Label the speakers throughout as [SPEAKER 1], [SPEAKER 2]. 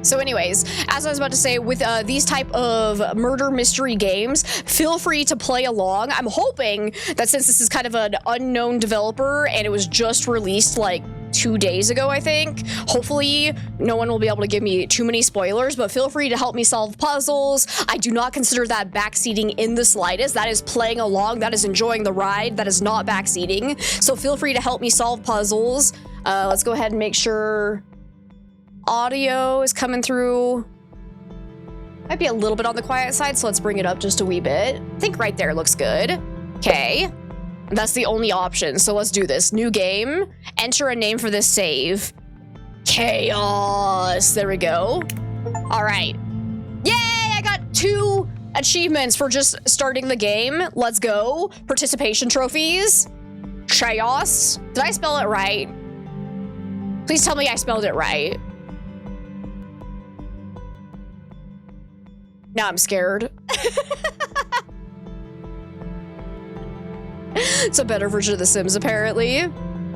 [SPEAKER 1] So anyways, as I was about to say, with these type of murder mystery games, feel free to play along. I'm hoping that since this is kind of an unknown developer and it was just released like 2 days ago, I think, hopefully no one will be able to give me too many spoilers, but feel free to help me solve puzzles. I do not consider that backseating in the slightest. That is playing along. That is enjoying the ride. That is not backseating. So feel free to help me solve puzzles. Let's go ahead and make sure audio is coming through. Might be a little bit on the quiet side, so let's bring it up just a wee bit. I think right there looks good. Okay. That's the only option, so let's do this. New game. Enter a name for this save. Chaos. There we go. All right. Yay! I got 2 achievements for just starting the game. Let's go. Participation trophies. Chaos. Did I spell it right? Please tell me I spelled it right. Now I'm scared. It's a better version of The Sims, apparently.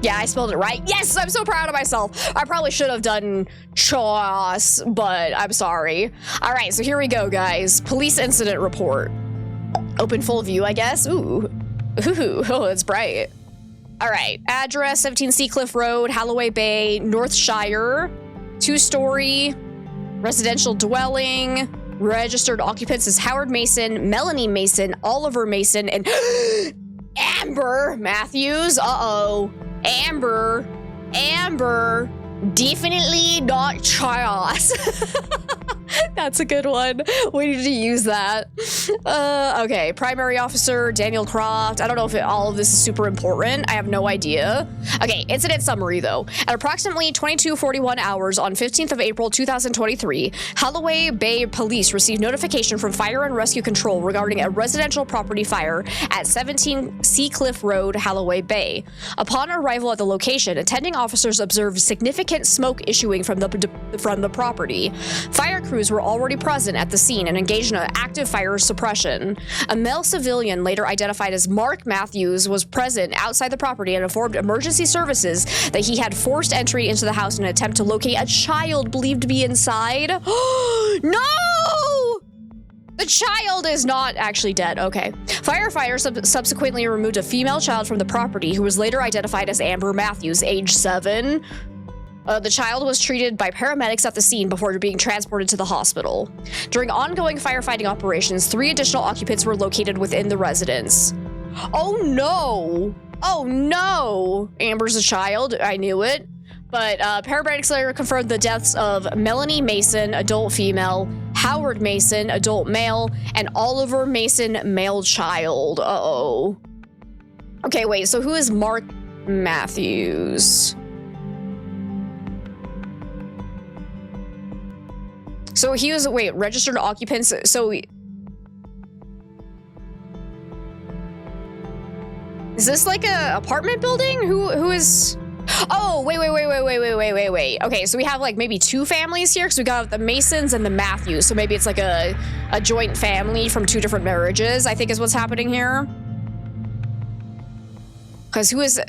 [SPEAKER 1] Yeah, I spelled it right. Yes, I'm so proud of myself. I probably should have done chaos, but I'm sorry. All right, so here we go, guys. Police incident report. Open full view, I guess. Ooh, oh, it's bright. All right, address 17 Seacliff Road, Holloway Bay, Northshire. 2-story residential dwelling. Registered occupants is Howard Mason, Melanie Mason, Oliver Mason, and Amber Matthews. Uh-oh. Amber. Definitely not chaos. That's a good one. We need to use that. Okay, primary officer, Daniel Croft. I don't know if all of this is super important. I have no idea. Okay, incident summary though. At approximately 22:41 hours on 15th of April 2023, Holloway Bay Police received notification from Fire and Rescue Control regarding a residential property fire at 17 Seacliff Road, Holloway Bay. Upon arrival at the location, attending officers observed significant smoke issuing from the property. Fire crews were already present at the scene and engaged in an active fire suppression. A male civilian, later identified as Mark Matthews, was present outside the property and informed emergency services that he had forced entry into the house in an attempt to locate a child believed to be inside. No! The child is not actually dead. Okay. Firefighters subsequently removed a female child from the property who was later identified as Amber Matthews, age 7. The child was treated by paramedics at the scene before being transported to the hospital. During ongoing firefighting operations, 3 additional occupants were located within the residence. Oh no! Oh no! Amber's a child. I knew it. But paramedics later confirmed the deaths of Melanie Mason, adult female, Howard Mason, adult male, and Oliver Mason, male child. Uh-oh. Okay, wait, so who is Mark Matthews? So he was, wait, registered occupants, so... Is this like a apartment building? Who is... Oh, wait. Okay, so we have like maybe 2 families here, because we got the Masons and the Matthews, so maybe it's like a joint family from 2 different marriages, I think is what's happening here. Because who is...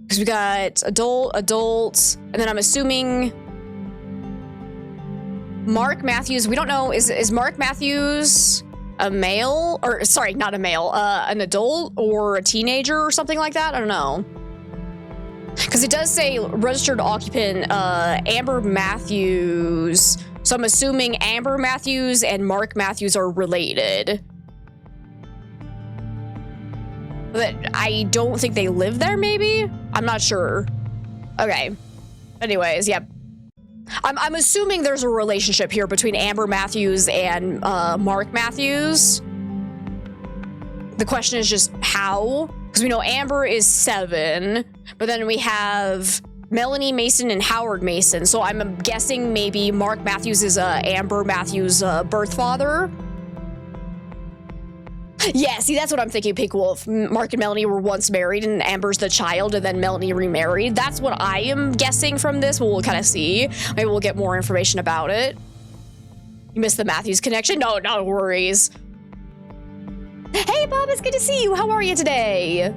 [SPEAKER 1] Because we got adults, and then I'm assuming... Mark Matthews, we don't know, is Mark Matthews a male? Or, sorry, not a male, an adult or a teenager or something like that? I don't know. Because it does say registered occupant, Amber Matthews. So I'm assuming Amber Matthews and Mark Matthews are related. But I don't think they live there, maybe? I'm not sure. Okay. Anyways, yeah. I'm assuming there's a relationship here between Amber Matthews and Mark Matthews. The question is just how? Because we know Amber is 7, but then we have Melanie Mason and Howard Mason. So I'm guessing maybe Mark Matthews is Amber Matthews' birth father. Yeah, see, that's what I'm thinking. Pink Wolf. Mark and Melanie were once married, and Amber's the child, and then Melanie remarried. That's what I am guessing from this, but we'll kind of see. Maybe we'll get more information about it. You missed the Matthews connection? No, no worries. Hey, Bob, it's good to see you. How are you today?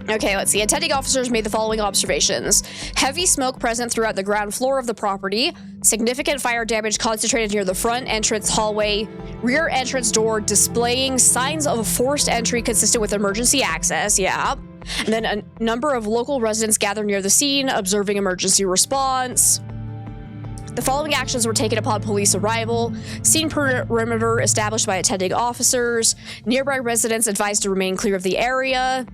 [SPEAKER 1] Okay, let's see. Attending officers made the following observations. Heavy smoke present throughout the ground floor of the property. Significant fire damage concentrated near the front entrance hallway. Rear entrance door displaying signs of a forced entry consistent with emergency access. Yeah. And then a number of local residents gathered near the scene, observing emergency response. The following actions were taken upon police arrival. Scene perimeter established by attending officers. Nearby residents advised to remain clear of the area.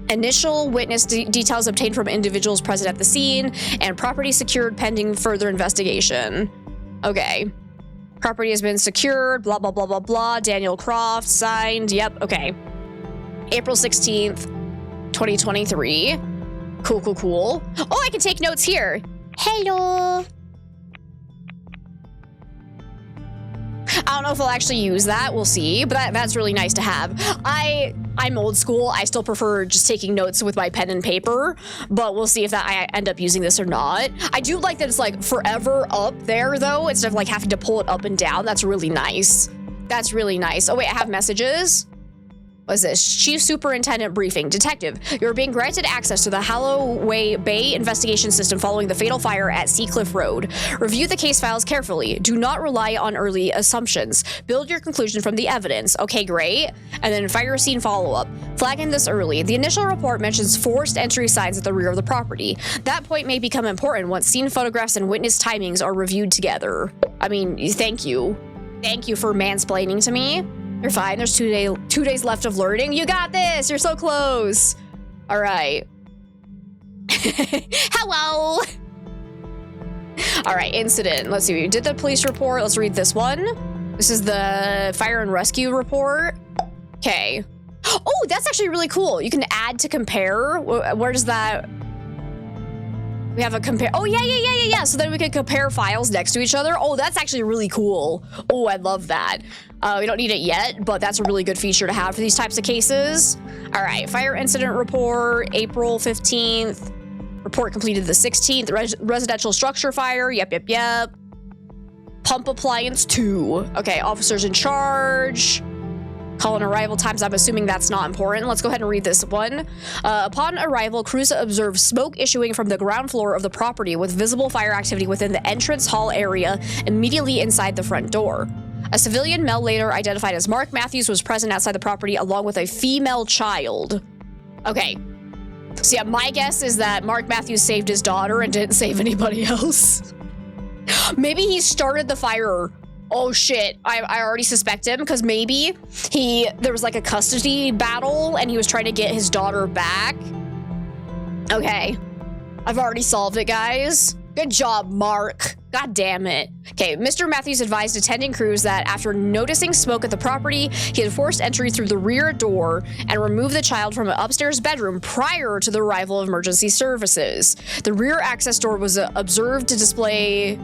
[SPEAKER 1] Initial witness details obtained from individuals present at the scene, and property secured pending further investigation. Okay. Property has been secured, blah, blah, blah, blah, blah. Daniel Croft, signed. Yep, okay. April 16th, 2023. Cool, cool, cool. Oh, I can take notes here. Hello. I don't know if I'll actually use that. We'll see, but that's really nice to have. I'm old school. I still prefer just taking notes with my pen and paper, but we'll see if that I end up using this or not. I do like that it's like forever up there though, instead of like having to pull it up and down. That's really nice. That's really nice. Oh wait, I have messages. What is this? Chief Superintendent briefing. Detective, you're being granted access to the Holloway Bay investigation system following the fatal fire at Seacliff Road. Review the case files carefully. Do not rely on early assumptions. Build your conclusion from the evidence. Okay, great. And then fire scene follow-up. Flagging this early. The initial report mentions forced entry signs at the rear of the property. That point may become important once scene photographs and witness timings are reviewed together. I mean, thank you. Thank you for mansplaining to me. You're fine. There's 2 days left of learning. You got this. You're so close. All right. Hello. All right. Incident. Let's see. We did the police report. Let's read this one. This is the fire and rescue report. Okay. Oh, that's actually really cool. You can add to compare. Where does that? We have a compare. Oh, yeah. So then we can compare files next to each other. Oh, that's actually really cool. Oh, I love that. We don't need it yet, but that's a really good feature to have for these types of cases. All right, fire incident report, April 15th. Report completed the 16th. Residential structure fire. Yep. Pump appliance 2. Okay, officers in charge. Call and arrival times. I'm assuming that's not important. Let's go ahead and read this one. Upon arrival, crews observed smoke issuing from the ground floor of the property with visible fire activity within the entrance hall area immediately inside the front door. A civilian male later identified as Mark Matthews was present outside the property along with a female child. Okay. So yeah, my guess is that Mark Matthews saved his daughter and didn't save anybody else. Maybe he started the fire. Oh shit, I already suspect him because maybe there was like a custody battle and he was trying to get his daughter back. Okay, I've already solved it, guys. Good job, Mark. God damn it. Okay, Mr. Matthews advised attending crews that after noticing smoke at the property, he had forced entry through the rear door and removed the child from an upstairs bedroom prior to the arrival of emergency services. The rear access door was observed to display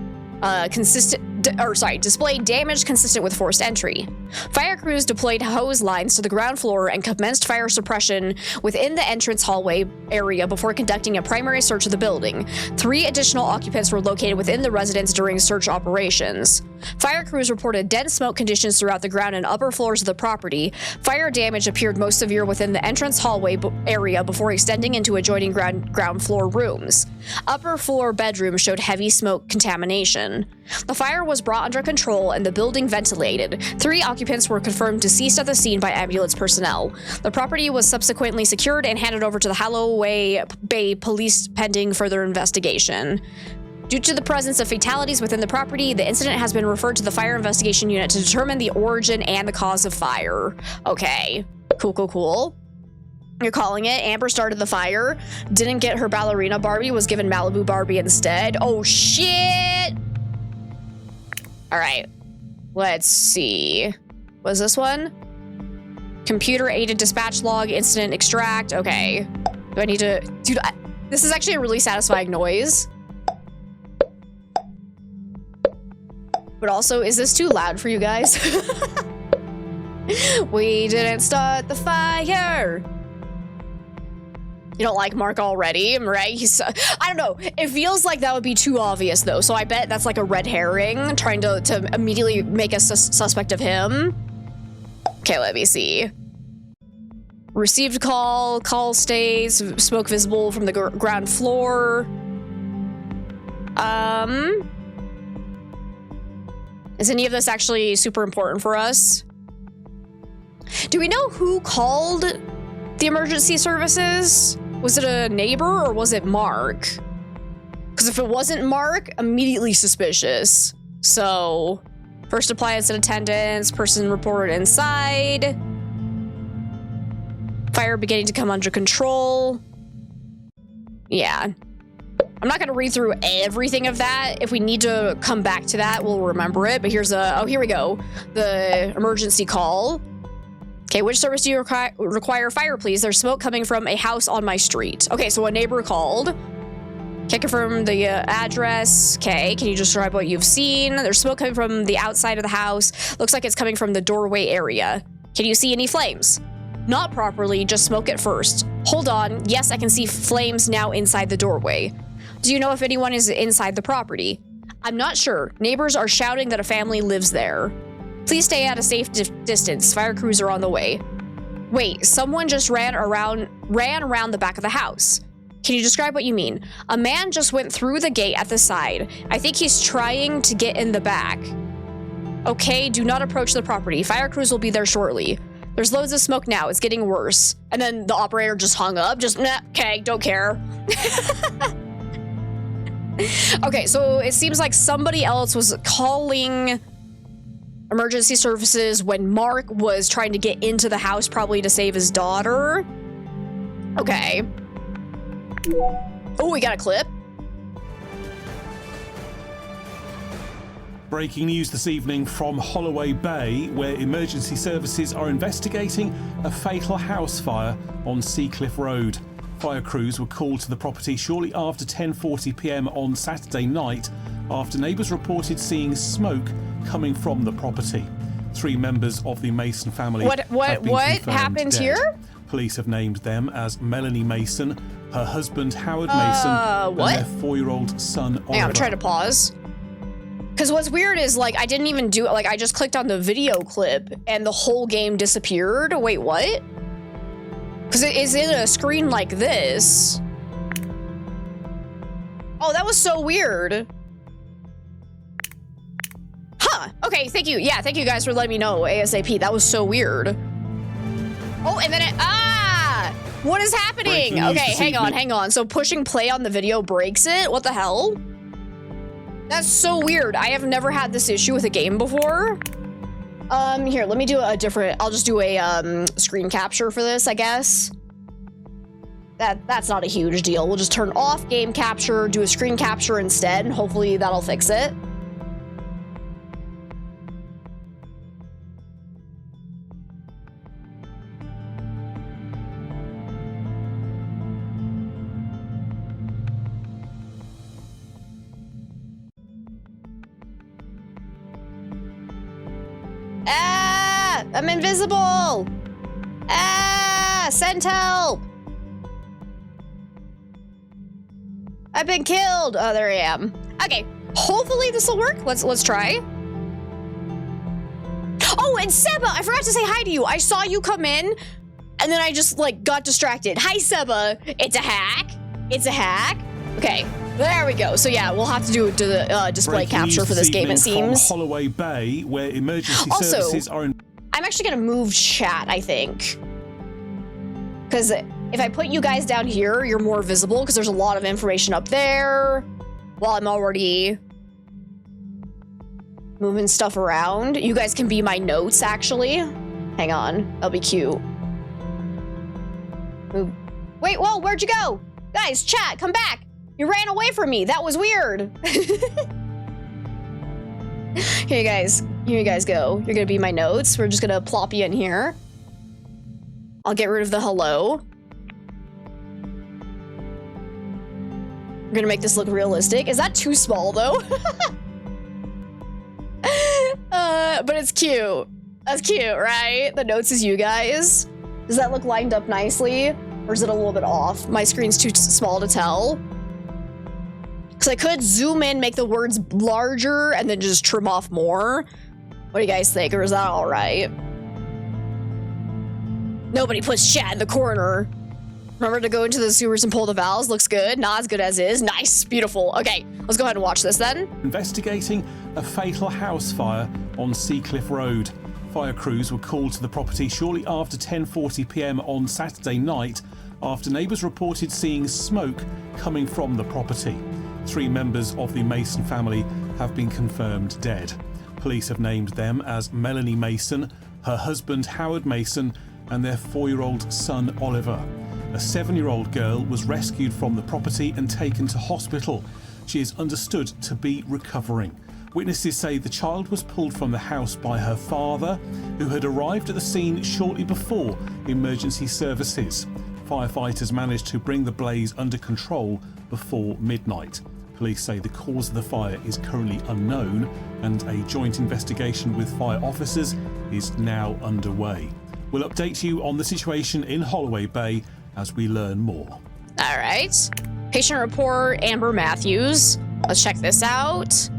[SPEAKER 1] display damage consistent with forced entry. Fire crews deployed hose lines to the ground floor and commenced fire suppression within the entrance hallway area before conducting a primary search of the building. 3 additional occupants were located within the residence during search operations. Fire crews reported dense smoke conditions throughout the ground and upper floors of the property. Fire damage appeared most severe within the entrance hallway area before extending into adjoining ground floor rooms. Upper floor bedrooms showed heavy smoke contamination. The fire was brought under control and the building ventilated. 3 occupants were confirmed deceased at the scene by ambulance personnel. The property was subsequently secured and handed over to the Holloway Bay police pending further investigation. Due to the presence of fatalities within the property, the incident has been referred to the fire investigation unit to determine the origin and the cause of fire. Okay, cool. You're calling it. Amber started the fire, didn't get her ballerina Barbie, was given Malibu Barbie instead. Oh shit! All right, let's see. Was this one? Computer aided dispatch log, incident extract. Okay. Do I need to, dude, this is actually a really satisfying noise. But also, is this too loud for you guys? We didn't start the fire. You don't like Mark already, right? I don't know. It feels like that would be too obvious though. So I bet that's like a red herring trying to immediately make a suspect of him. Okay, let me see. Received call. Call states. Smoke visible from the ground floor. Is any of this actually super important for us? Do we know who called the emergency services? Was it a neighbor or was it Mark? Because if it wasn't Mark, immediately suspicious. So, first appliance in attendance, person reported inside. Fire beginning to come under control. Yeah. I'm not going to read through everything of that. If we need to come back to that, we'll remember it. But here's oh, here we go. The emergency call. Okay, which service do you require fire, please? There's smoke coming from a house on my street. Okay, so a neighbor called. Can't confirm the address. Okay, can you describe what you've seen? There's smoke coming from the outside of the house. Looks like it's coming from the doorway area. Can you see any flames? Not properly, just smoke at first. Hold on. Yes, I can see flames now inside the doorway. Do you know if anyone is inside the property? I'm not sure. Neighbors are shouting that a family lives there. Please stay at a safe distance. Fire crews are on the way. Wait, someone just ran around the back of the house. Can you describe what you mean? A man just went through the gate at the side. I think he's trying to get in the back. Okay, do not approach the property. Fire crews will be there shortly. There's loads of smoke now. It's getting worse. And then the operator just hung up. Just, nah, okay, don't care. Okay, so it seems like somebody else was calling emergency services when Mark was trying to get into the house, probably to save his daughter. Okay. Oh, we got a clip.
[SPEAKER 2] Breaking news this evening from Holloway Bay, where emergency services are investigating a fatal house fire on Seacliff Road. Fire crews were called to the property shortly after 10:40 p.m. on Saturday night after neighbours reported seeing smoke coming from the property. 3 members of the Mason family
[SPEAKER 1] what happened
[SPEAKER 2] dead.
[SPEAKER 1] Here?
[SPEAKER 2] Police have named them as Melanie Mason, her husband Howard Mason, and their 4-year-old son Oliver.
[SPEAKER 1] Hang on, I'm trying to pause. Because what's weird is, like, I didn't even do it. Like, I just clicked on the video clip and the whole game disappeared. Wait, what? Because it is in a screen like this. Oh, that was so weird. Huh. Okay, thank you. Yeah, thank you guys for letting me know ASAP. That was so weird. Oh, and then it... Ah! What is happening? Okay, hang on. So pushing play on the video breaks it? What the hell? That's so weird. I have never had this issue with a game before. Here, let me do a different... I'll just do a screen capture for this, I guess. That's not a huge deal. We'll just turn off game capture, do a screen capture instead, and hopefully that'll fix it. Ah! I'm invisible! Ah! Send help! I've been killed! Oh, there I am. Okay, hopefully this will work. Let's try. Oh, and Seba! I forgot to say hi to you. I saw you come in, and then I just, like, got distracted. Hi, Seba! It's a hack. It's a hack. Okay, there we go. So yeah, we'll have to do the display capture for this game, it seems.
[SPEAKER 2] From Holloway Bay, where emergency services are in...
[SPEAKER 1] I'm actually gonna move chat, I think. Because if I put you guys down here, you're more visible because there's a lot of information up there. While I'm already moving stuff around. You guys can be my notes, actually. Hang on, that'll be cute. Move. Wait, whoa, where'd you go? Guys, chat, come back. You ran away from me. That was weird. Here you guys go. You're gonna be my notes. We're just gonna plop you in here. I'll get rid of the hello. We're gonna make this look realistic. Is that too small though? But it's cute. That's cute, right? The notes is you guys. Does that look lined up nicely? Or is it a little bit off? My screen's too small to tell. Because I could zoom in, make the words larger, and then just trim off more. What do you guys think? Or is that all right? Nobody puts Chad in the corner. Remember to go into the sewers and pull the valves. Looks good. Not as good as is. Nice. Beautiful. Okay, let's go ahead and watch this then.
[SPEAKER 2] Investigating a fatal house fire on Seacliff Road. Fire crews were called to the property shortly after 10:40 p.m. on Saturday night after neighbours reported seeing smoke coming from the property. 3 members of the Mason family have been confirmed dead. Police have named them as Melanie Mason, her husband Howard Mason, and their 4-year-old son Oliver. A 7-year-old girl was rescued from the property and taken to hospital. She is understood to be recovering. Witnesses say the child was pulled from the house by her father, who had arrived at the scene shortly before emergency services. Firefighters managed to bring the blaze under control before midnight. Police say the cause of the fire is currently unknown and a joint investigation with fire officers is now underway. We'll update you on the situation in Holloway Bay as we learn more.
[SPEAKER 1] All right. Patient report, Amber Matthews. Let's check this out.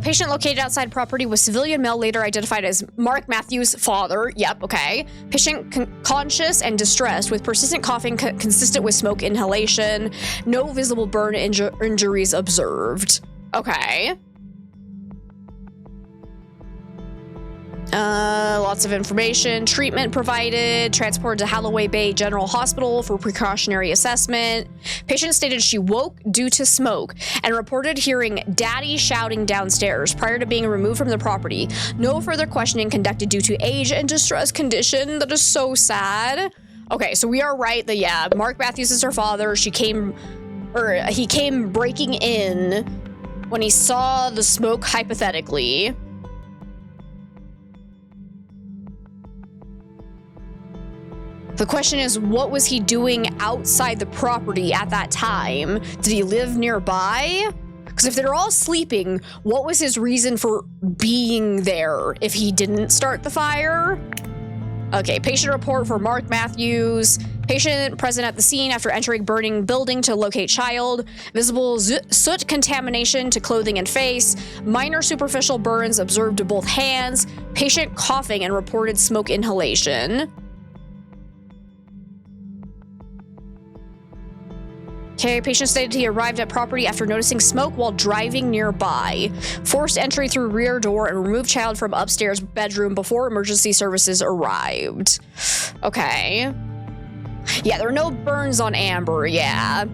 [SPEAKER 1] Patient located outside property with civilian male later identified as Mark Matthews' father. Yep, okay. Patient conscious and distressed with persistent coughing consistent with smoke inhalation. No visible burn injuries observed. Okay. Lots of information. Treatment provided. Transported to Holloway Bay General Hospital for precautionary assessment. Patient stated she woke due to smoke and reported hearing daddy shouting downstairs prior to being removed from the property. No further questioning conducted due to age and distress condition. That is so sad. Okay, so we are right that, yeah, Mark Matthews is her father. He came breaking in when he saw the smoke, hypothetically. The question is, what was he doing outside the property at that time? Did he live nearby? Because if they're all sleeping, what was his reason for being there if he didn't start the fire? Okay, patient report for Mark Matthews. Patient present at the scene after entering burning building to locate child. Visible soot contamination to clothing and face. Minor superficial burns observed to both hands. Patient coughing and reported smoke inhalation. Okay, patient stated he arrived at property after noticing smoke while driving nearby. Forced entry through rear door and removed child from upstairs bedroom before emergency services arrived. Okay. Yeah, there are no burns on Amber, yeah.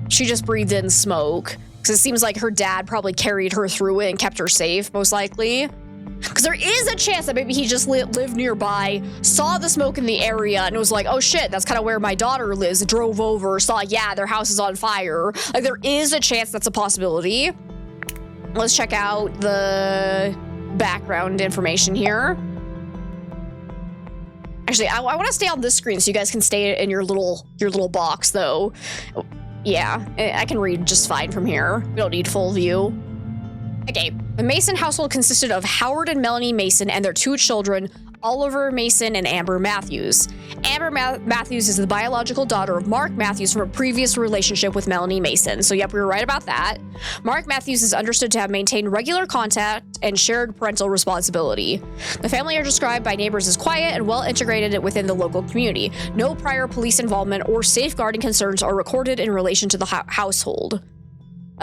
[SPEAKER 1] She just breathed in smoke. Because it seems like her dad probably carried her through it and kept her safe, most likely. Because there is a chance that maybe he just lived nearby, saw the smoke in the area, and was like, oh shit, that's kind of where my daughter lives. Drove over, saw, yeah, their house is on fire. Like, there is a chance that's a possibility. Let's check out the background information here. Actually, I want to stay on this screen so you guys can stay in your little box, though. Yeah, I can read just fine from here. We don't need full view. Okay, the Mason household consisted of Howard and Melanie Mason and their 2 children, Oliver Mason and Amber Matthews. Amber Matthews is the biological daughter of Mark Matthews from a previous relationship with Melanie Mason. So yep, we were right about that. Mark Matthews is understood to have maintained regular contact and shared parental responsibility. The family are described by neighbors as quiet and well integrated within the local community. No prior police involvement or safeguarding concerns are recorded in relation to the household.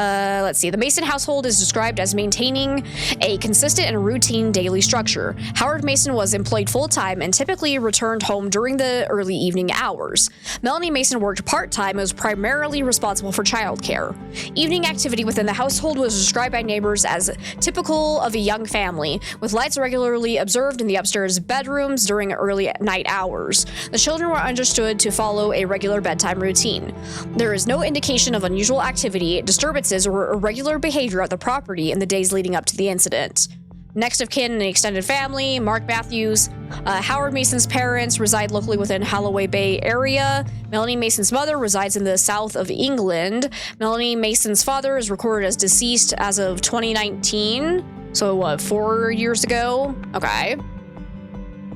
[SPEAKER 1] Let's see. The Mason household is described as maintaining a consistent and routine daily structure. Howard Mason was employed full-time and typically returned home during the early evening hours. Melanie Mason worked part-time and was primarily responsible for childcare. Evening activity within the household was described by neighbors as typical of a young family, with lights regularly observed in the upstairs bedrooms during early night hours. The children were understood to follow a regular bedtime routine. There is no indication of unusual activity, disturbances, or irregular behavior at the property in the days leading up to the incident. Next of kin and extended family, Mark Matthews. Howard Mason's parents reside locally within Holloway Bay area. Melanie Mason's mother resides in the south of England. Melanie Mason's father is recorded as deceased as of 2019. So what, 4 years ago? Okay.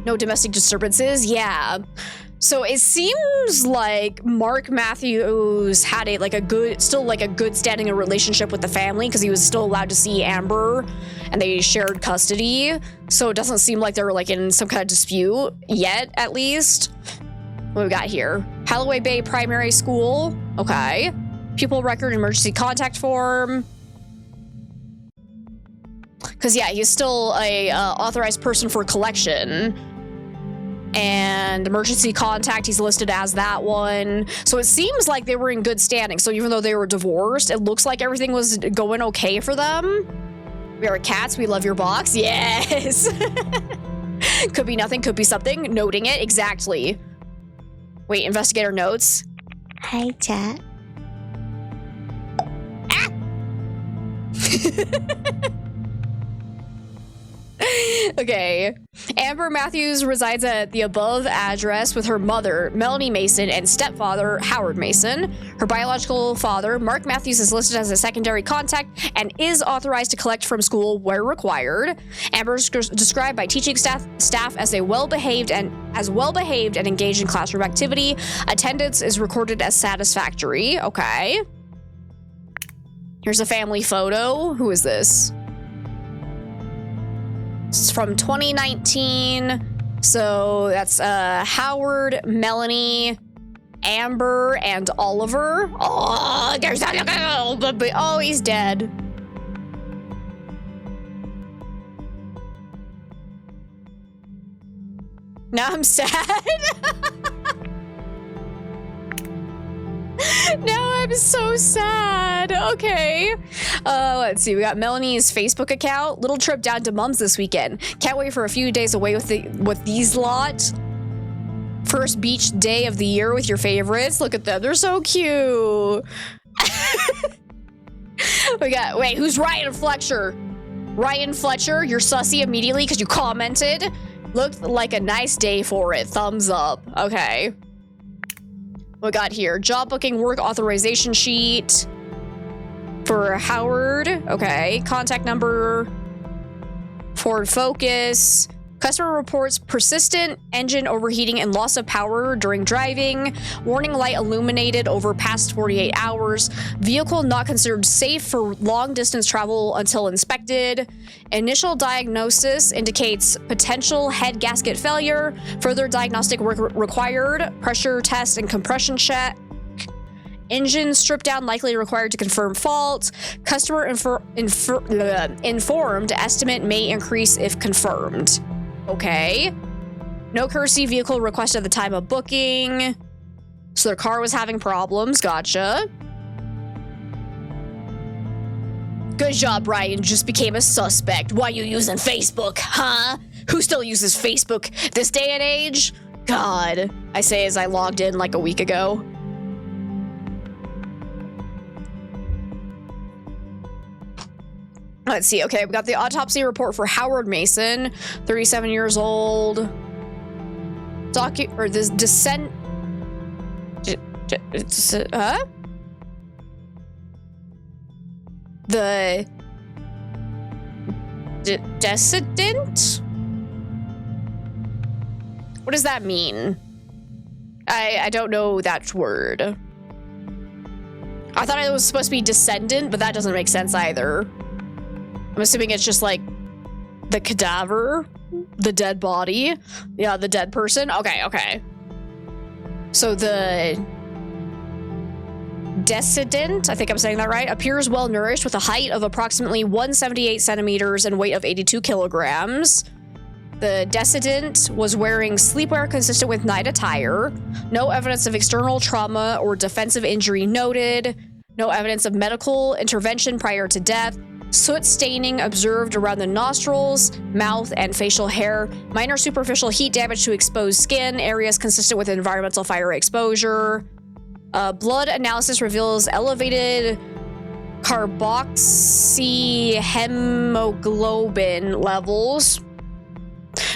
[SPEAKER 1] No domestic disturbances? Yeah. So it seems like Mark Matthews had still a good standing in relationship with the family because he was still allowed to see Amber and they shared custody. So it doesn't seem like they're like in some kind of dispute yet, at least. What we got here? Holloway Bay Primary School. Okay. Pupil record, emergency contact form. Because yeah, he's still a authorized person for collection. And emergency contact, he's listed as that one. So it seems like they were in good standing. So even though they were divorced, it looks like everything was going okay for them. We are cats, we love your box. Yes. Could be nothing, could be something. Noting it, exactly. Wait, investigator notes.
[SPEAKER 3] Hi, chat.
[SPEAKER 1] Ah! Okay. Amber Matthews resides at the above address with her mother, Melanie Mason, and stepfather, Howard Mason. Her biological father, Mark Matthews, is listed as a secondary contact and is authorized to collect from school where required. Amber is described by teaching staff as well-behaved and engaged in classroom activity. Attendance is recorded as satisfactory. Okay. Here's a family photo. Who is this? It's from 2019. So that's Howard, Melanie, Amber, and Oliver. Oh, oh, he's dead. Now I'm sad. Now I'm so sad. Okay. Let's see. We got Melanie's Facebook account. Little trip down to Mom's this weekend. Can't wait for a few days away with these lot. First beach day of the year with your favorites. Look at them. They're so cute. Wait, who's Ryan Fletcher? Ryan Fletcher, you're sussy immediately because you commented. Looked like a nice day for it. Thumbs up. Okay. What we got here? Job booking work authorization sheet for Howard. Okay. Contact number. Ford Focus. Customer reports persistent engine overheating and loss of power during driving. Warning light illuminated over past 48 hours. Vehicle not considered safe for long distance travel until inspected. Initial diagnosis indicates potential head gasket failure. Further diagnostic work required. Pressure test and compression check. Engine strip down likely required to confirm fault. Customer informed estimate may increase if confirmed. Okay. No courtesy vehicle requested at the time of booking. So their car was having problems. Gotcha. Good job, Ryan. Just became a suspect. Why you using Facebook, huh? Who still uses Facebook this day and age? God. I say as I logged in like a week ago. Let's see. Okay, we got the autopsy report for Howard Mason, 37 years old. The decedent? What does that mean? I don't know that word. I thought it was supposed to be descendant, but that doesn't make sense either. I'm assuming it's just like the cadaver, the dead body. Yeah, the dead person. Okay. So the decedent, I think I'm saying that right, appears well nourished with a height of approximately 178 centimeters and weight of 82 kilograms. The decedent was wearing sleepwear consistent with night attire. No evidence of external trauma or defensive injury noted. No evidence of medical intervention prior to death. Soot staining observed around the nostrils, mouth, and facial hair. Minor superficial heat damage to exposed skin. Areas consistent with environmental fire exposure. Blood analysis reveals elevated carboxyhemoglobin levels.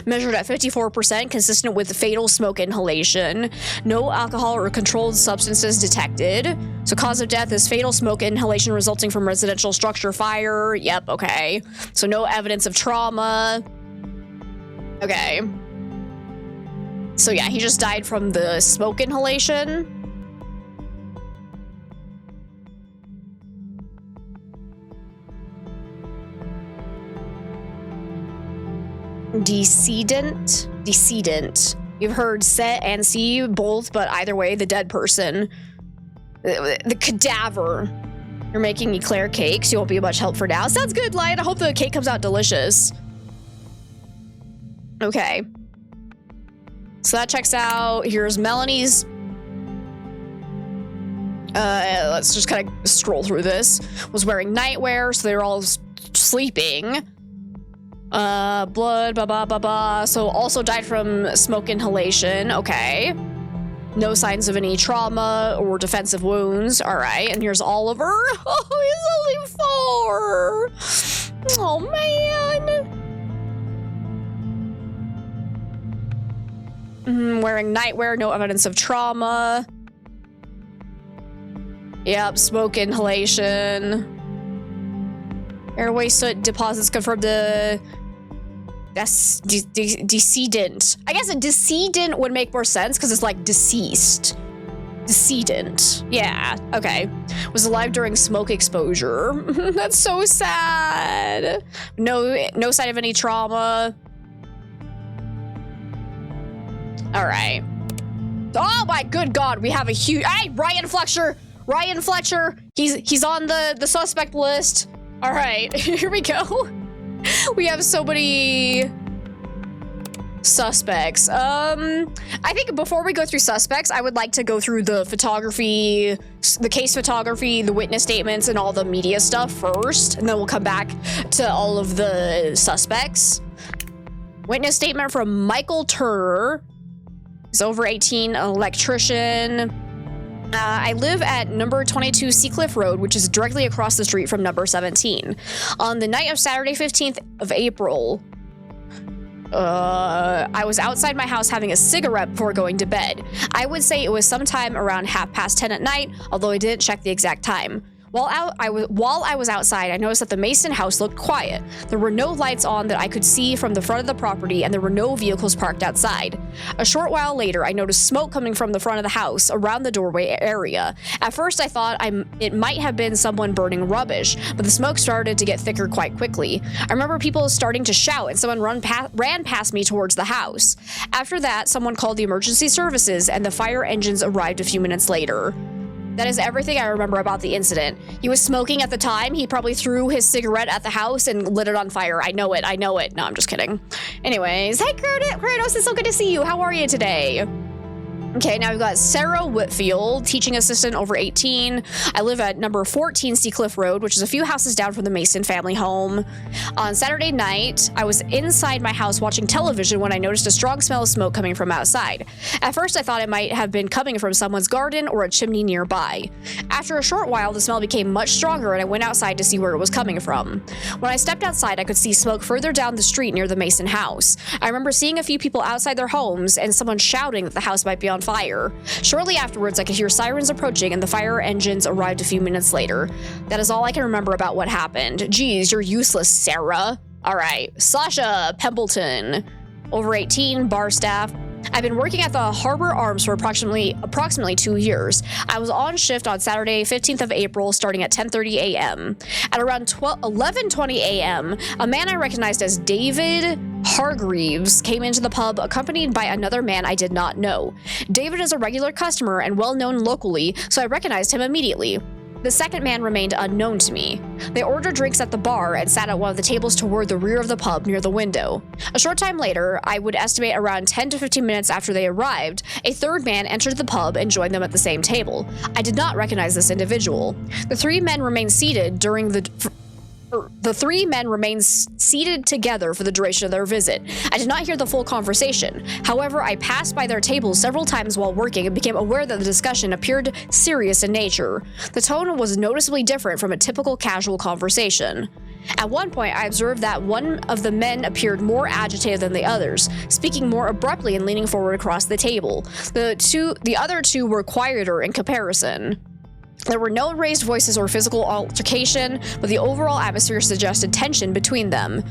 [SPEAKER 1] Measured at 54%, consistent with fatal smoke inhalation. No alcohol or controlled substances detected. So cause of death is fatal smoke inhalation resulting from residential structure fire. Yep, okay. So no evidence of trauma. Okay. So yeah, he just died from the smoke inhalation. Decedent. You've heard set and see both, but either way, the dead person. The cadaver. You're making eclair cakes. You won't be much help for now. Sounds good, Lion. I hope the cake comes out delicious. Okay. So that checks out. Here's Melanie's. Let's just kind of scroll through this. Was wearing nightwear, so they were all sleeping. Blood, So also died from smoke inhalation. Okay. No signs of any trauma or defensive wounds. All right. And here's Oliver. Oh, he's only 4. Oh, man. Wearing nightwear. No evidence of trauma. Yep. Smoke inhalation. Airway soot deposits confirmed the decedent. I guess a decedent would make more sense because it's like deceased. Decedent. Yeah, okay. Was alive during smoke exposure. That's so sad. No sign of any trauma. All right. Oh my good God, we have a huge. Hey, Ryan Fletcher. He's on the suspect list. All right, here we go. We have so many suspects. I think before we go through suspects, I would like to go through the photography, the case photography, the witness statements, and all the media stuff first, and then we'll come back to all of the suspects. Witness statement from Michael Turner. He's over 18, electrician. I live at number 22 Seacliff Road, which is directly across the street from number 17. On the night of Saturday, 15th of April, I was outside my house having a cigarette before going to bed. I would say it was sometime around 10:30 at night, although I didn't check the exact time. While I was outside, I noticed that the Mason house looked quiet. There were no lights on that I could see from the front of the property, and there were no vehicles parked outside. A short while later, I noticed smoke coming from the front of the house around the doorway area. At first, I thought it might have been someone burning rubbish, but the smoke started to get thicker quite quickly. I remember people starting to shout, and someone ran past me towards the house. After that, someone called the emergency services, and the fire engines arrived a few minutes later. That is everything I remember about the incident. He was smoking at the time. He probably threw his cigarette at the house and lit it on fire. I know it. No, I'm just kidding. Anyways, hey Kratos, it's so good to see you. How are you today? Okay, now we've got Sarah Whitfield, teaching assistant over 18. I live at number 14 Seacliff Road, which is a few houses down from the Mason family home. On Saturday night, I was inside my house watching television when I noticed a strong smell of smoke coming from outside. At first, I thought it might have been coming from someone's garden or a chimney nearby. After a short while, the smell became much stronger and I went outside to see where it was coming from. When I stepped outside, I could see smoke further down the street near the Mason house. I remember seeing a few people outside their homes and someone shouting that the house might be on fire. Shortly afterwards, I could hear sirens approaching and the fire engines arrived a few minutes later. That is all I can remember about what happened. Geez, you're useless, Sarah. All right, Sasha Pembleton, over 18, bar staff. I've been working at the Harbor Arms for approximately 2 years. I was on shift on Saturday, 15th of April, starting at 10:30 a.m. At around 11:20 a.m., a man I recognized as David Hargreaves came into the pub accompanied by another man I did not know. David is a regular customer and well known locally, so I recognized him immediately. The second man remained unknown to me. They ordered drinks at the bar and sat at one of the tables toward the rear of the pub near the window. A short time later, I would estimate around 10 to 15 minutes after they arrived, a third man entered the pub and joined them at the same table. I did not recognize this individual. The three men remained seated together for the duration of their visit. I did not hear the full conversation. However, I passed by their tables several times while working and became aware that the discussion appeared serious in nature. The tone was noticeably different from a typical casual conversation. At one point, I observed that one of the men appeared more agitated than the others, speaking more abruptly and leaning forward across the table. The other two were quieter in comparison. There were no raised voices or physical altercation, but the overall atmosphere suggested tension between them.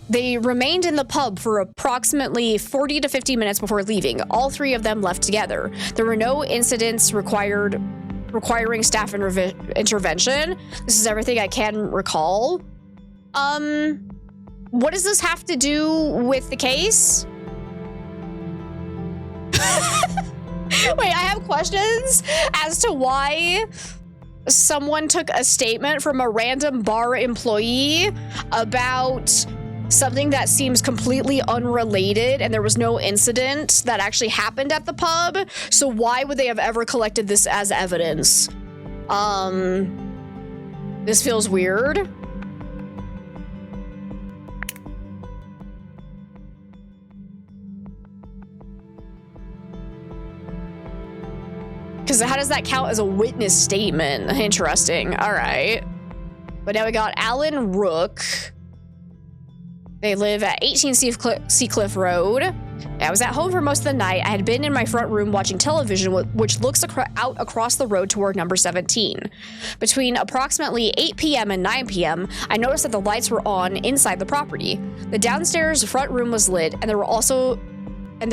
[SPEAKER 1] They remained in the pub for approximately 40 to 50 minutes before leaving. All three of them left together. There were no incidents requiring staff intervention. This is everything I can recall. What does this have to do with the case? Wait, I have questions as to why someone took a statement from a random bar employee about something that seems completely unrelated, and there was no incident that actually happened at the pub. So why would they have ever collected this as evidence? This feels weird. Because how does that count as a witness statement? Interesting. All right. But now we got Alan Rook. They live at 18 Seacliff Road. I was at home for most of the night. I had been in my front room watching television, which looks out across the road toward number 17. Between approximately 8 p.m. and 9 p.m., I noticed that the lights were on inside the property. The downstairs front room was lit, and there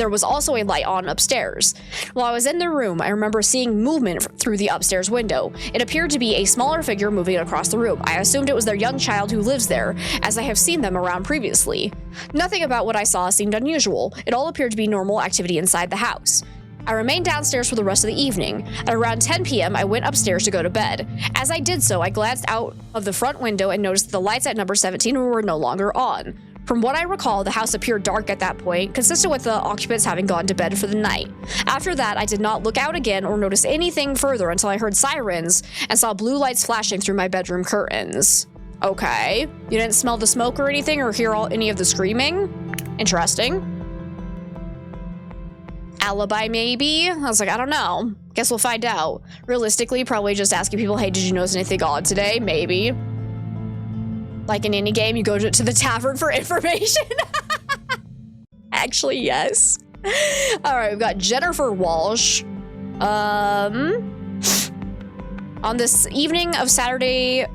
[SPEAKER 1] was also a light on upstairs. While I was in the room, I remember seeing movement through the upstairs window. It appeared to be a smaller figure moving across the room. I assumed it was their young child who lives there, as I have seen them around previously. Nothing about what I saw seemed unusual. It all appeared to be normal activity inside the house. I remained downstairs for the rest of the evening. At around 10 p.m., I went upstairs to go to bed. As I did so, I glanced out of the front window and noticed the lights at number 17 were no longer on. From what I recall, the house appeared dark at that point, consistent with the occupants having gone to bed for the night. After that, I did not look out again or notice anything further until I heard sirens and saw blue lights flashing through my bedroom curtains. Okay. You didn't smell the smoke or anything or hear any of the screaming? Interesting. Alibi, maybe? I was like, I don't know. Guess we'll find out. Realistically, probably just asking people, hey, did you notice anything odd today? Maybe. Like in any game, you go to the tavern for information. Actually, yes. All right, we've got Jennifer Walsh. On this evening of Saturday,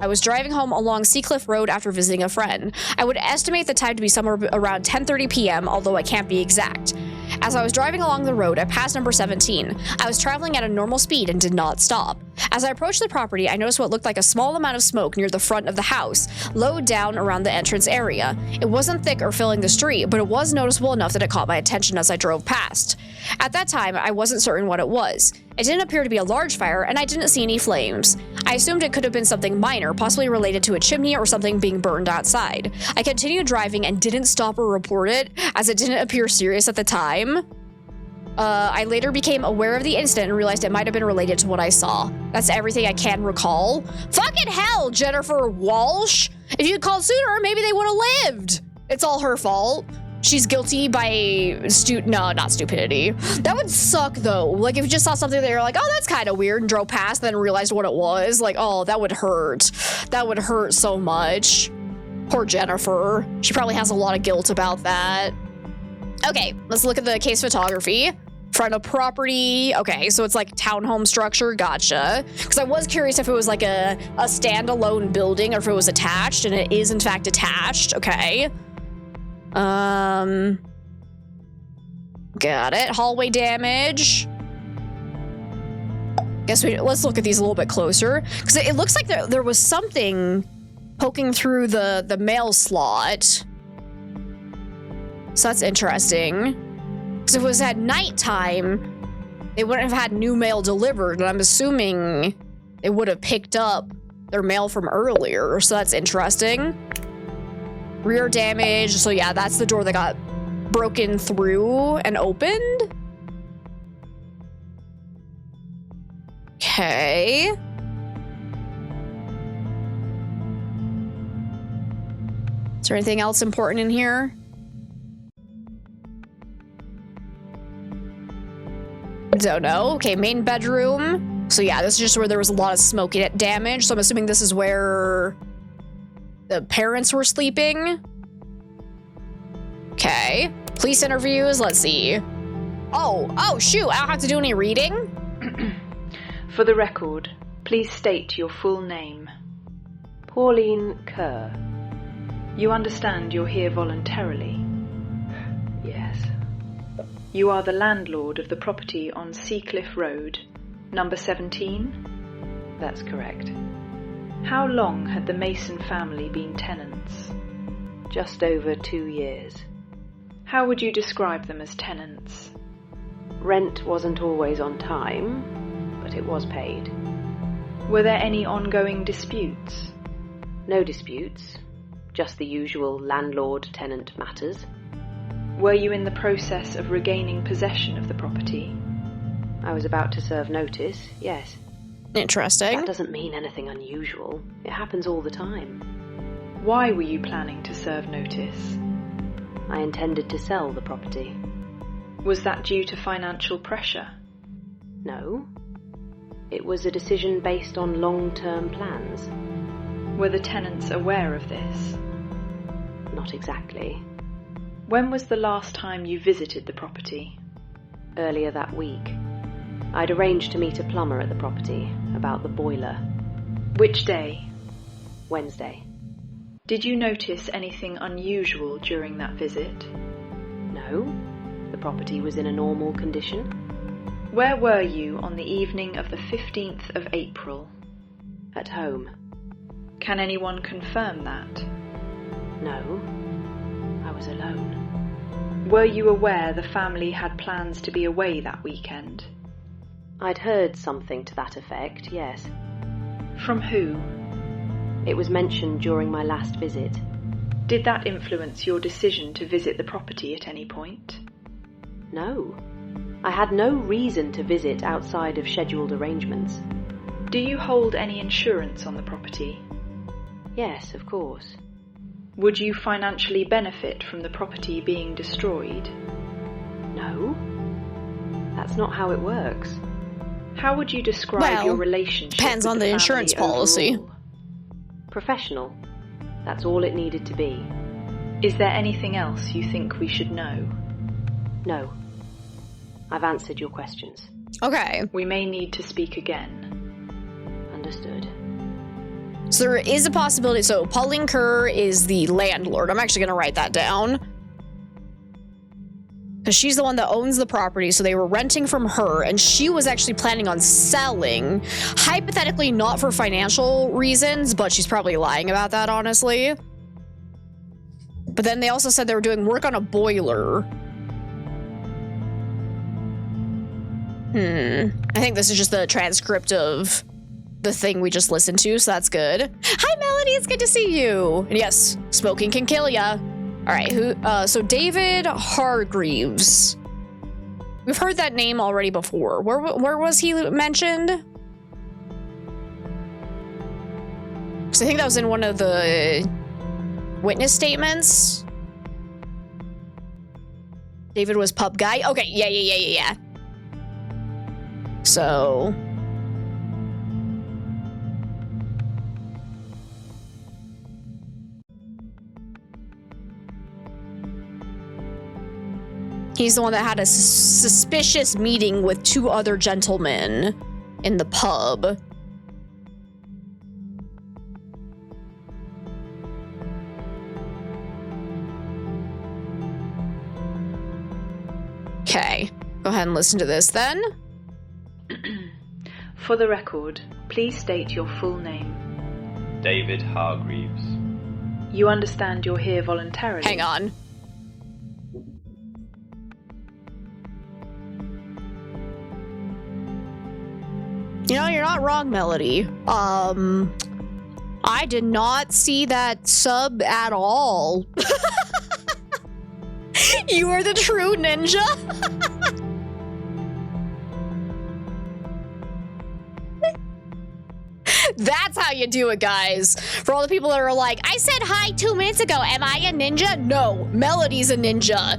[SPEAKER 1] I was driving home along Seacliff Road after visiting a friend. I would estimate the time to be somewhere around 10:30 p.m., although I can't be exact. As I was driving along the road, I passed number 17. I was traveling at a normal speed and did not stop. As I approached the property, I noticed what looked like a small amount of smoke near the front of the house, low down around the entrance area. It wasn't thick or filling the street, but it was noticeable enough that it caught my attention as I drove past. At that time, I wasn't certain what it was. It didn't appear to be a large fire, and I didn't see any flames. I assumed it could have been something minor, possibly related to a chimney or something being burned outside. I continued driving and didn't stop or report it, as it didn't appear serious at the time. I later became aware of the incident and realized it might have been related to what I saw. That's everything I can recall. Fucking hell, Jennifer Walsh! If you had called sooner, maybe they would have lived! It's all her fault. She's guilty by not stupidity. That would suck though. Like if you just saw something that you're like, oh, that's kind of weird, and drove past, then realized what it was. Like, oh, that would hurt. That would hurt so much. Poor Jennifer. She probably has a lot of guilt about that. Okay, let's look at the case photography. Front of property. Okay, so it's like townhome structure. Gotcha. Because I was curious if it was like a standalone building or if it was attached, and it is in fact attached. Okay. Got it. Hallway damage. Let's look at these a little bit closer, because it looks like there was something poking through the mail slot. So that's interesting. Because if it was at nighttime, they wouldn't have had new mail delivered, and I'm assuming they would have picked up their mail from earlier. So that's interesting. Rear damage. So yeah, that's the door that got broken through and opened. Okay. Is there anything else important in here? Don't know. Okay, main bedroom. So yeah, this is just where there was a lot of smoke damage. So I'm assuming this is where the parents were sleeping. Okay. Police interviews. Let's see. Oh, shoot. I don't have to do any reading.
[SPEAKER 3] For the record, please state your full name. Pauline Kerr. You understand you're here voluntarily?
[SPEAKER 4] Yes.
[SPEAKER 3] You are the landlord of the property on Seacliff Road, number 17?
[SPEAKER 4] That's correct.
[SPEAKER 3] How long had the Mason family been tenants?
[SPEAKER 4] Just over 2 years.
[SPEAKER 3] How would you describe them as tenants?
[SPEAKER 4] Rent wasn't always on time, but it was paid.
[SPEAKER 3] Were there any ongoing disputes?
[SPEAKER 4] No disputes, just the usual landlord-tenant matters.
[SPEAKER 3] Were you in the process of regaining possession of the property?
[SPEAKER 4] I was about to serve notice, yes.
[SPEAKER 1] Interesting.
[SPEAKER 4] That doesn't mean anything unusual. It happens all the time.
[SPEAKER 3] Why were you planning to serve notice?
[SPEAKER 4] I intended to sell the property.
[SPEAKER 3] Was that due to financial pressure?
[SPEAKER 4] No. It was a decision based on long-term plans.
[SPEAKER 3] Were the tenants aware of this?
[SPEAKER 4] Not exactly.
[SPEAKER 3] When was the last time you visited the property?
[SPEAKER 4] Earlier that week. I'd arranged to meet a plumber at the property about the boiler.
[SPEAKER 3] Which day?
[SPEAKER 4] Wednesday.
[SPEAKER 3] Did you notice anything unusual during that visit?
[SPEAKER 4] No. The property was in a normal condition.
[SPEAKER 3] Where were you on the evening of the 15th of April?
[SPEAKER 4] At home.
[SPEAKER 3] Can anyone confirm that?
[SPEAKER 4] No. I was alone.
[SPEAKER 3] Were you aware the family had plans to be away that weekend?
[SPEAKER 4] I'd heard something to that effect, yes.
[SPEAKER 3] From who?
[SPEAKER 4] It was mentioned during my last visit.
[SPEAKER 3] Did that influence your decision to visit the property at any point?
[SPEAKER 4] No. I had no reason to visit outside of scheduled arrangements.
[SPEAKER 3] Do you hold any insurance on the property?
[SPEAKER 4] Yes, of course.
[SPEAKER 3] Would you financially benefit from the property being destroyed?
[SPEAKER 4] No. That's not how it works.
[SPEAKER 3] How would you describe your relationship
[SPEAKER 1] depends
[SPEAKER 3] with
[SPEAKER 1] on the
[SPEAKER 3] family
[SPEAKER 1] insurance policy.
[SPEAKER 3] overall?
[SPEAKER 4] Professional. That's all it needed to be.
[SPEAKER 3] Is there anything else you think we should know?
[SPEAKER 4] No. I've answered your questions.
[SPEAKER 1] Okay.
[SPEAKER 3] We may need to speak again.
[SPEAKER 4] Understood.
[SPEAKER 1] So there is a possibility. So Pauline Kerr is the landlord. I'm actually going to write that down. Because she's the one that owns the property, so they were renting from her, and she was actually planning on selling. Hypothetically, not for financial reasons, but she's probably lying about that, honestly. But then they also said they were doing work on a boiler. I think this is just the transcript of the thing we just listened to, so that's good. Hi, Melody, it's good to see you. And yes, smoking can kill ya. All right, so David Hargreaves. We've heard that name already before. Where was he mentioned? Because I think that was in one of the witness statements. David was pub guy. Okay, yeah. So... he's the one that had a suspicious meeting with two other gentlemen in the pub. Okay, go ahead and listen to this then.
[SPEAKER 3] For the record, please state your full name.
[SPEAKER 5] David Hargreaves.
[SPEAKER 3] You understand you're here voluntarily?
[SPEAKER 1] Hang on. You know, you're not wrong, Melody. I did not see that sub at all. You are the true ninja? That's how you do it, guys. For all the people that are like, I said hi 2 minutes ago. Am I a ninja? No, Melody's a ninja.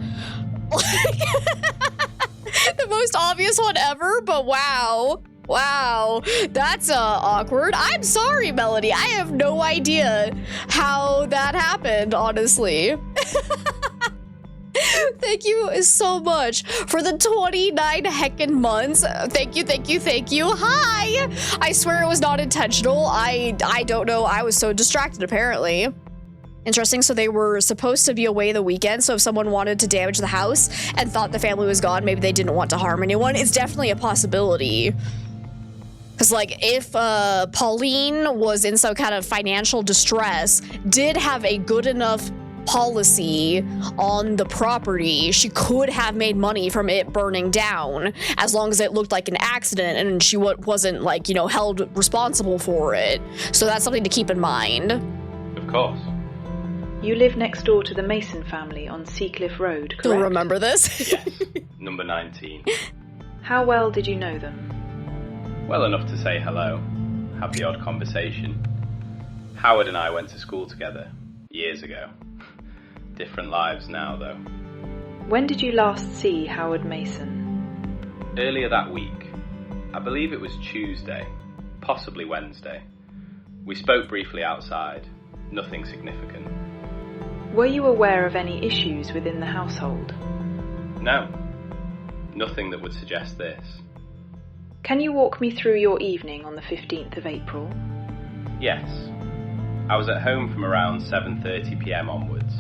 [SPEAKER 1] The most obvious one ever, but wow. Wow, that's awkward. I'm sorry, Melody. I have no idea how that happened, honestly. Thank you so much for the 29 heckin' months. Thank you. Hi! I swear it was not intentional. I don't know. I was so distracted, apparently. Interesting. So they were supposed to be away the weekend. So if someone wanted to damage the house and thought the family was gone, maybe they didn't want to harm anyone. It's definitely a possibility. Because, like, if Pauline was in some kind of financial distress, did have a good enough policy on the property, she could have made money from it burning down, as long as it looked like an accident and she wasn't, like, you know, held responsible for it. So that's something to keep in mind.
[SPEAKER 5] Of course.
[SPEAKER 3] You live next door to the Mason family on Seacliff Road, correct?
[SPEAKER 1] You'll remember this?
[SPEAKER 5] Yes. Number 19.
[SPEAKER 3] How well did you know them?
[SPEAKER 5] Well enough to say hello, have the odd conversation. Howard and I went to school together, years ago. Different lives now, though.
[SPEAKER 3] When did you last see Howard Mason?
[SPEAKER 5] Earlier that week. I believe it was Tuesday, possibly Wednesday. We spoke briefly outside, nothing significant.
[SPEAKER 3] Were you aware of any issues within the household?
[SPEAKER 5] No, nothing that would suggest this.
[SPEAKER 3] Can you walk me through your evening on the 15th of April?
[SPEAKER 5] Yes. I was at home from around 7:30 p.m. onwards.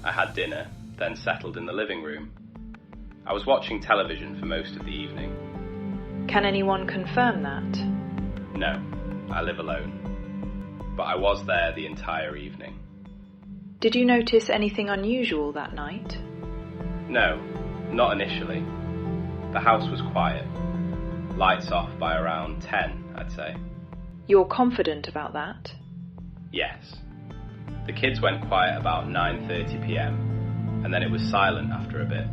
[SPEAKER 5] I had dinner, then settled in the living room. I was watching television for most of the evening.
[SPEAKER 3] Can anyone confirm that?
[SPEAKER 5] No, I live alone. But I was there the entire evening.
[SPEAKER 3] Did you notice anything unusual that night?
[SPEAKER 5] No, not initially. The house was quiet. Lights off by around 10, I'd say.
[SPEAKER 3] You're confident about that?
[SPEAKER 5] Yes. The kids went quiet about 9:30 p.m, and then it was silent after a bit.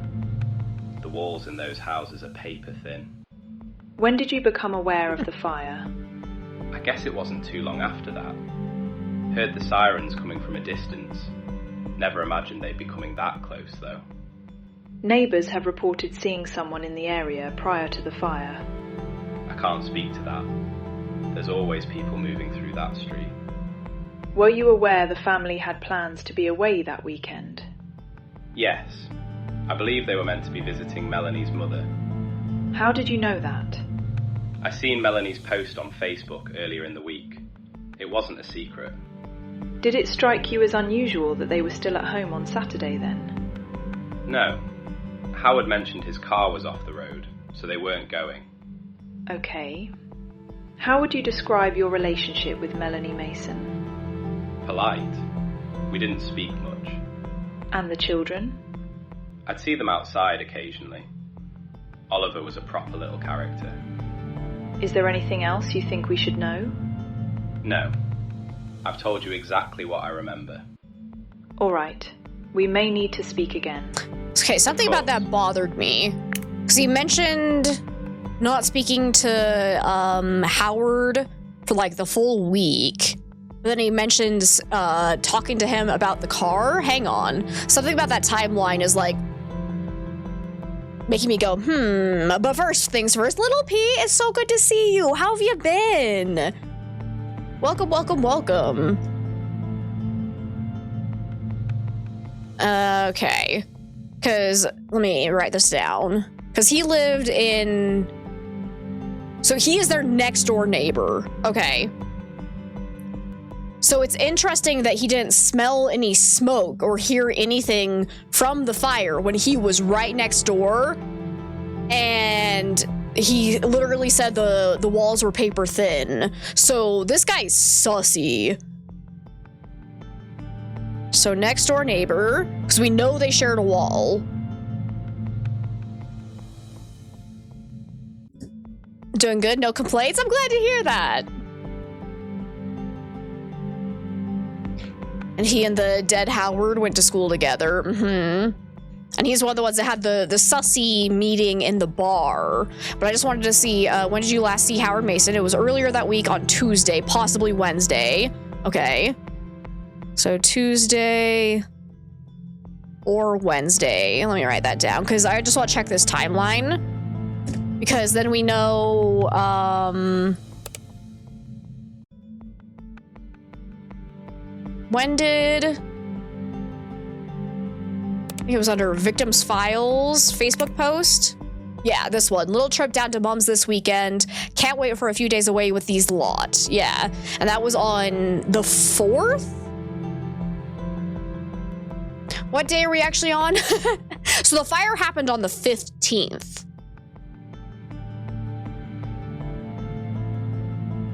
[SPEAKER 5] The walls in those houses are paper thin.
[SPEAKER 3] When did you become aware of the fire?
[SPEAKER 5] I guess it wasn't too long after that. Heard the sirens coming from a distance. Never imagined they'd be coming that close, though.
[SPEAKER 3] Neighbours have reported seeing someone in the area prior to the fire.
[SPEAKER 5] I can't speak to that. There's always people moving through that street.
[SPEAKER 3] Were you aware the family had plans to be away that weekend?
[SPEAKER 5] Yes. I believe they were meant to be visiting Melanie's mother.
[SPEAKER 3] How did you know that?
[SPEAKER 5] I seen Melanie's post on Facebook earlier in the week. It wasn't a secret.
[SPEAKER 3] Did it strike you as unusual that they were still at home on Saturday then?
[SPEAKER 5] No. Howard mentioned his car was off the road, so they weren't going.
[SPEAKER 3] Okay. How would you describe your relationship with Melanie Mason?
[SPEAKER 5] Polite. We didn't speak much.
[SPEAKER 3] And the children?
[SPEAKER 5] I'd see them outside occasionally. Oliver was a proper little character.
[SPEAKER 3] Is there anything else you think we should know?
[SPEAKER 5] No. I've told you exactly what I remember.
[SPEAKER 3] All right. We may need to speak again.
[SPEAKER 1] Okay, something about that bothered me. Because he mentioned not speaking to Howard for like the full week. But then he mentions talking to him about the car. Hang on. Something about that timeline is like making me go, But first things first, Little P, it's so good to see you. How have you been? Welcome, welcome, welcome. Okay. Because, let me write this down. Because he lived in... So he is their next door neighbor. Okay. So it's interesting that he didn't smell any smoke or hear anything from the fire when he was right next door. And he literally said the walls were paper thin. So this guy's sussy. So next door neighbor, because we know they shared a wall. Doing good, no complaints. I'm glad to hear that. And he and the dead Howard went to school together. And he's one of the ones that had the sussy meeting in the bar. But I just wanted to see, when did you last see Howard Mason? It was earlier that week on Tuesday, possibly Wednesday. Okay. So Tuesday or Wednesday. Let me write that down because I just want to check this timeline. Because then we know, when did... I think it was under Victims Files Facebook post. Yeah, this one. Little trip down to Mom's this weekend. Can't wait for a few days away with these lot. Yeah. And that was on the 4th? What day are we actually on? So the fire happened on the 15th.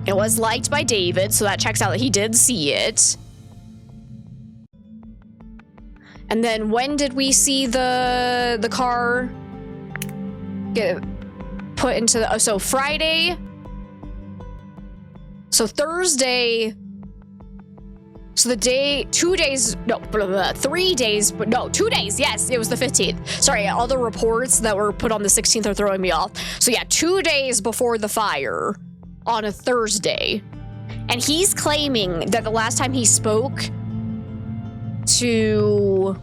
[SPEAKER 1] It was liked by David, so that checks out that he did see it. And then when did we see the car get put into the... Oh, so Friday. So Thursday... So the day, 2 days, no, 3 days, but no, 2 days, yes, it was the 15th. Sorry, all the reports that were put on the 16th are throwing me off. So yeah, 2 days before the fire on a Thursday. And he's claiming that the last time he spoke to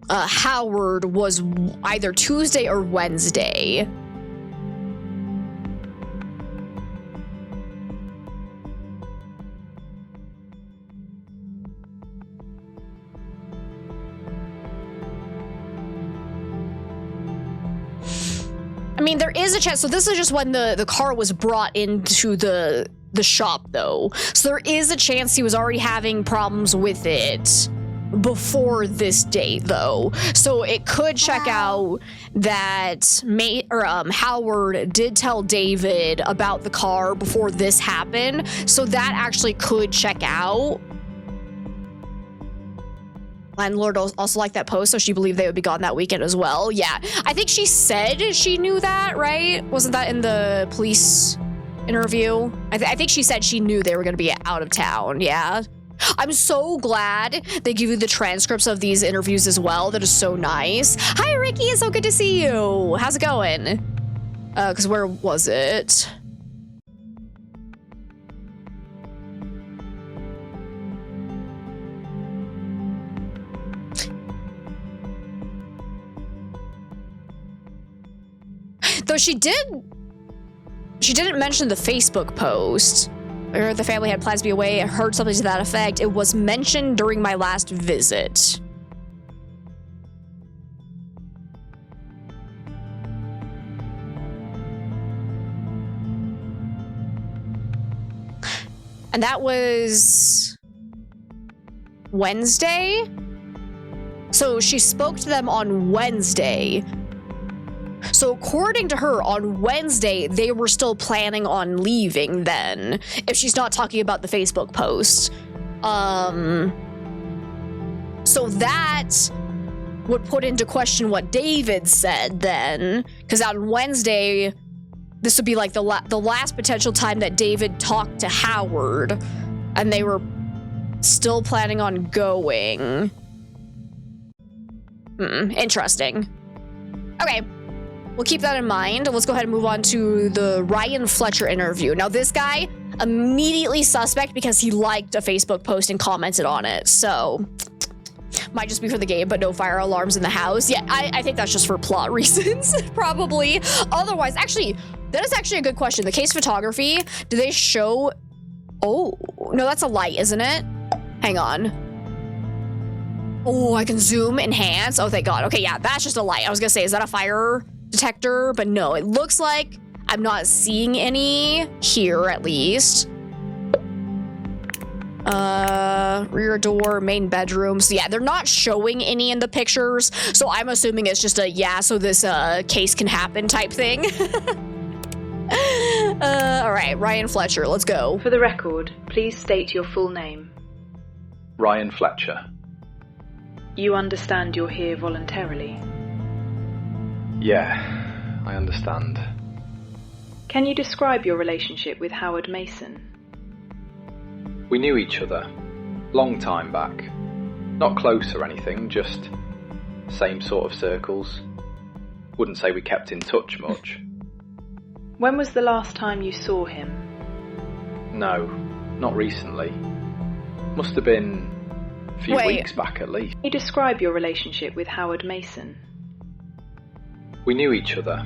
[SPEAKER 1] Howard was either Tuesday or Wednesday. I mean, there is a chance. So this is just when the car was brought into the shop, though. So there is a chance he was already having problems with it before this date, though. So it could check out that Howard did tell David about the car before this happened. So that actually could check out. Landlord also liked that post, so she believed they would be gone that weekend as well. Yeah, I think she said she knew that, right? Wasn't that in the police interview? I think she said she knew they were going to be out of town, yeah. I'm so glad they give you the transcripts of these interviews as well. That is so nice. Hi, Ricky, it's so good to see you. How's it going? Because where was it? Though she didn't mention the Facebook post, or the family had plans to be away. I heard something to that effect. It was mentioned during my last visit. And that was Wednesday? So she spoke to them on Wednesday. So according to her, on Wednesday, they were still planning on leaving then, if she's not talking about the Facebook post. So that would put into question what David said then, because on Wednesday, this would be like the last potential time that David talked to Howard, and they were still planning on going. Interesting. Okay. We'll keep that in mind. Let's go ahead and move on to the Ryan Fletcher interview. Now, this guy, immediately suspect because he liked a Facebook post and commented on it. So, might just be for the game, but no fire alarms in the house. Yeah, I think that's just for plot reasons, probably. Otherwise, actually, that is actually a good question. The case photography, do they show... Oh, no, that's a light, isn't it? Hang on. Oh, I can zoom, enhance. Oh, thank God. Okay, yeah, that's just a light. I was gonna say, is that a fire detector? But no, it looks like I'm not seeing any here, at least. Rear door, main bedroom. So yeah, they're not showing any in the pictures. So I'm assuming it's just a yeah, so this case can happen type thing. All right, Ryan Fletcher, let's go.
[SPEAKER 3] For the record, please state your full name.
[SPEAKER 6] Ryan Fletcher.
[SPEAKER 3] You understand you're here voluntarily?
[SPEAKER 6] Yeah, I understand.
[SPEAKER 3] Can you describe your relationship with Howard Mason?
[SPEAKER 6] We knew each other, long time back. Not close or anything, just same sort of circles. Wouldn't say we kept in touch much.
[SPEAKER 3] When was the last time you saw him?
[SPEAKER 6] No, not recently. Must have been a few weeks back at least.
[SPEAKER 3] Can you describe your relationship with Howard Mason?
[SPEAKER 6] We knew each other,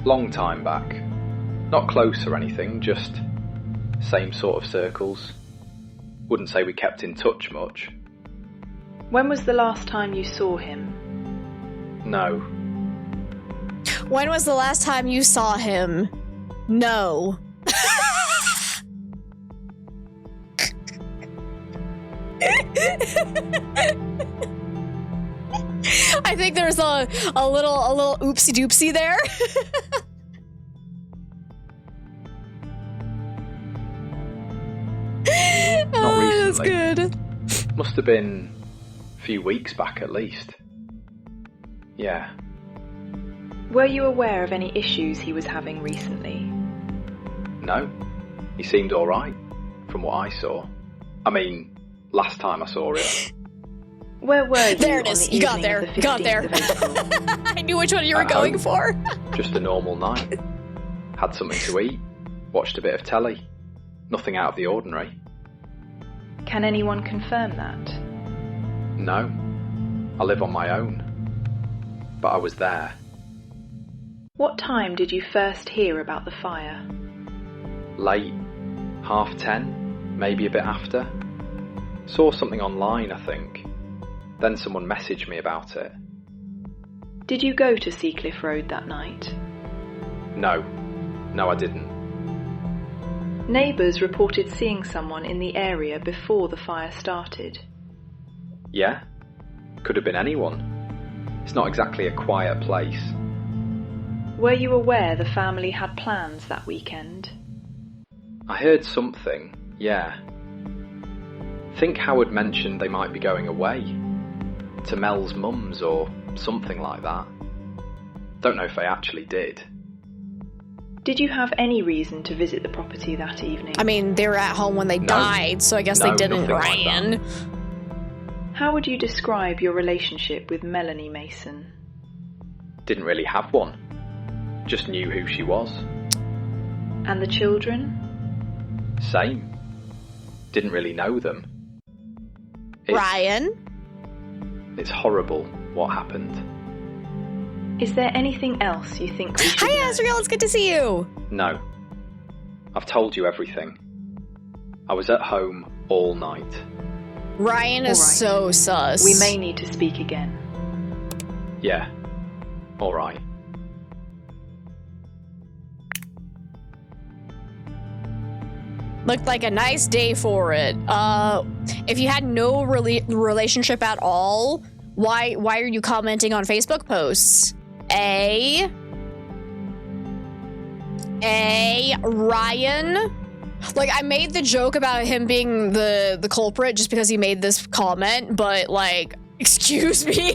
[SPEAKER 6] long time back. Not close or anything, just same sort of circles. Wouldn't say we kept in touch much.
[SPEAKER 3] When was the last time you saw him?
[SPEAKER 6] No.
[SPEAKER 1] When was the last time you saw him? No. I think there's a little oopsie doopsie there.
[SPEAKER 6] Not
[SPEAKER 1] That's
[SPEAKER 6] recently.
[SPEAKER 1] good.
[SPEAKER 6] Must have been a few weeks back at least. Yeah.
[SPEAKER 3] Were you aware of any issues he was having recently?
[SPEAKER 6] No. He seemed alright, from what I saw. I mean, last time I saw him.
[SPEAKER 3] Where were you
[SPEAKER 1] There it
[SPEAKER 3] on
[SPEAKER 1] is.
[SPEAKER 3] the
[SPEAKER 1] You got
[SPEAKER 3] evening
[SPEAKER 1] there.
[SPEAKER 3] of the
[SPEAKER 1] Got
[SPEAKER 3] 15th
[SPEAKER 1] there.
[SPEAKER 3] of April?
[SPEAKER 1] I knew which one you were
[SPEAKER 6] At
[SPEAKER 1] going
[SPEAKER 6] home.
[SPEAKER 1] for.
[SPEAKER 6] Just a normal night. Had something to eat. Watched a bit of telly. Nothing out of the ordinary.
[SPEAKER 3] Can anyone confirm that?
[SPEAKER 6] No. I live on my own. But I was there.
[SPEAKER 3] What time did you first hear about the fire?
[SPEAKER 6] Late. 10:30, maybe a bit after. Saw something online, I think. Then someone messaged me about it.
[SPEAKER 3] Did you go to Seacliff Road that night?
[SPEAKER 6] No. No, I didn't.
[SPEAKER 3] Neighbours reported seeing someone in the area before the fire started.
[SPEAKER 6] Yeah? Could have been anyone. It's not exactly a quiet place.
[SPEAKER 3] Were you aware the family had plans that weekend?
[SPEAKER 6] I heard something, yeah. Think Howard mentioned they might be going away. To Mel's mum's or something like that. Don't know if they actually did.
[SPEAKER 3] Did you have any reason to visit the property that evening?
[SPEAKER 1] I mean, they were at home when they
[SPEAKER 6] No.
[SPEAKER 1] died, so I guess
[SPEAKER 6] No,
[SPEAKER 1] they didn't,
[SPEAKER 6] nothing like
[SPEAKER 1] Ryan.
[SPEAKER 3] How would you describe your relationship with Melanie Mason?
[SPEAKER 6] Didn't really have one. Just knew who she was.
[SPEAKER 3] And the children?
[SPEAKER 6] Same. Didn't really know them.
[SPEAKER 1] Ryan?
[SPEAKER 6] It's horrible what happened.
[SPEAKER 3] Is there anything else you think we should
[SPEAKER 1] Hi,
[SPEAKER 3] know?
[SPEAKER 1] Azrael, it's good to see you.
[SPEAKER 6] No. I've told you everything. I was at home all night.
[SPEAKER 1] Ryan is
[SPEAKER 3] Alright.
[SPEAKER 1] so sus.
[SPEAKER 3] We may need to speak again.
[SPEAKER 6] Yeah. Alright.
[SPEAKER 1] Looked like a nice day for it. If you had no relationship at all, why are you commenting on Facebook posts? Ryan? Like, I made the joke about him being the culprit just because he made this comment, but, like, excuse me?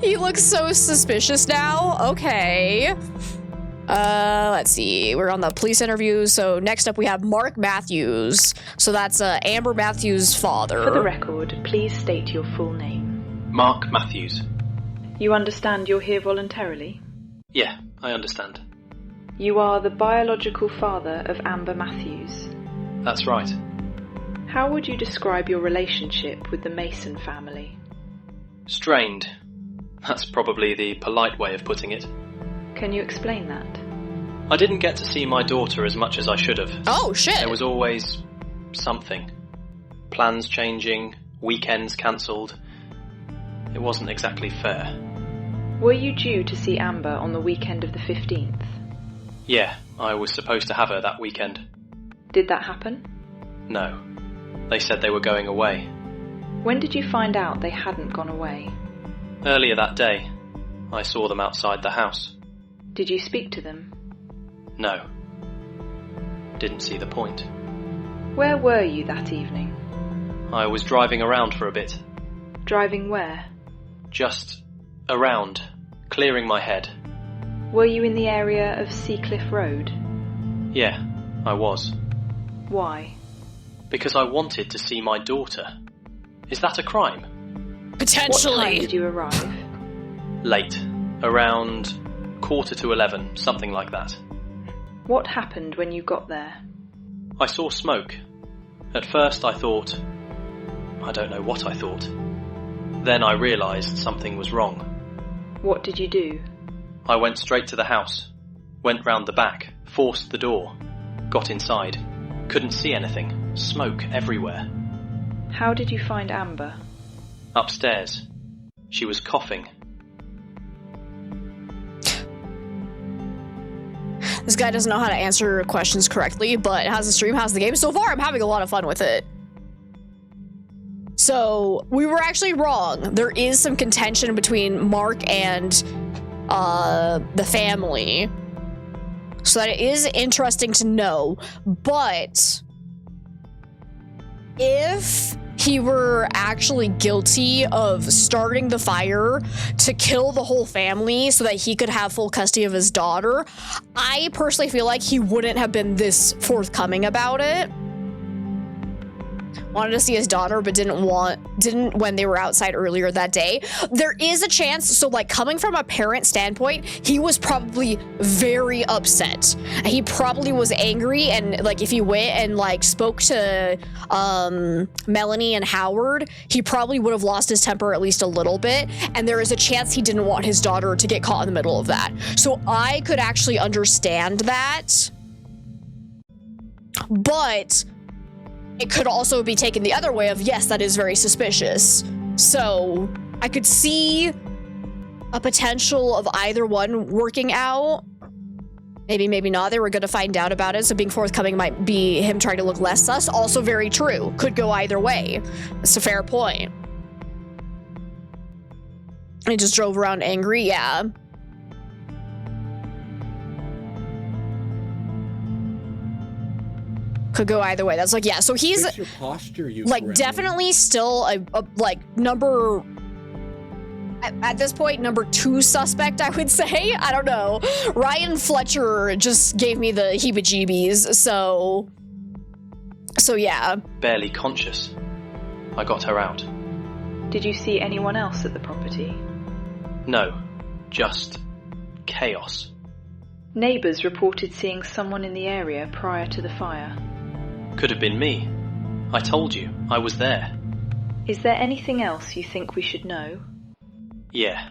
[SPEAKER 1] He looks so suspicious now. Okay. Let's see. We're on the police interview. So next up we have Mark Matthews. So that's Amber Matthews' father.
[SPEAKER 3] For the record, please state your full name.
[SPEAKER 7] Mark Matthews.
[SPEAKER 3] You understand you're here voluntarily?
[SPEAKER 7] Yeah, I understand.
[SPEAKER 3] You are the biological father of Amber Matthews.
[SPEAKER 7] That's right.
[SPEAKER 3] How would you describe your relationship with the Mason family?
[SPEAKER 7] Strained. That's probably the polite way of putting it.
[SPEAKER 3] Can you explain that?
[SPEAKER 7] I didn't get to see my daughter as much as I should have.
[SPEAKER 1] Oh, shit.
[SPEAKER 7] There was always something. Plans changing, weekends cancelled. It wasn't exactly fair.
[SPEAKER 3] Were you due to see Amber on the weekend of the 15th?
[SPEAKER 7] Yeah, I was supposed to have her that weekend.
[SPEAKER 3] Did that happen?
[SPEAKER 7] No. They said they were going away.
[SPEAKER 3] When did you find out they hadn't gone away?
[SPEAKER 7] Earlier that day, I saw them outside the house.
[SPEAKER 3] Did you speak to them?
[SPEAKER 7] No. Didn't see the point.
[SPEAKER 3] Where were you that evening?
[SPEAKER 7] I was driving around for a bit.
[SPEAKER 3] Driving where?
[SPEAKER 7] Just around, clearing my head.
[SPEAKER 3] Were you in the area of Seacliff Road?
[SPEAKER 7] Yeah, I was.
[SPEAKER 3] Why?
[SPEAKER 7] Because I wanted to see my daughter. Is that a crime?
[SPEAKER 3] What time
[SPEAKER 1] Potentially.
[SPEAKER 3] did you arrive?
[SPEAKER 7] Late. Around 11:45, something like that.
[SPEAKER 3] What happened when you got there?
[SPEAKER 7] I saw smoke. At first I thought... I don't know what I thought. Then I realised something was wrong.
[SPEAKER 3] What did you do?
[SPEAKER 7] I went straight to the house. Went round the back. Forced the door. Got inside. Couldn't see anything. Smoke everywhere.
[SPEAKER 3] How did you find Amber?
[SPEAKER 7] Upstairs. She was coughing.
[SPEAKER 1] This guy doesn't know how to answer questions correctly, but how's the stream? How's the game? So far, I'm having a lot of fun with it. So we were actually wrong. There is some contention between Mark and the family. So that is interesting to know. But if he were actually guilty of starting the fire to kill the whole family so that he could have full custody of his daughter, I personally feel like he wouldn't have been this forthcoming about it. Wanted to see his daughter, but didn't when they were outside earlier that day. There is a chance, so like coming from a parent standpoint, he was probably very upset. He probably was angry, and like if he went and like spoke to Melanie and Howard, he probably would have lost his temper at least a little bit, and there is a chance he didn't want his daughter to get caught in the middle of that. So I could actually understand that. But it could also be taken the other way of, yes, that is very suspicious. So I could see a potential of either one working out. Maybe, maybe not. They were going to find out about it, so being forthcoming might be him trying to look less sus. Also very true. Could go either way. It's a fair point. He just drove around angry, yeah. Could go either way. That's like, yeah, so he's
[SPEAKER 8] Fix your posture, you
[SPEAKER 1] like
[SPEAKER 8] gremlin.
[SPEAKER 1] definitely still a like number at this point number 2 suspect, I would say. I don't know. Ryan Fletcher just gave me the heebie-jeebies, so yeah.
[SPEAKER 7] Barely conscious. I got her out.
[SPEAKER 3] Did you see anyone else at the property?
[SPEAKER 7] No, just chaos.
[SPEAKER 3] Neighbours reported seeing someone in the area prior to the fire.
[SPEAKER 7] Could have been me. I told you, I was there.
[SPEAKER 3] Is there anything else you think we should know?
[SPEAKER 7] Yeah.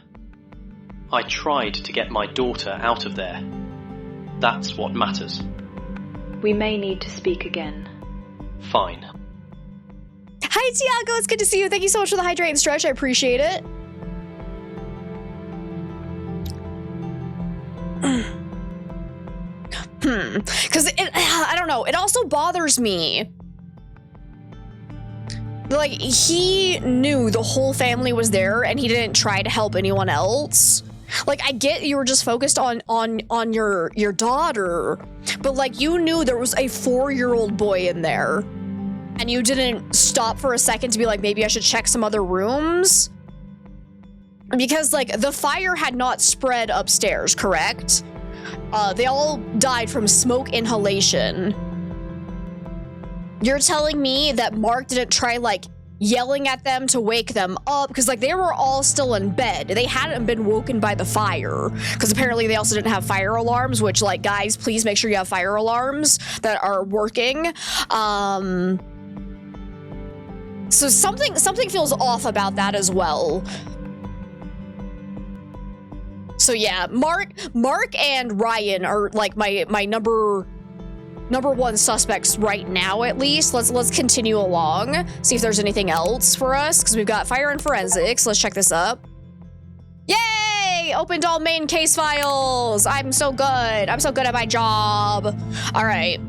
[SPEAKER 7] I tried to get my daughter out of there. That's what matters.
[SPEAKER 3] We may need to speak again.
[SPEAKER 7] Fine.
[SPEAKER 1] Hi, Tiago. It's good to see you. Thank you so much for the hydrate and stretch. I appreciate it. Because I don't know. It also bothers me. Like, he knew the whole family was there and he didn't try to help anyone else. Like, I get you were just focused on your daughter, but like, you knew there was a 4-year-old boy in there and you didn't stop for a second to be like, maybe I should check some other rooms. Because like, the fire had not spread upstairs, correct? They all died from smoke inhalation. You're telling me that Mark didn't try, like, yelling at them to wake them up? Because, like, they were all still in bed. They hadn't been woken by the fire. Because apparently they also didn't have fire alarms, which, like, guys, please make sure you have fire alarms that are working. So something feels off about that as well. So yeah, Mark and Ryan are like my number 1 suspects right now, at least. Let's continue along, see if there's anything else for us, because we've got fire and forensics. Let's check this up. Yay! Opened all main case files. I'm so good at my job. All right.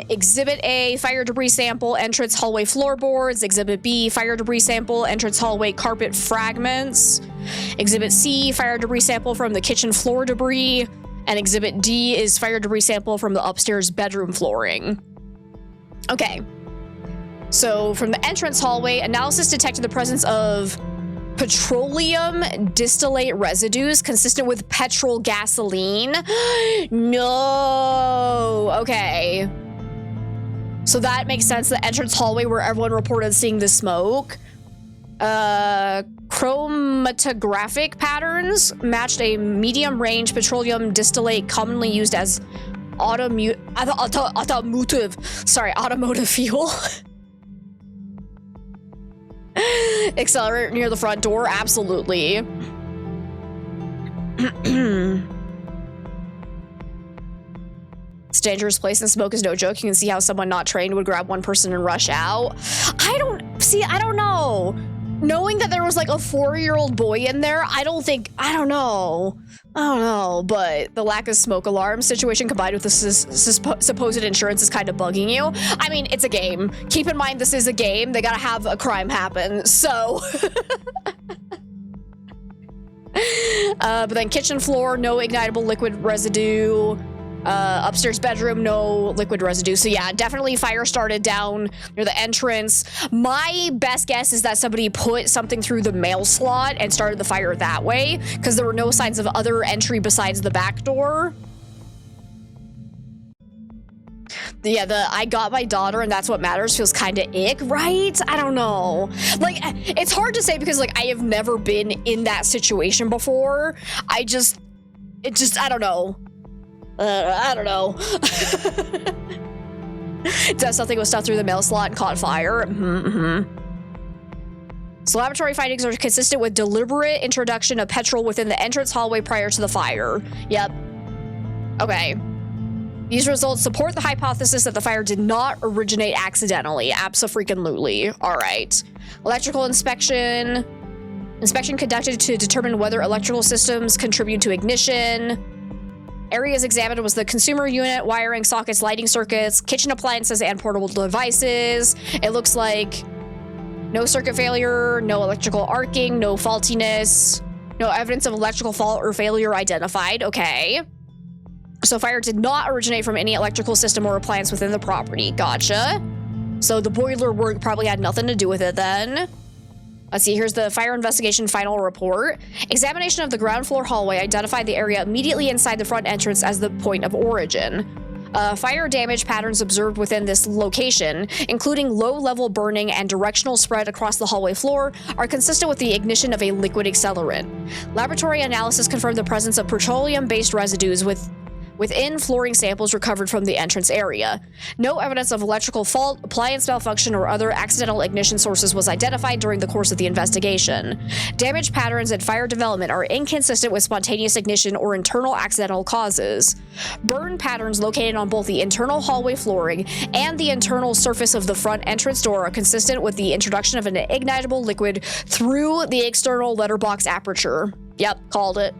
[SPEAKER 1] Exhibit A, fire debris sample, entrance hallway floorboards. Exhibit B, fire debris sample, entrance hallway carpet fragments. Exhibit C, fire debris sample from the kitchen floor debris. And Exhibit D is fire debris sample from the upstairs bedroom flooring. Okay. So from the entrance hallway, analysis detected the presence of petroleum distillate residues consistent with petrol gasoline. No. Okay. So that makes sense. The entrance hallway where everyone reported seeing the smoke. Chromatographic patterns matched a medium-range petroleum distillate commonly used as automotive fuel. Accelerator near the front door? Absolutely. It's a dangerous place and smoke is no joke. You can see how someone not trained would grab one person and rush out. I don't know. knowing that there was like a 4-year-old boy in there, I don't know, but the lack of smoke alarm situation combined with the supposed insurance is kind of bugging you. I mean, it's a game. Keep in mind, this is a game. They gotta have a crime happen, so. But then kitchen floor, no ignitable liquid residue. Upstairs bedroom, no liquid residue. So yeah, definitely fire started down near the entrance. My best guess is that somebody put something through the mail slot and started the fire that way, because there were no signs of other entry besides the back door. Yeah, I got my daughter and that's what matters feels kind of ick, right? I don't know. Like, it's hard to say because, like, I have never been in that situation before. I don't know. I don't know. Does something was stuffed through the mail slot and caught fire? So laboratory findings are consistent with deliberate introduction of petrol within the entrance hallway prior to the fire. Yep. Okay. These results support the hypothesis that the fire did not originate accidentally. Abso-freaking-lutely. All right. Electrical inspection. Inspection conducted to determine whether electrical systems contribute to ignition. Areas examined was the consumer unit, wiring, sockets, lighting circuits, kitchen appliances, and portable devices. It looks like no circuit failure, no electrical arcing, no faultiness, no evidence of electrical fault or failure identified. Okay. So fire did not originate from any electrical system or appliance within the property. Gotcha. So the boiler work probably had nothing to do with it then. Let's see, here's the fire investigation final report. Examination of the ground floor hallway identified the area immediately inside the front entrance as the point of origin. Fire damage patterns observed within this location, including low-level burning and directional spread across the hallway floor, are consistent with the ignition of a liquid accelerant. Laboratory analysis confirmed the presence of petroleum-based residues within flooring samples recovered from the entrance area. No evidence of electrical fault, appliance malfunction, or other accidental ignition sources was identified during the course of the investigation. Damage patterns and fire development are inconsistent with spontaneous ignition or internal accidental causes. Burn patterns located on both the internal hallway flooring and the internal surface of the front entrance door are consistent with the introduction of an ignitable liquid through the external letterbox aperture. Yep, called it.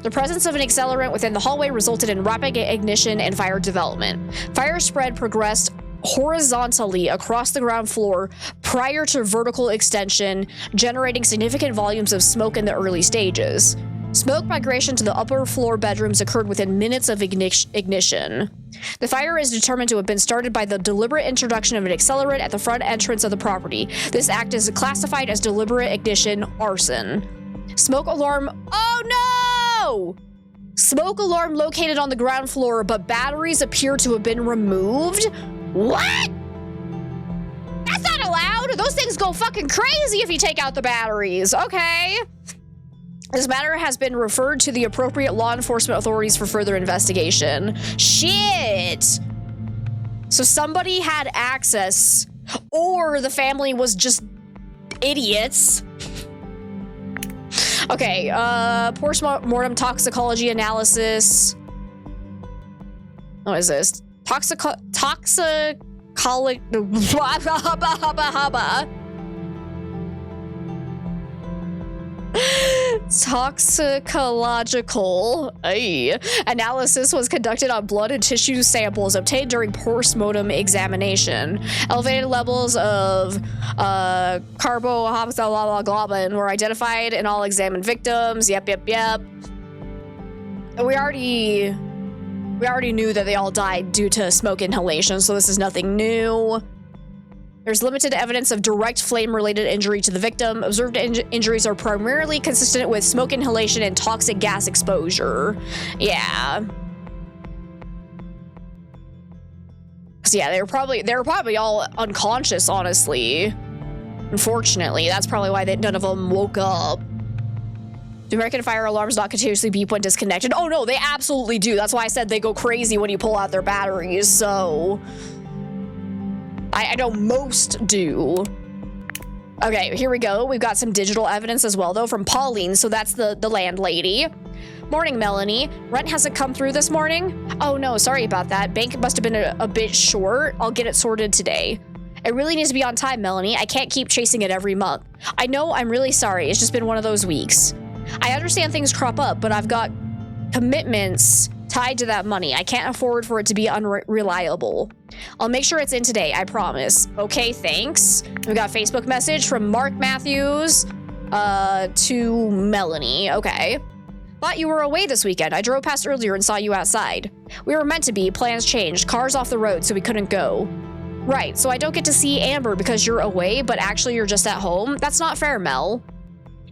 [SPEAKER 1] The presence of an accelerant within the hallway resulted in rapid ignition and fire development. Fire spread progressed horizontally across the ground floor prior to vertical extension, generating significant volumes of smoke in the early stages. Smoke migration to the upper floor bedrooms occurred within minutes of ignition. The fire is determined to have been started by the deliberate introduction of an accelerant at the front entrance of the property. This act is classified as deliberate ignition arson. Smoke alarm. Oh no! Smoke alarm located on the ground floor, but batteries appear to have been removed? What? That's not allowed! Those things go fucking crazy if you take out the batteries. Okay. This matter has been referred to the appropriate law enforcement authorities for further investigation. Shit! So somebody had access, or the family was just idiots. Okay, post-mortem toxicology analysis. What is this? Toxicological. Analysis was conducted on blood and tissue samples obtained during post-mortem examination. Elevated levels of carboxyglobin were identified in all examined victims. Yep. We already knew that they all died due to smoke inhalation, so this is nothing new. There's limited evidence of direct flame-related injury to the victim. Observed injuries are primarily consistent with smoke inhalation and toxic gas exposure. Yeah. So yeah, they were probably all unconscious, honestly. Unfortunately, that's probably why none of them woke up. Do American fire alarms not continuously beep when disconnected? Oh no, they absolutely do. That's why I said they go crazy when you pull out their batteries, so... I know most do. Okay, here we go. We've got some digital evidence as well, though, from Pauline, so that's the landlady. Morning, Melanie. Rent hasn't come through this morning? Oh, no, sorry about that. Bank must have been a bit short. I'll get it sorted today. It really needs to be on time, Melanie. I can't keep chasing it every month. I know, I'm really sorry. It's just been one of those weeks. I understand things crop up, but I've got commitments tied to that money. I can't afford for it to be unreliable. I'll make sure it's in today, I promise. Okay, thanks. We got a Facebook message from Mark Matthews to Melanie. Okay. Thought you were away this weekend. I drove past earlier and saw you outside. We were meant to be. Plans changed. Cars off the road, so we couldn't go. Right, so I don't get to see Amber because you're away, but actually you're just at home? That's not fair, Mel.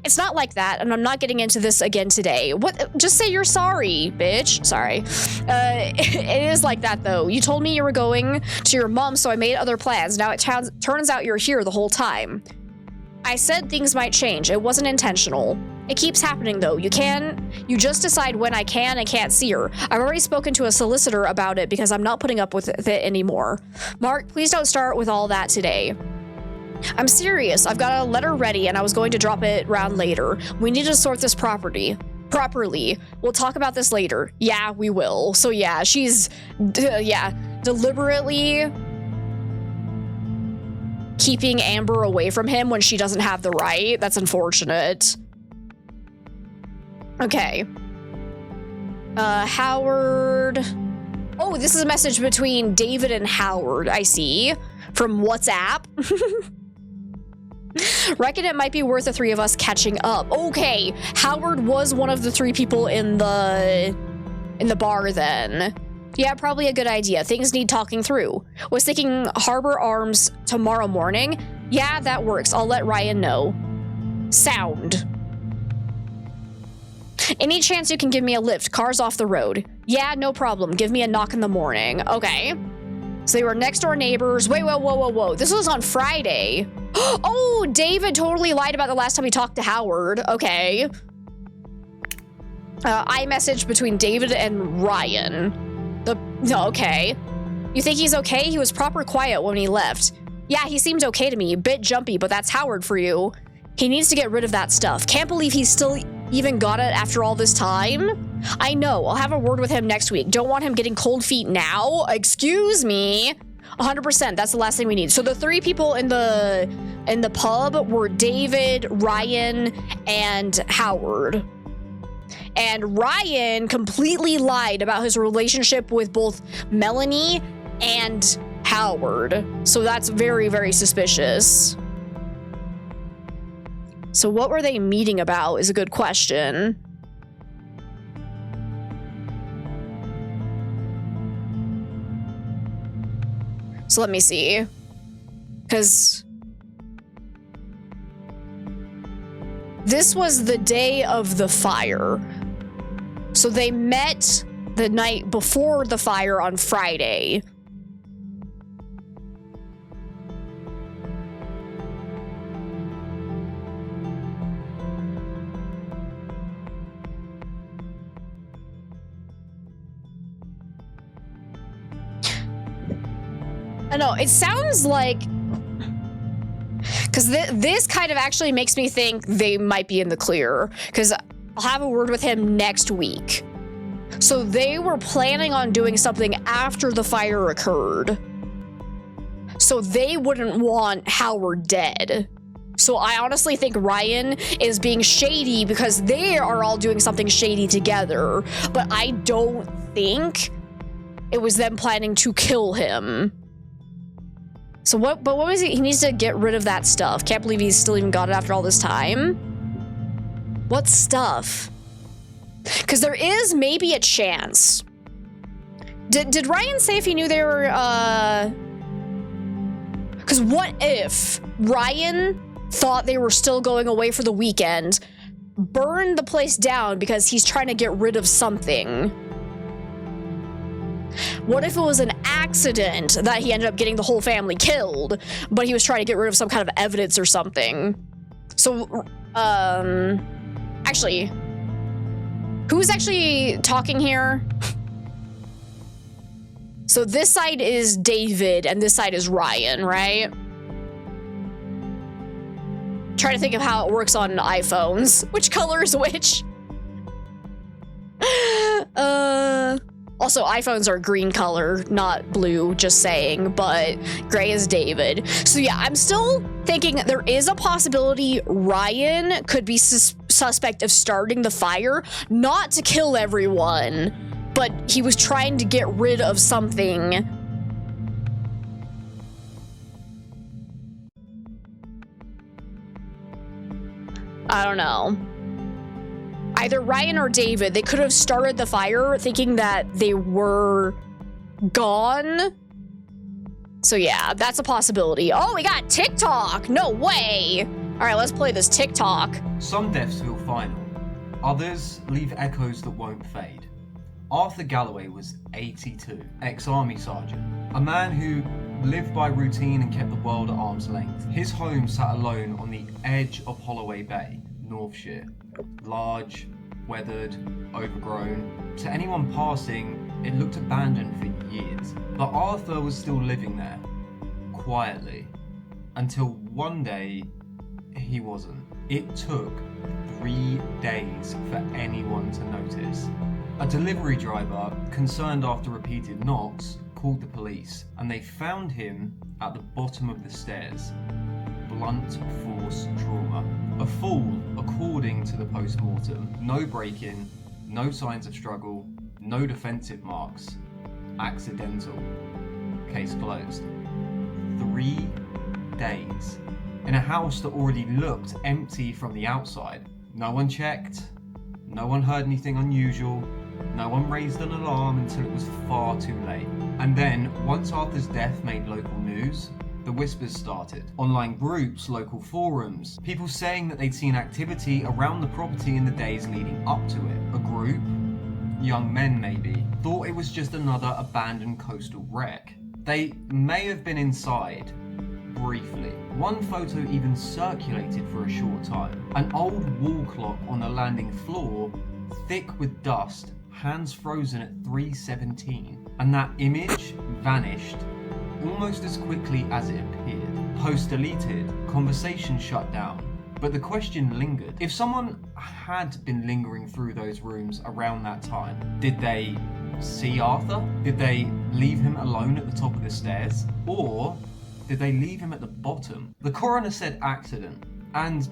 [SPEAKER 1] It's not like that, and I'm not getting into this again today. What? Just say you're sorry, bitch. Sorry. It is like that, though. You told me you were going to your mom, so I made other plans. Now it turns out you're here the whole time. I said things might change. It wasn't intentional. It keeps happening, though. You just decide when I can and can't see her. I've already spoken to a solicitor about it because I'm not putting up with it anymore. Mark, please don't start with all that today. I'm serious. I've got a letter ready and I was going to drop it around later. We need to sort this properly. We'll talk about this later. Yeah, we will. So yeah, she's, deliberately keeping Amber away from him when she doesn't have the right. That's unfortunate. Okay. Howard. Oh, this is a message between David and Howard, I see. From WhatsApp. Reckon it might be worth the three of us catching up. Okay, Howard was one of the three people in the bar then. Yeah, probably a good idea. Things need talking through. Was thinking Harbor Arms tomorrow morning. Yeah, that works. I'll let Ryan know. Sound. Any chance you can give me a lift? Car's off the road. Yeah, no problem. Give me a knock in the morning. Okay. So they were next door neighbors. Wait, whoa. This was on Friday. Oh, David totally lied about the last time he talked to Howard. Okay. iMessage between David and Ryan. Okay. You think he's okay? He was proper quiet when he left. Yeah, he seemed okay to me. Bit jumpy, but that's Howard for you. He needs to get rid of that stuff. Can't believe he's still even got it after all this time. I know. I'll have a word with him next week. Don't want him getting cold feet now. Excuse me. 100%. That's the last thing we need. So the three people in the pub were David, Ryan, and Howard. And Ryan completely lied about his relationship with both Melanie and Howard. So that's very, very suspicious. So what were they meeting about is a good question. So let me see. Because this was the day of the fire. So they met the night before the fire on Friday. I know, it sounds like... Because this kind of actually makes me think they might be in the clear. Because I'll have a word with him next week. So they were planning on doing something after the fire occurred. So they wouldn't want Howard dead. So I honestly think Ryan is being shady because they are all doing something shady together. But I don't think it was them planning to kill him. So what was he? He needs to get rid of that stuff. Can't believe he's still even got it after all this time. What stuff? Because there is maybe a chance. Did Ryan say if he knew they were, Because what if Ryan thought they were still going away for the weekend, burned the place down because he's trying to get rid of something? What if it was an accident that he ended up getting the whole family killed, but he was trying to get rid of some kind of evidence or something? So, actually, who's actually talking here? So this side is David and this side is Ryan, right? Trying to think of how it works on Also, iPhones are green color, not blue, just saying, but gray is David. So yeah, I'm still thinking there is a possibility Ryan could be suspect of starting the fire, not to kill everyone, but he was trying to get rid of something. I don't know. Either Ryan or David, they could have started the fire thinking that they were gone. So yeah, that's a possibility. Oh, we got TikTok! No way! Alright, let's play this TikTok.
[SPEAKER 8] Some deaths feel final. Others leave echoes that won't fade. Arthur Galloway was 82, ex-army sergeant. A man who lived by routine and kept the world at arm's length. His home sat alone on the edge of Holloway Bay, Northshire. Large, weathered, overgrown. To anyone passing, it looked abandoned for years. But Arthur was still living there, quietly, until one day, he wasn't. It took 3 days for anyone to notice. A delivery driver, concerned after repeated knocks, called the police, and they found him at the bottom of the stairs. Blunt force trauma. A fall, according to the post-mortem. No break-in, no signs of struggle, no defensive marks. Accidental. Case closed. 3 days. In a house that already looked empty from the outside. No one checked, no one heard anything unusual, no one raised an alarm until it was far too late. And then, once Arthur's death made local news, the whispers started. Online groups, local forums, people saying that they'd seen activity around the property in the days leading up to it. A group, young men maybe, thought it was just another abandoned coastal wreck. They may have been inside, briefly. One photo even circulated for a short time. An old wall clock on the landing floor, thick with dust, hands frozen at 3:17. And that image vanished almost as quickly as it appeared. Post deleted, conversation shut down. But the question lingered. If someone had been lingering through those rooms around that time, did they see Arthur? Did they leave him alone at the top of the stairs? Or did they leave him at the bottom? The coroner said accident, and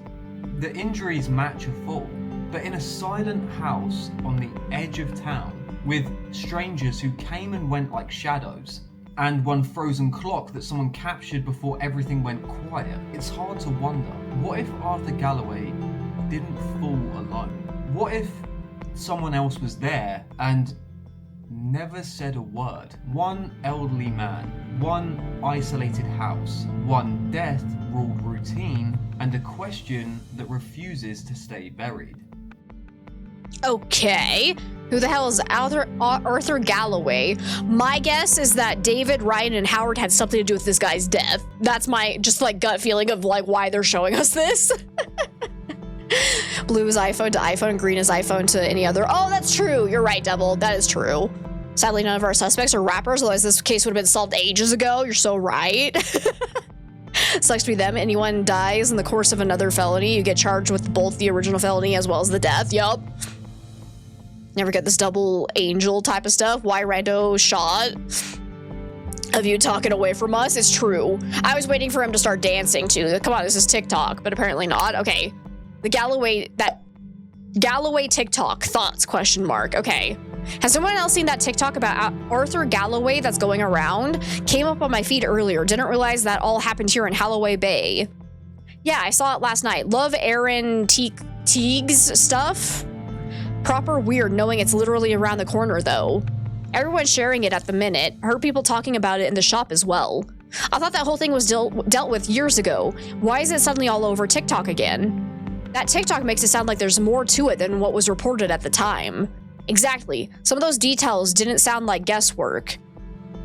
[SPEAKER 8] the injuries match a fall. But in a silent house on the edge of town, with strangers who came and went like shadows, and one frozen clock that someone captured before everything went quiet, it's hard to wonder, what if Arthur Galloway didn't fall alone? What if someone else was there and never said a word? One elderly man, one isolated house, one death ruled routine, and a question that refuses to stay buried.
[SPEAKER 1] Okay, who the hell is Arthur Galloway? My guess is that David, Ryan, and Howard had something to do with this guy's death. That's my just like gut feeling of like why they're showing us this. Blue is iPhone to iPhone, green is iPhone to any other. Oh, that's true. You're right, Devil. That is true. Sadly, none of our suspects are rappers, otherwise this case would have been solved ages ago. You're so right. Sucks to be them. Anyone dies in the course of another felony, you get charged with both the original felony as well as the death. Yup. Never get this double angel type of stuff. Why rando shot of you talking away from us? It's true. I was waiting for him to start dancing too. Come on, this is TikTok, but apparently not. Okay. The Galloway TikTok thoughts question mark. Okay. Has someone else seen that TikTok about Arthur Galloway that's going around? Came up on my feed earlier. Didn't realize that all happened here in Holloway Bay. Yeah, I saw it last night. Love Aaron Teague's stuff. Proper weird knowing it's literally around the corner though. Everyone's sharing it at the minute. Heard people talking about it in the shop as well. I thought that whole thing was dealt with years ago. Why is it suddenly all over TikTok again? That TikTok makes it sound like there's more to it than what was reported at the time. Exactly. Some of those details didn't sound like guesswork.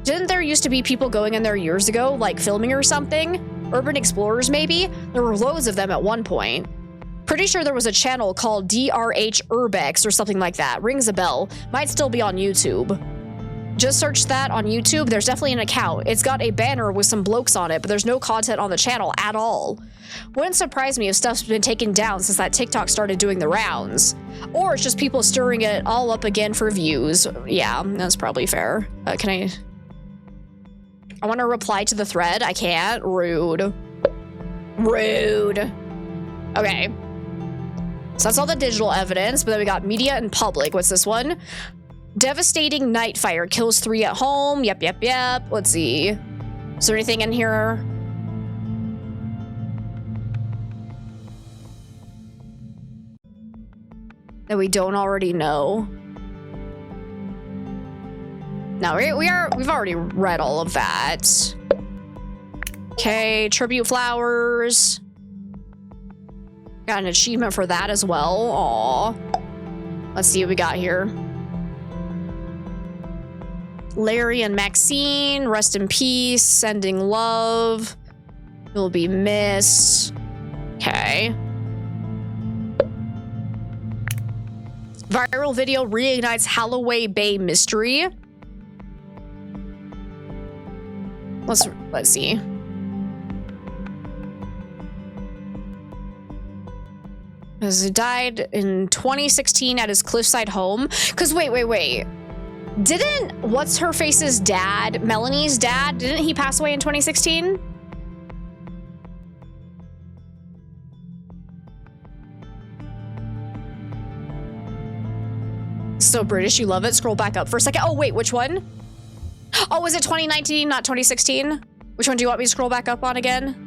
[SPEAKER 1] Didn't there used to be people going in there years ago, like filming or something? Urban explorers maybe? There were loads of them at one point. Pretty sure there was a channel called DRH Urbex or something like that. Rings a bell. Might still be on YouTube. Just search that on YouTube. There's definitely an account. It's got a banner with some blokes on it, but there's no content on the channel at all. Wouldn't surprise me if stuff's been taken down since that TikTok started doing the rounds. Or it's just people stirring it all up again for views. Yeah, that's probably fair. I want to reply to the thread. I can't. Rude. Rude. Okay. So that's all the digital evidence, but then we got media and public. What's this one? Devastating night fire kills 3 at home. Yep. Let's see. Is there anything in here? That we don't already know? No, we've already read all of that. Okay, tribute flowers. Got an achievement for that as well. Aw. Let's see what we got here. Larry and Maxine, rest in peace, sending love. You'll be missed. Okay. Viral video reignites Holloway Bay mystery. Let's see. As he died in 2016 at his cliffside home. Cause wait. Didn't what's her face's dad, Melanie's dad, didn't he pass away in 2016? So British, you love it. Scroll back up for a second. Oh wait, which one? Oh, was it 2019, not 2016? Which one do you want me to scroll back up on again?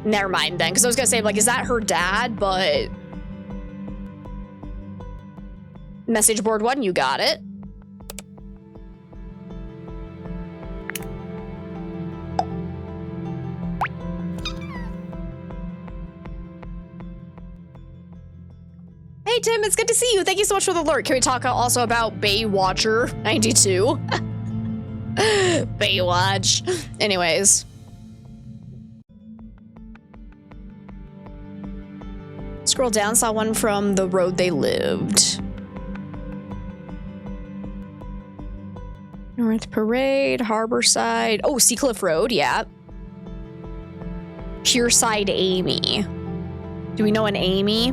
[SPEAKER 1] Never mind then, because I was gonna say, like, is that her dad? But message board 1, you got it. Hey Tim, it's good to see you. Thank you so much for the alert. Can we talk also about Baywatcher 92? Baywatch. Anyways. Scroll down, saw one from the road they lived. North Parade, Harborside. Oh, Seacliff Road, yeah. Pierside Amy. Do we know an Amy?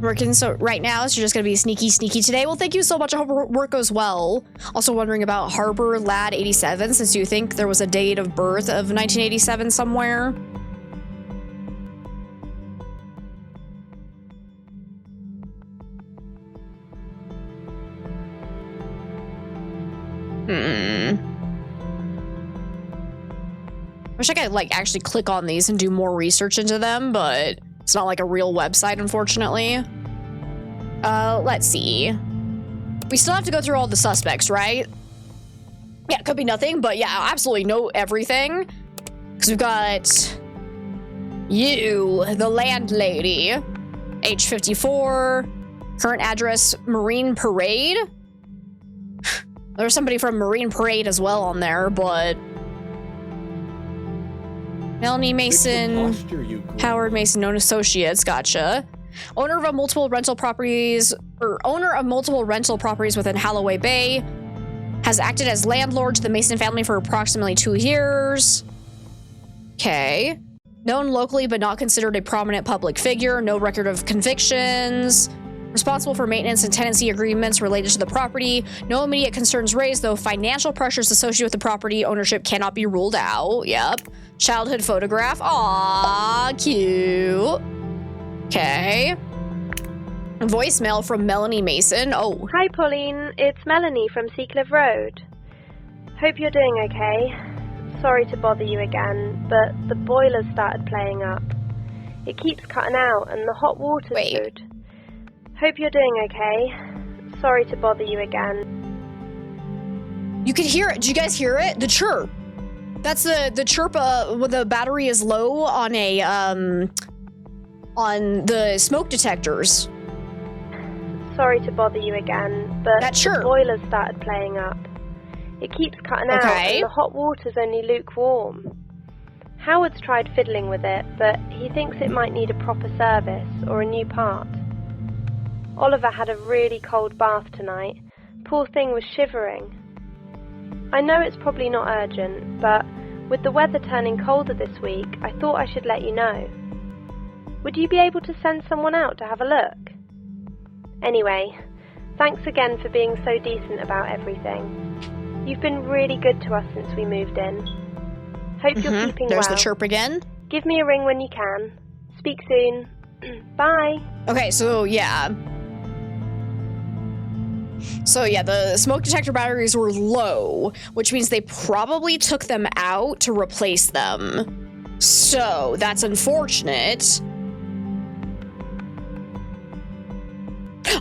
[SPEAKER 1] Working so right now, so you're just gonna be sneaky today. Well, thank you so much. I hope work goes well. Also wondering about Harbor Lad 87, since you think there was a date of birth of 1987 somewhere. Wish I could like actually click on these and do more research into them, but it's not like a real website, unfortunately. Let's see. We still have to go through all the suspects, right? Yeah, it could be nothing, but yeah, absolutely know everything. Because we've got you, the landlady, age 54, current address, Marine Parade. There's somebody from Marine Parade as well on there, but Melanie Mason, Howard Mason, known associates, gotcha. Owner of multiple rental properties within Holloway Bay, has acted as landlord to the Mason family for approximately 2 years. Okay. Known locally but not considered a prominent public figure, no record of convictions. Responsible for maintenance and tenancy agreements related to the property. No immediate concerns raised, though financial pressures associated with the property ownership cannot be ruled out. Yep. Childhood photograph. Aww, cute. Okay. Voicemail from Melanie Mason. Oh.
[SPEAKER 9] Hi, Pauline. It's Melanie from Seacliff Road. Hope you're doing okay. Sorry to bother you again, but the boiler's started playing up. It keeps cutting out and the hot water's good. Hope you're doing okay. Sorry to bother you again.
[SPEAKER 1] You can hear it. Did you guys hear it? The chirp. That's the chirp when the battery is low on a on the smoke detectors.
[SPEAKER 9] Sorry to bother you again, but
[SPEAKER 1] that chirp.
[SPEAKER 9] The boiler's started playing up. It keeps cutting out and the hot water's only lukewarm. Howard's tried fiddling with it, but he thinks it might need a proper service or a new part. Oliver had a really cold bath tonight. Poor thing was shivering. I know it's probably not urgent, but with the weather turning colder this week, I thought I should let you know. Would you be able to send someone out to have a look? Anyway, thanks again for being so decent about everything. You've been really good to us since we moved in. Hope you're keeping
[SPEAKER 1] There's
[SPEAKER 9] well.
[SPEAKER 1] the chirp again.
[SPEAKER 9] Give me a ring when you can. Speak soon. Bye.
[SPEAKER 1] Okay, so yeah. The smoke detector batteries were low, which means they probably took them out to replace them. So, that's unfortunate.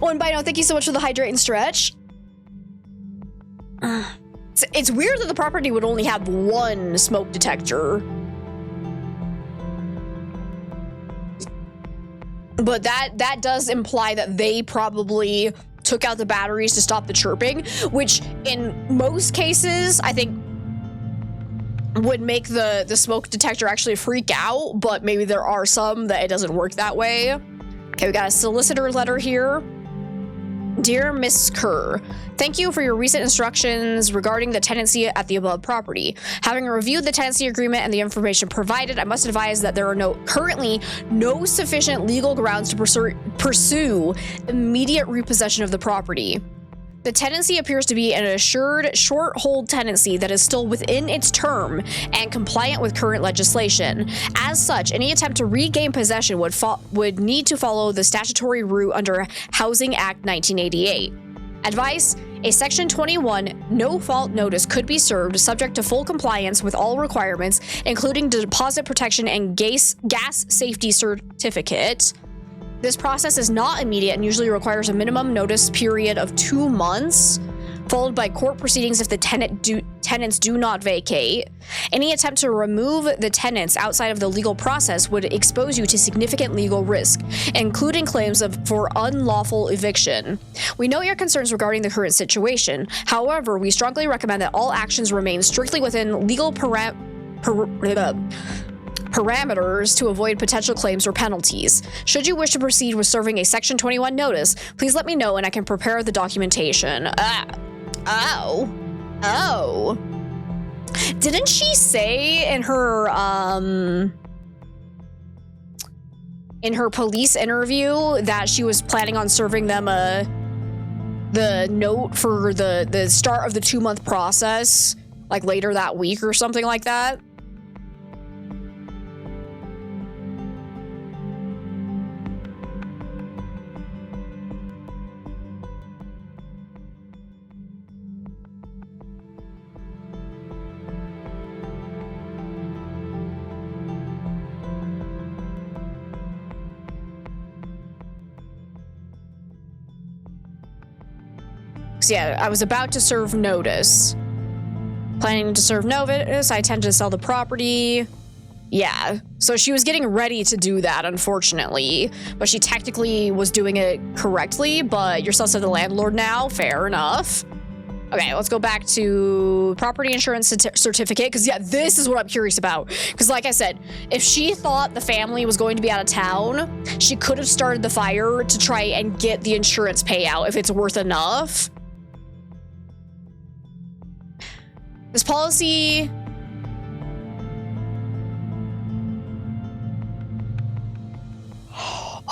[SPEAKER 1] Oh, and Bino, thank you so much for the hydrate and stretch. It's weird that the property would only have one smoke detector. But that does imply that they probably took out the batteries to stop the chirping, which in most cases, I think would make the smoke detector actually freak out, but maybe there are some that it doesn't work that way. Okay, we got a solicitor letter here. Dear Miss Kerr, thank you for your recent instructions regarding the tenancy at the above property. Having reviewed the tenancy agreement and the information provided, I must advise that there are currently no sufficient legal grounds to pursue immediate repossession of the property. The tenancy appears to be an assured short-hold tenancy that is still within its term and compliant with current legislation. As such, any attempt to regain possession would need to follow the statutory route under Housing Act 1988. Advice: a Section 21 no-fault notice could be served subject to full compliance with all requirements, including deposit protection and gas safety certificate. This process is not immediate and usually requires a minimum notice period of 2 months, followed by court proceedings if the tenants do not vacate. Any attempt to remove the tenants outside of the legal process would expose you to significant legal risk, including claims for unlawful eviction. We note your concerns regarding the current situation. However, we strongly recommend that all actions remain strictly within legal parameters to avoid potential claims or penalties. Should you wish to proceed with serving a Section 21 notice, please let me know and I can prepare the documentation. Oh. Didn't she say in her police interview that she was planning on serving them the note for the start of the 2-month process, like later that week or something like that? Yeah, I was about to serve notice. Planning to serve notice, I intend to sell the property. Yeah, so she was getting ready to do that, unfortunately. But she technically was doing it correctly, but you're still to the landlord now. Fair enough. Okay, let's go back to property insurance certificate, because yeah, this is what I'm curious about. Because like I said, if she thought the family was going to be out of town, she could have started the fire to try and get the insurance payout if it's worth enough. This policy...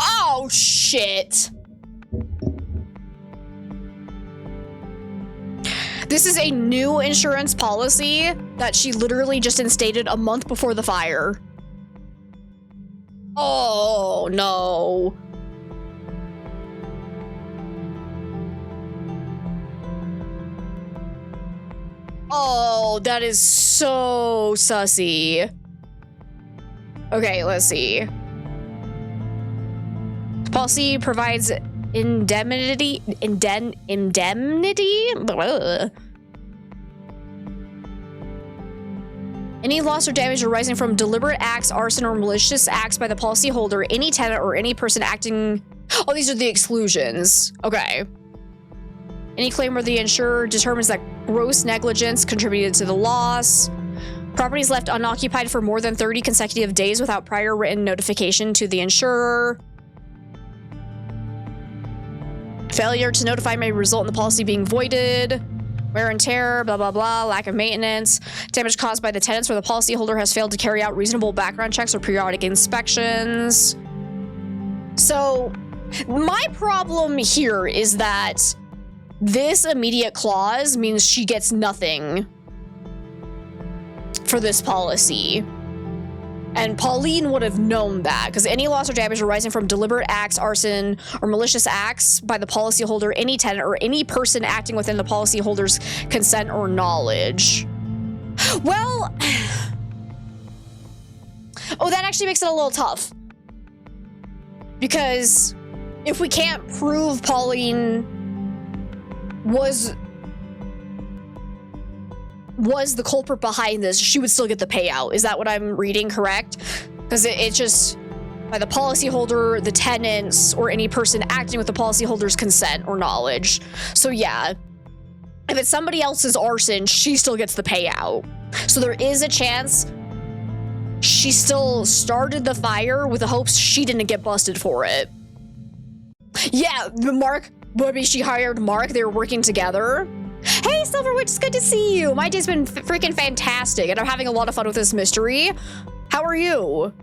[SPEAKER 1] Oh, shit. This is a new insurance policy that she literally just instated a month before the fire. Oh, no. Oh, that is so sussy. Okay, let's see. Policy provides indemnity. Ugh. Any loss or damage arising from deliberate acts, arson, or malicious acts by the policyholder, any tenant, or any person acting... Oh, these are the exclusions. Okay. Any claim where the insurer determines that gross negligence contributed to the loss. Properties left unoccupied for more than 30 consecutive days without prior written notification to the insurer. Failure to notify may result in the policy being voided. Wear and tear, blah, blah, blah. Lack of maintenance. Damage caused by the tenants where the policyholder has failed to carry out reasonable background checks or periodic inspections. So, my problem here is that this immediate clause means she gets nothing for this policy. And Pauline would have known that, because any loss or damage arising from deliberate acts, arson, or malicious acts by the policyholder, any tenant, or any person acting within the policyholder's consent or knowledge. Well, oh, that actually makes it a little tough. Because if we can't prove Pauline was the culprit behind this, she would still get the payout. Is that what I'm reading correct? Because it's just by the policyholder, the tenants, or any person acting with the policyholder's consent or knowledge. So yeah, if it's somebody else's arson, she still gets the payout. So there is a chance she still started the fire with the hopes she didn't get busted for it. Yeah, Mark, maybe she hired Mark. They were working together. Hey, Silverwitch, it's good to see you. My day's been freaking fantastic, and I'm having a lot of fun with this mystery. How are you?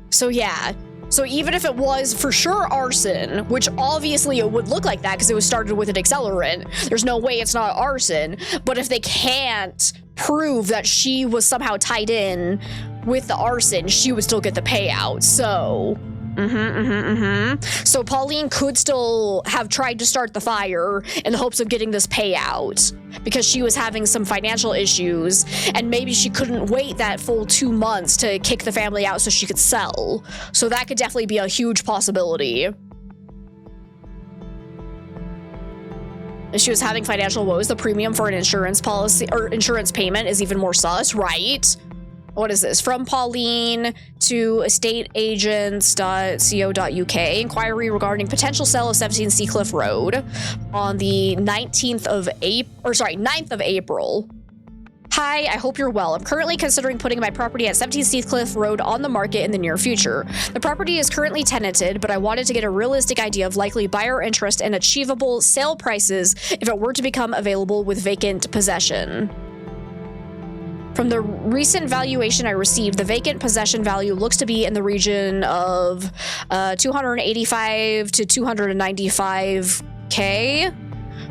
[SPEAKER 1] So yeah, so even if it was for sure arson, which obviously it would look like that because it was started with an accelerant, there's no way it's not arson. But if they can't prove that she was somehow tied in with the arson, she would still get the payout. So So Pauline could still have tried to start the fire in the hopes of getting this payout because she was having some financial issues, and maybe she couldn't wait that full 2 months to kick the family out so she could sell. So that could definitely be a huge possibility. If she was having financial woes, the premium for an insurance policy or insurance payment is even more sus, right? What is this? From Pauline to estateagents.co.uk. Inquiry regarding potential sale of 17 Seacliff Road on the 9th of April. Hi, I hope you're well. I'm currently considering putting my property at 17 Seacliff Road on the market in the near future. The property is currently tenanted, but I wanted to get a realistic idea of likely buyer interest and achievable sale prices if it were to become available with vacant possession. From the recent valuation I received, the vacant possession value looks to be in the region of 285 to 295K.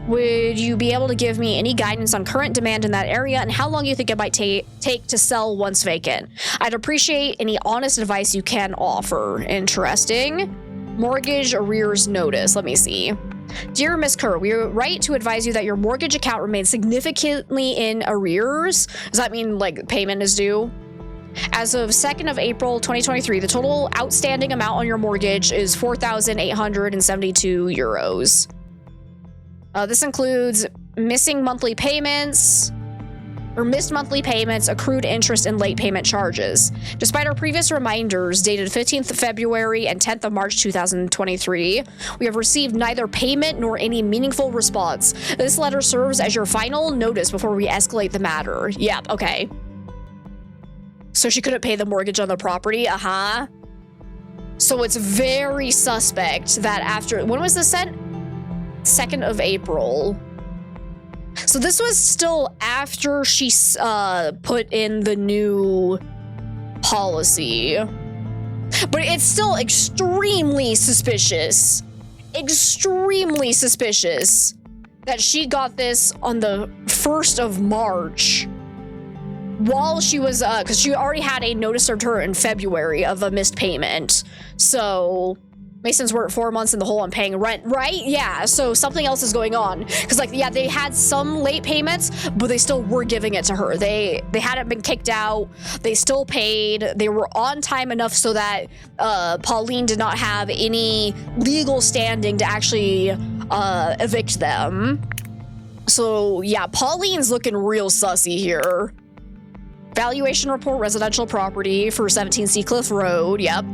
[SPEAKER 1] Would you be able to give me any guidance on current demand in that area and how long you think it might take to sell once vacant? I'd appreciate any honest advice you can offer. Interesting. Mortgage arrears notice. Let me see. Dear Miss Kerr, we write to advise you that your mortgage account remains significantly in arrears. Does that mean, like, payment is due? As of 2nd of April, 2023, the total outstanding amount on your mortgage is 4,872 euros. This includes missed monthly payments, accrued interest, and late payment charges. Despite our previous reminders dated 15th of February and 10th of March 2023, we have received neither payment nor any meaningful response. This letter serves as your final notice before we escalate the matter. Yep, okay. So she couldn't pay the mortgage on the property? So it's very suspect that after... When was this sent? 2nd of April. So this was still after she put in the new policy. But it's still extremely suspicious. Extremely suspicious that she got this on the 1st of March while she was, because she already had a notice served her in February of a missed payment. So... Masons were 4 months in the hole on paying rent, right? Yeah, so something else is going on. Because, like, yeah, they had some late payments, but they still were giving it to her. They hadn't been kicked out. They still paid. They were on time enough so that Pauline did not have any legal standing to actually evict them. So, yeah, Pauline's looking real sussy here. Valuation report, residential property for 17 Seacliff Road, yep.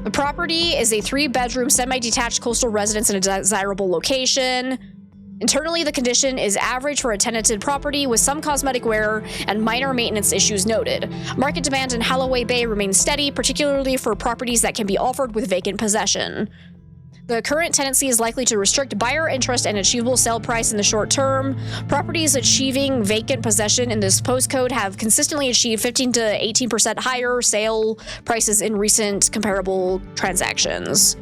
[SPEAKER 1] The property is a 3-bedroom, semi-detached coastal residence in a desirable location. Internally, the condition is average for a tenanted property, with some cosmetic wear and minor maintenance issues noted. Market demand in Holloway Bay remains steady, particularly for properties that can be offered with vacant possession. The current tenancy is likely to restrict buyer interest and achievable sale price in the short term. Properties achieving vacant possession in this postcode have consistently achieved 15 to 18% higher sale prices in recent comparable transactions.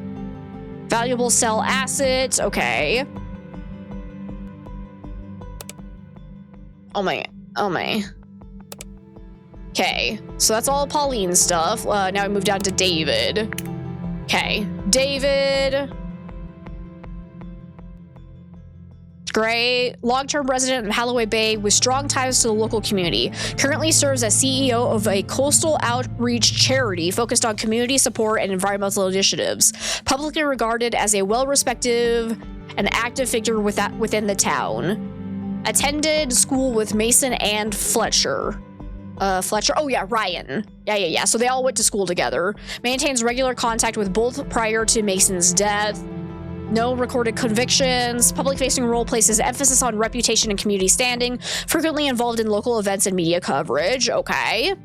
[SPEAKER 1] Valuable sell asset, okay. Oh my. Okay, so that's all Pauline's stuff. Now we move down to David. Okay, David. Great. Long-term resident of Holloway Bay with strong ties to the local community. Currently serves as CEO of a coastal outreach charity focused on community support and environmental initiatives. Publicly regarded as a well-respected and active figure within the town. Attended school with Mason and Fletcher. Fletcher. Oh yeah, Ryan. Yeah. So they all went to school together. Maintains regular contact with both prior to Mason's death. No recorded convictions. Public-facing role places emphasis on reputation and community standing. Frequently involved in local events and media coverage. Okay.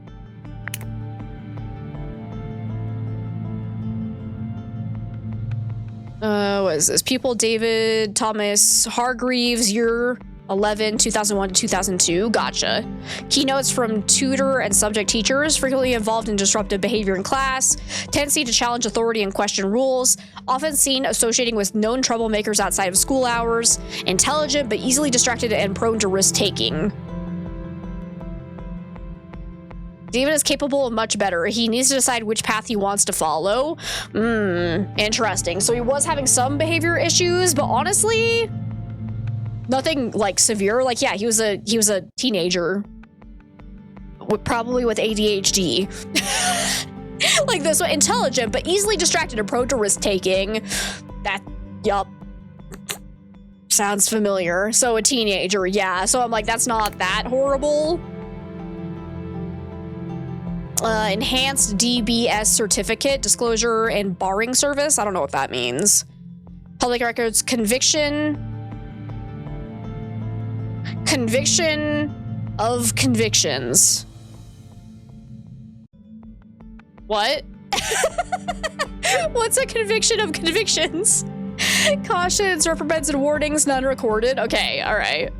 [SPEAKER 1] What is this? Pupil David Thomas Hargreaves, year 11, 2001 to 2002. Gotcha. Keynotes from tutor and subject teachers, frequently involved in disruptive behavior in class, tendency to challenge authority and question rules, often seen associating with known troublemakers outside of school hours, intelligent but easily distracted and prone to risk-taking. David is capable of much better. He needs to decide which path he wants to follow. Interesting. So he was having some behavior issues, but honestly, nothing like severe. Like, yeah, he was a teenager, probably with ADHD. Like this one, intelligent but easily distracted and prone to risk taking. Yup. Sounds familiar. So a teenager, yeah. So I'm like, that's not that horrible. Enhanced DBS certificate, disclosure and barring service. I don't know what that means. Public records conviction of convictions. What? What's a conviction of convictions? Cautions, reprimands, and warnings, none recorded. Okay, all right.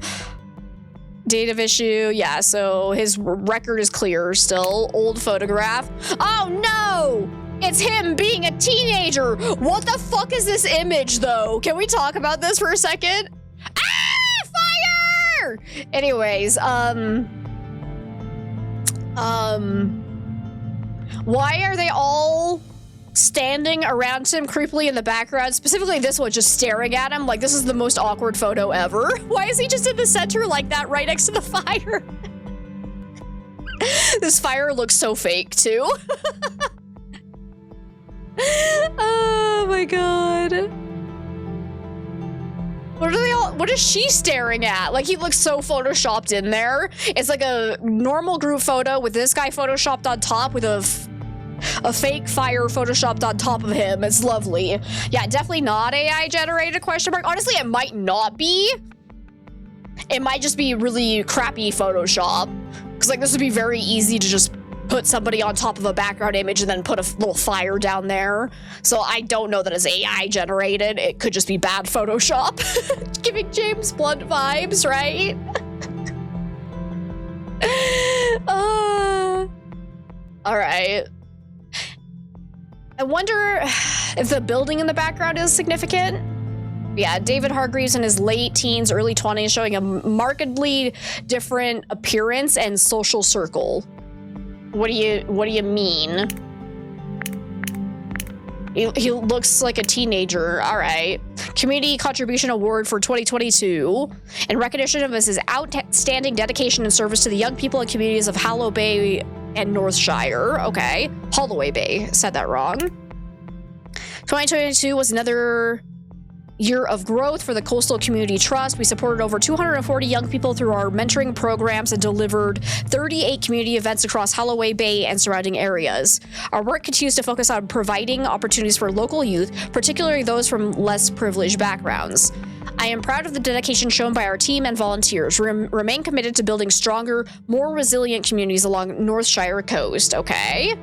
[SPEAKER 1] Date of issue, yeah, so his record is clear still. Old photograph. Oh no! It's him being a teenager! What the fuck is this image, though? Can we talk about this for a second? Ah! Fire! Anyways, why are they all standing around him creepily in the background? Specifically this one, just staring at him like this is the most awkward photo ever. Why is he just in the center like that, right next to the fire? This fire looks so fake, too. Oh my god. What is she staring at? Like, he looks so photoshopped in there. It's like a normal group photo with this guy photoshopped on top with a fake fire photoshopped on top of him. It's lovely. Yeah, definitely not AI generated, question mark. Honestly, it might not be. It might just be really crappy Photoshop. Because, like, this would be very easy to just put somebody on top of a background image and then put a little fire down there. So I don't know that it's AI generated. It could just be bad Photoshop. Giving James Blunt vibes, right? All right. I wonder if the building in the background is significant. Yeah, David Hargreaves in his late teens, early 20s, showing a markedly different appearance and social circle. What do you mean? He looks like a teenager. All right. Community Contribution Award for 2022 in recognition of his outstanding dedication and service to the young people and communities of Holloway Bay and Northshire. Okay. Holloway Bay. Said that wrong. 2022 was another year of growth for the Coastal Community Trust. We supported over 240 young people through our mentoring programs and delivered 38 community events across Holloway Bay and surrounding areas. Our work continues to focus on providing opportunities for local youth, particularly those from less privileged backgrounds. I am proud of the dedication shown by our team and volunteers. Remain committed to building stronger, more resilient communities along Northshire coast. Okay.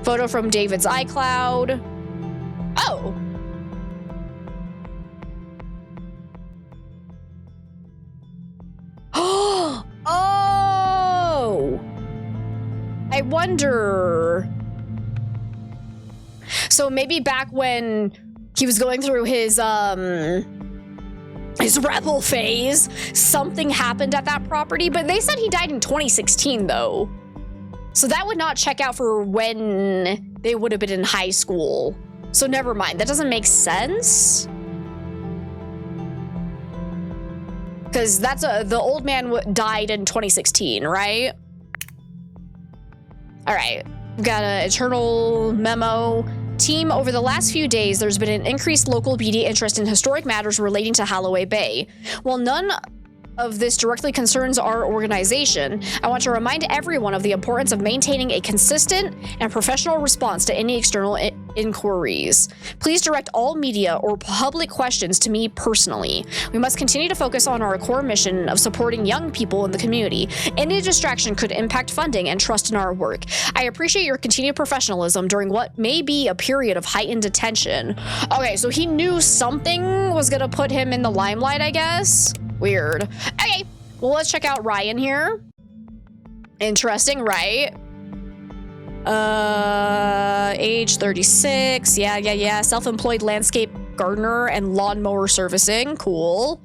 [SPEAKER 1] Photo from David's iCloud. Oh. Oh! I wonder. So maybe back when he was going through his rebel phase, something happened at that property, but they said he died in 2016 though. So that would not check out for when they would have been in high school. So never mind, that doesn't make sense. Because that's the old man died in 2016, right? All right, we've got an internal memo. Team, over the last few days, there's been an increased local media interest in historic matters relating to Holloway Bay. While none of this directly concerns our organization, I want to remind everyone of the importance of maintaining a consistent and professional response to any external inquiries. Please direct all media or public questions to me personally. We must continue to focus on our core mission of supporting young people in the community. Any distraction could impact funding and trust in our work. I appreciate your continued professionalism during what may be a period of heightened attention. Okay, so he knew something was gonna put him in the limelight, I guess. Weird. Okay, well, let's check out Ryan here. Interesting, right? Age 36. Yeah. Self-employed landscape gardener and lawnmower servicing. Cool.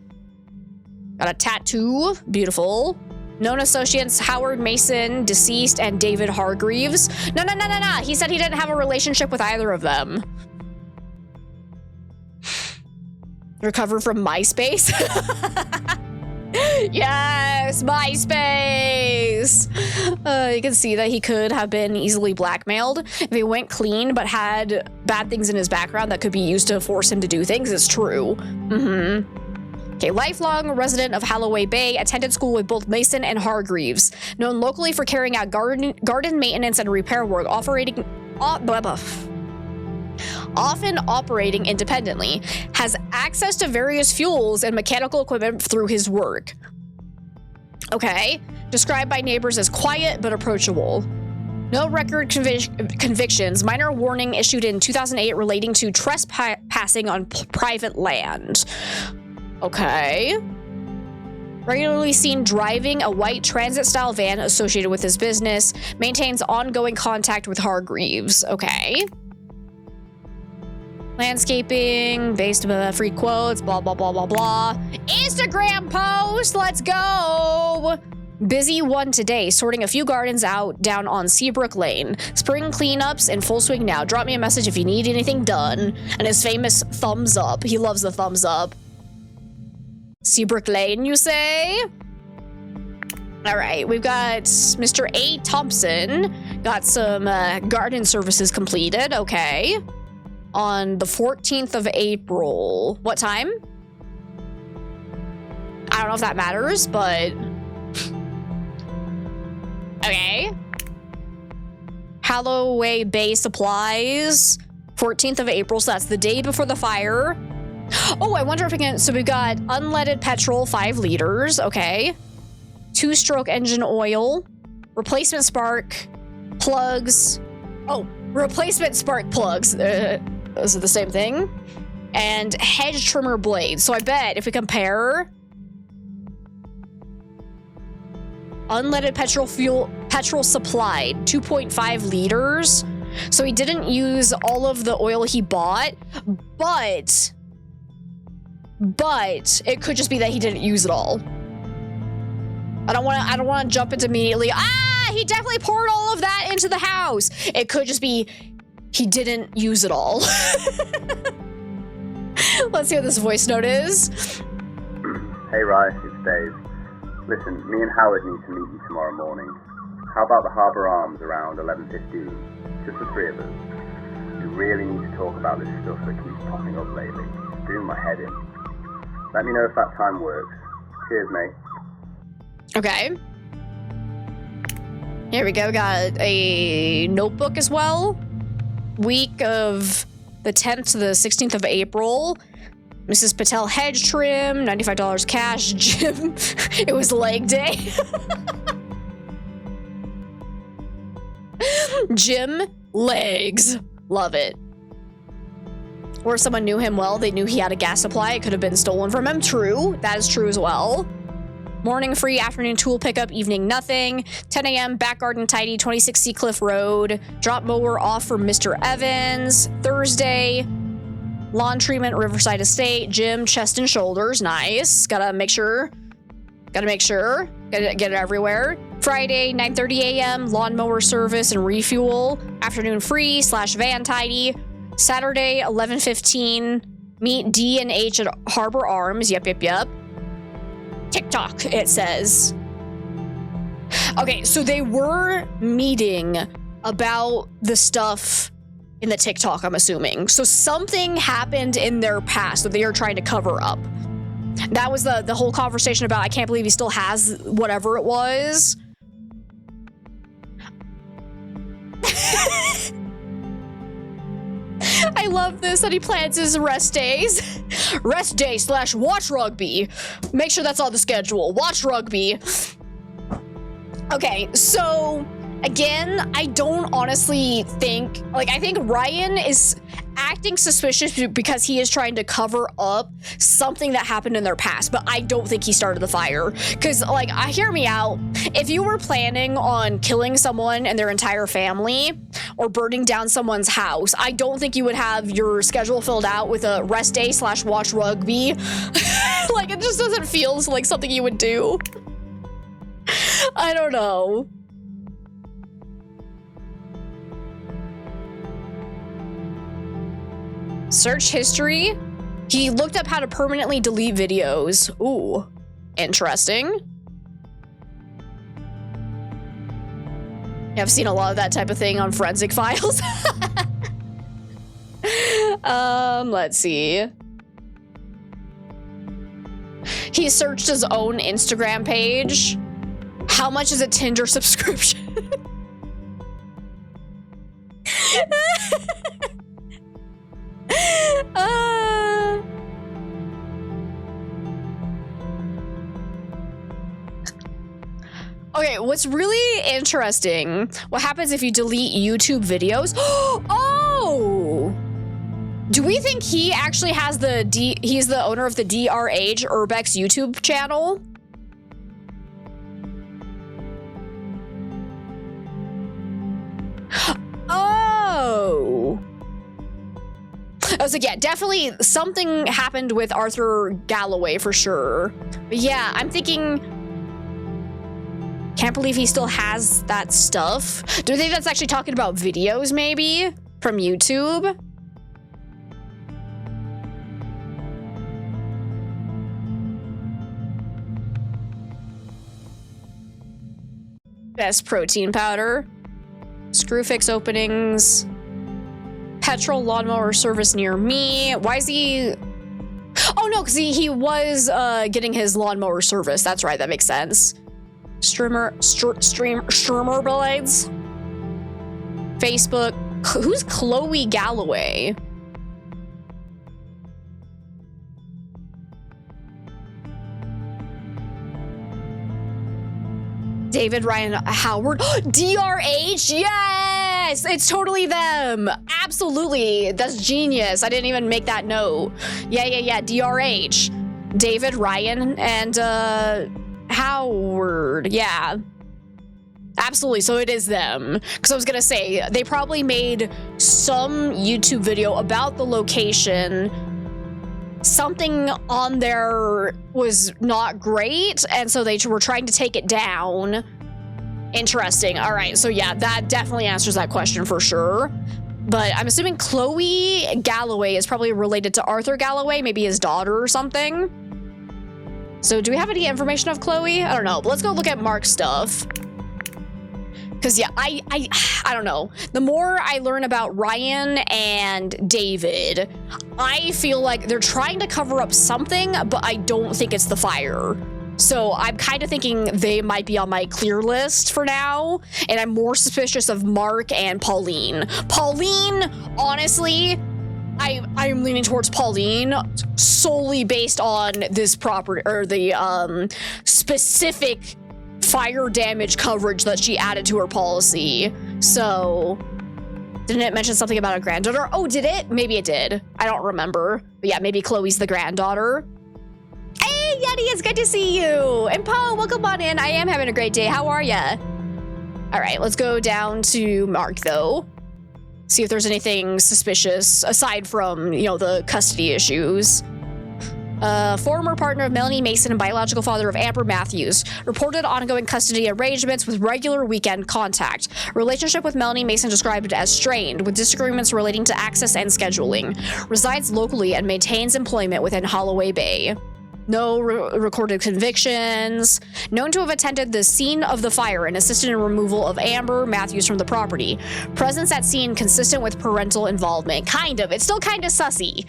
[SPEAKER 1] Got a tattoo. Beautiful. Known associates Howard Mason, deceased, and David Hargreaves. No. He said he didn't have a relationship with either of them. Recover from MySpace? Yes, MySpace! You can see that he could have been easily blackmailed if he went clean but had bad things in his background that could be used to force him to do things. It's true. Okay, lifelong resident of Holloway Bay, attended school with both Mason and Hargreaves. Known locally for carrying out garden maintenance and repair work, often operating independently, has access to various fuels and mechanical equipment through his work. Okay, described by neighbors as quiet but approachable. No record convictions. Minor warning issued in 2008 relating to trespassing on private land. Okay. Regularly seen driving a white transit-style van associated with his business. Maintains ongoing contact with Hargreaves. Okay. Landscaping, based on free quotes, blah, blah, blah, blah, blah. Instagram post, let's go! Busy one today, sorting a few gardens out down on Seabrook Lane. Spring cleanups in full swing now. Drop me a message if you need anything done. And his famous thumbs up. He loves the thumbs up. Seabrook Lane, you say? All right, we've got Mr. A. Thompson. Got some garden services completed, okay. On the 14th of April. What time? I don't know if that matters, but... Okay. Holloway Bay Supplies. 14th of April, so that's the day before the fire. Oh, I wonder if we can... So we've got unleaded petrol, 5 liters. Okay. 2-stroke engine oil. Replacement spark plugs. Oh, replacement spark plugs. Those are the same thing. And hedge trimmer blades. So I bet if we compare unleaded petrol supplied 2.5 liters. So he didn't use all of the oil he bought, but it could just be that he didn't use it all. I don't want to jump into immediately. He definitely poured all of that into the house. It could just be he didn't use it all. Let's see what this voice note is.
[SPEAKER 10] Hey Rice, it's Dave. Listen, me and Howard need to meet you tomorrow morning. How about the Harbour Arms around 11:15? Just the 3 of us. We really need to talk about this stuff that keeps popping up lately. doing my head in. Let me know if that time works. Cheers, mate.
[SPEAKER 1] Okay. Here we go. We got a notebook as well. Week of the 10th to the 16th of April. Mrs. Patel hedge trim, $95 cash. Jim, it was leg day. Jim, legs. Love it. Or if someone knew him well, they knew he had a gas supply. It could have been stolen from him. True. That is true as well. Morning free, afternoon tool pickup, evening nothing. 10 a.m. back garden tidy, 26 Seacliff Road. Drop mower off for Mr. Evans. Thursday, lawn treatment, Riverside Estate. Gym, chest and shoulders. Nice. Gotta make sure. Get it everywhere. Friday, 9:30 a.m. lawnmower service and refuel. Afternoon free / van tidy. Saturday, 11:15. Meet D and H at Harbor Arms. Yep. TikTok, it says. Okay, so they were meeting about the stuff in the TikTok, I'm assuming. So something happened in their past that they are trying to cover up. That was the whole conversation about, I can't believe he still has whatever it was. I love this, that he plans his rest days. Rest day / watch rugby. Make sure that's on the schedule. Watch rugby. Okay, so again, I don't honestly think, I think Ryan is acting suspicious because he is trying to cover up something that happened in their past, but I don't think he started the fire. Because, hear me out. If you were planning on killing someone and their entire family or burning down someone's house, I don't think you would have your schedule filled out with a rest day / watch rugby. It just doesn't feel like something you would do. I don't know. Search history. He looked up how to permanently delete videos. Ooh, interesting. Yeah, I've seen a lot of that type of thing on Forensic Files. Let's see. He searched his own Instagram page. How much is a Tinder subscription? Okay, what's really interesting, what happens if you delete YouTube videos? Oh! Do we think he actually has he's the owner of the DRH Urbex YouTube channel? Oh! I was like, yeah, definitely something happened with Arthur Galloway for sure. But yeah, I'm thinking, can't believe he still has that stuff. Do you think that's actually talking about videos maybe from YouTube? Best protein powder. Screw fix openings. Petrol lawnmower service near me. Why is he... Oh no, because he was getting his lawnmower service. That's right, that makes sense. Streamer blades. Facebook. Who's Chloe Galloway? David Ryan Howard. DRH, yes! It's totally them. Absolutely. That's genius. I didn't even make that note. Yeah. DRH. David Ryan and Howard. Yeah. Absolutely. So it is them. Because I was going to say, they probably made some YouTube video about the location. Something on there was not great, and so they were trying to take it down. Interesting. All right, so yeah, that definitely answers that question for sure. But I'm assuming Chloe Galloway is probably related to Arthur Galloway, maybe his daughter or something. So do we have any information of Chloe? I don't know, but let's go look at Mark's stuff. Because yeah, I don't know. The more I learn about Ryan and David, I feel like they're trying to cover up something, but I don't think it's the fire. So I'm kind of thinking they might be on my clear list for now, and I'm more suspicious of Mark and Pauline. Pauline, honestly, I'm leaning towards Pauline solely based on this property, or the specific fire damage coverage that she added to her policy. So, didn't it mention something about a granddaughter? Oh, did it? Maybe it did. I don't remember. But yeah, maybe Chloe's the granddaughter. Hey, Yeti, it's good to see you. And Poe, welcome on in. I am having a great day. How are ya? All right, let's go down to Mark, though. See if there's anything suspicious aside from, you know, the custody issues. Former partner of Melanie Mason and biological father of Amber Matthews reported ongoing custody arrangements with regular weekend contact. Relationship with Melanie Mason described as strained, with disagreements relating to access and scheduling. Resides locally and maintains employment within Holloway Bay. No recorded convictions. Known to have attended the scene of the fire and assisted in removal of Amber Matthews from the property. Presence at scene consistent with parental involvement. Kind of. It's still kind of sussy.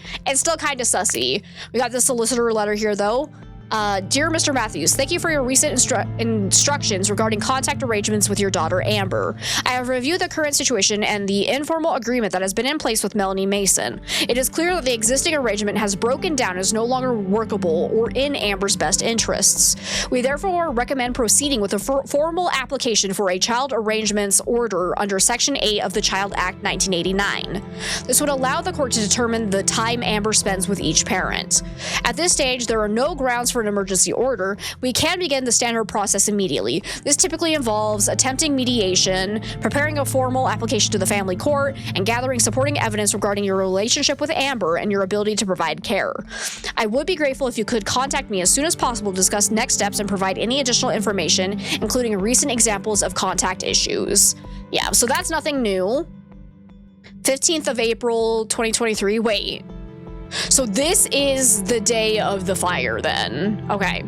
[SPEAKER 1] We got the solicitor letter here, though. Dear Mr. Matthews, thank you for your recent instructions regarding contact arrangements with your daughter, Amber. I have reviewed the current situation and the informal agreement that has been in place with Melanie Mason. It is clear that the existing arrangement has broken down and is no longer workable or in Amber's best interests. We therefore recommend proceeding with a formal application for a child arrangements order under Section 8 of the Child Act 1989. This would allow the court to determine the time Amber spends with each parent. At this stage, there are no grounds for an emergency order. We can begin the standard process immediately. This typically involves attempting mediation, preparing a formal application to the family court, and gathering supporting evidence regarding your relationship with Amber and your ability to provide care. I would be grateful if you could contact me as soon as possible to discuss next steps and provide any additional information, including recent examples of contact issues. Yeah, so that's nothing new. 15th of April, 2023. Wait. So this is the day of the fire then. Okay.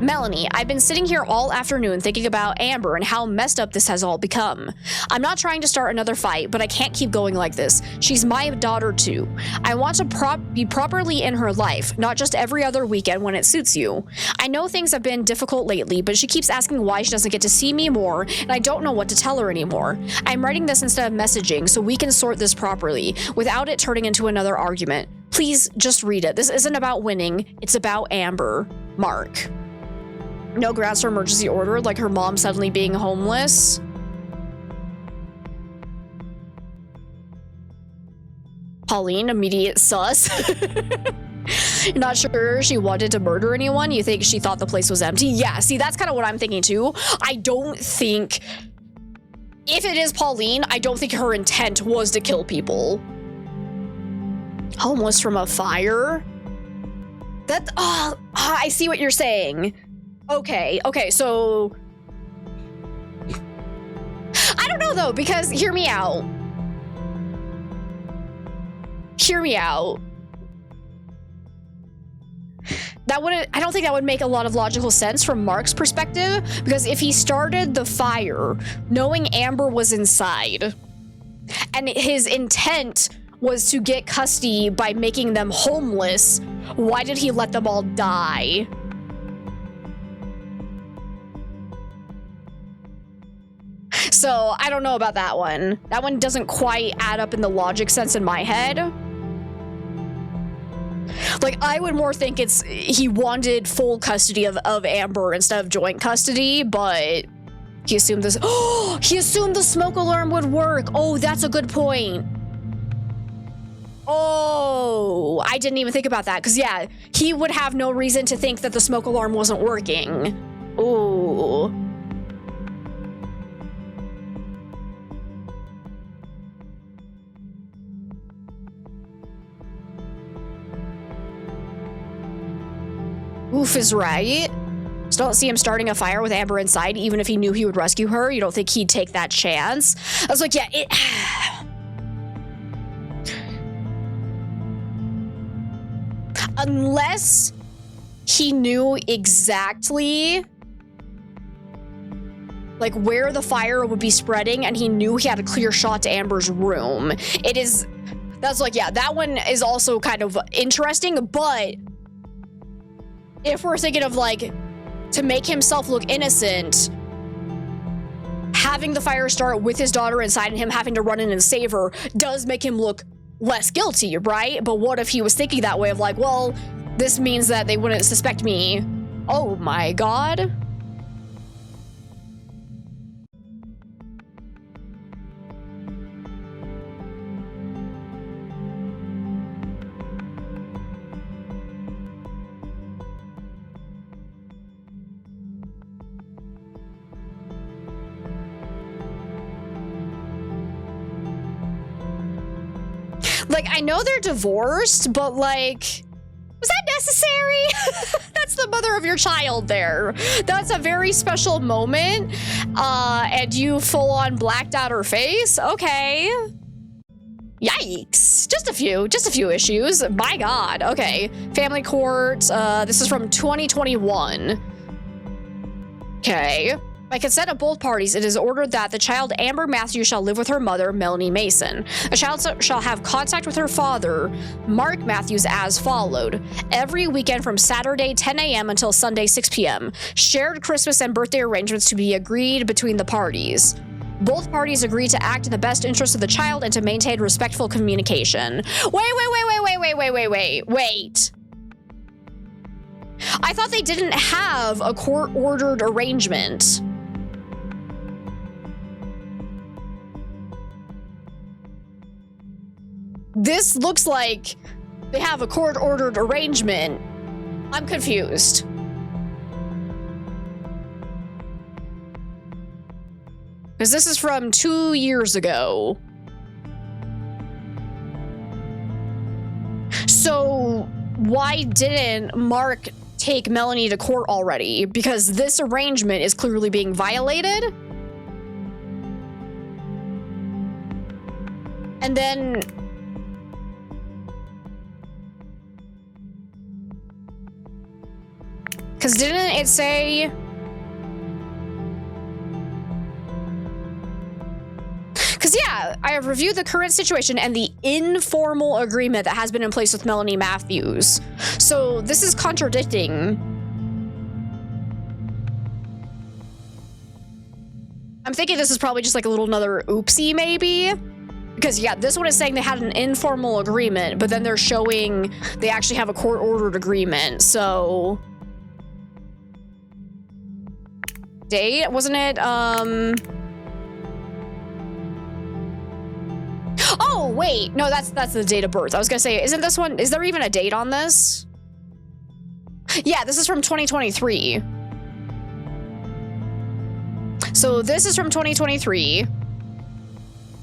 [SPEAKER 1] Melanie, I've been sitting here all afternoon thinking about Amber and how messed up this has all become. I'm not trying to start another fight, but I can't keep going like this. She's my daughter too. I want to be properly in her life, not just every other weekend when it suits you. I know things have been difficult lately, but she keeps asking why she doesn't get to see me more, and I don't know what to tell her anymore. I'm writing this instead of messaging so we can sort this properly, without it turning into another argument. Please just read it. This isn't about winning, it's about Amber. Mark. No grounds for emergency order, like her mom suddenly being homeless. Pauline, immediate sus. You're not sure she wanted to murder anyone? You think she thought the place was empty? Yeah, see, that's kind of what I'm thinking too. I don't think... If it is Pauline, I don't think her intent was to kill people. Homeless from a fire? That... I see what you're saying. Okay, so... I don't know though, because hear me out. I don't think that would make a lot of logical sense from Mark's perspective, because if he started the fire knowing Amber was inside, and his intent was to get custody by making them homeless, why did he let them all die? So, I don't know about that one. That one doesn't quite add up in the logic sense in my head. Like, I would more think it's he wanted full custody of Amber instead of joint custody, but he assumed this. Oh, he assumed the smoke alarm would work. Oh, that's a good point. Oh, I didn't even think about that, because yeah, he would have no reason to think that the smoke alarm wasn't working. Ooh. Oof is right. Just don't see him starting a fire with Amber inside, even if he knew he would rescue her. You don't think he'd take that chance? I was like, yeah, unless he knew exactly like where the fire would be spreading, and he knew he had a clear shot to Amber's room. That's like, yeah, that one is also kind of interesting, but if we're thinking of like, to make himself look innocent, having the fire start with his daughter inside and him having to run in and save her does make him look less guilty, right? But what if he was thinking that way of like, well, this means that they wouldn't suspect me. Oh my god. Like, I know they're divorced, but like, was that necessary? That's the mother of your child there. That's a very special moment. And you full on blacked out her face? Okay. Yikes. Just a few issues. My God. Okay. Family court. This is from 2021. Okay. By consent of both parties, it is ordered that the child Amber Matthews shall live with her mother, Melanie Mason. The child shall have contact with her father, Mark Matthews, as followed. Every weekend from Saturday 10 a.m. until Sunday 6 p.m. Shared Christmas and birthday arrangements to be agreed between the parties. Both parties agree to act in the best interest of the child and to maintain respectful communication. Wait. I thought they didn't have a court-ordered arrangement. This looks like they have a court-ordered arrangement. I'm confused. Because this is from 2 years ago. So why didn't Mark take Melanie to court already? Because this arrangement is clearly being violated. And then because didn't it say because yeah, I have reviewed the current situation and the informal agreement that has been in place with Melanie Matthews. So this is contradicting. I'm thinking this is probably just like a little another oopsie maybe. Because yeah, this one is saying they had an informal agreement, but then they're showing they actually have a court-ordered agreement. So date, wasn't it? Oh, wait. No, that's the date of birth. I was gonna say, isn't this one, is there even a date on this? Yeah, this is from 2023. So this is from 2023.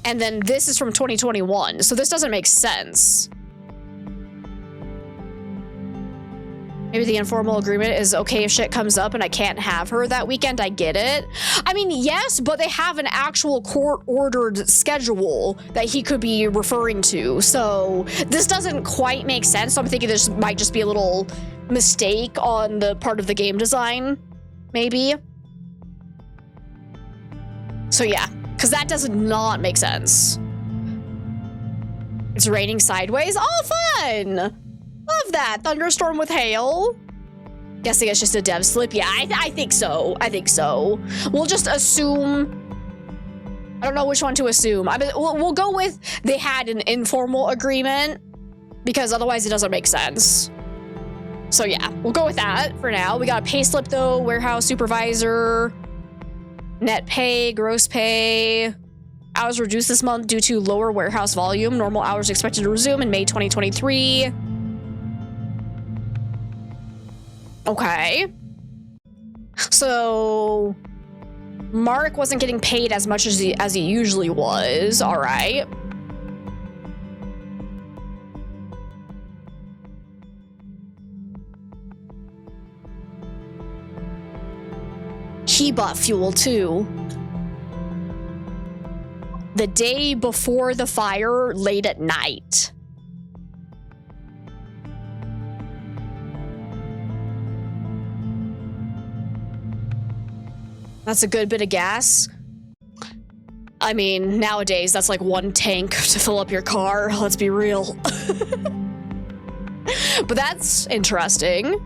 [SPEAKER 1] And then this is from 2021. So this doesn't make sense. Maybe the informal agreement is okay if shit comes up and I can't have her that weekend. I get it. I mean, yes, but they have an actual court-ordered schedule that he could be referring to. So this doesn't quite make sense. So I'm thinking this might just be a little mistake on the part of the game design, maybe. So yeah, because that does not make sense. It's raining sideways. Oh, fun! Love that. Thunderstorm with hail. Guessing it's just a dev slip. Yeah, I think so. I think so. We'll just assume. I don't know which one to assume. I mean, we'll go with they had an informal agreement because otherwise it doesn't make sense. So yeah, we'll go with that for now. We got a pay slip though. Warehouse supervisor. Net pay, gross pay. Hours reduced this month due to lower warehouse volume. Normal hours expected to resume in May 2023. Okay. So Mark wasn't getting paid as much as he usually was. All right. He bought fuel too. The day before the fire, late at night. That's a good bit of gas. I mean, nowadays, that's like 1 tank to fill up your car. Let's be real. But that's interesting.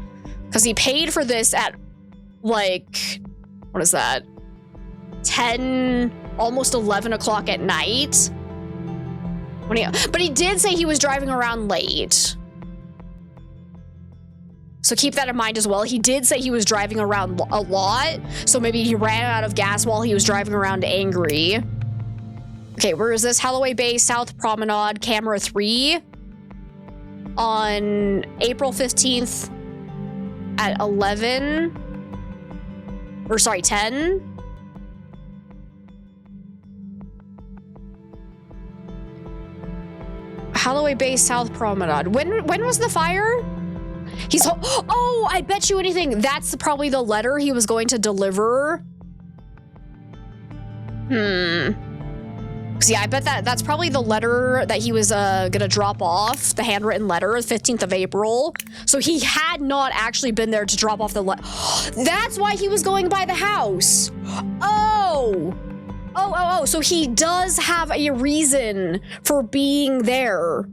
[SPEAKER 1] Because he paid for this at, like, what is that? 10, almost 11 o'clock at night. But he did say he was driving around late. So keep that in mind as well. He did say he was driving around a lot. So maybe he ran out of gas while he was driving around angry. Okay, where is this? Holloway Bay, South Promenade, camera 3. On April 15th at 11. Or sorry, 10. Holloway Bay, South Promenade. When was the fire? Oh, I bet you anything. That's probably the letter he was going to deliver. Yeah, I bet that's probably the letter that he was gonna drop off, the handwritten letter, 15th of April. So he had not actually been there to drop off the letter. That's why he was going by the house. Oh, so he does have a reason for being there.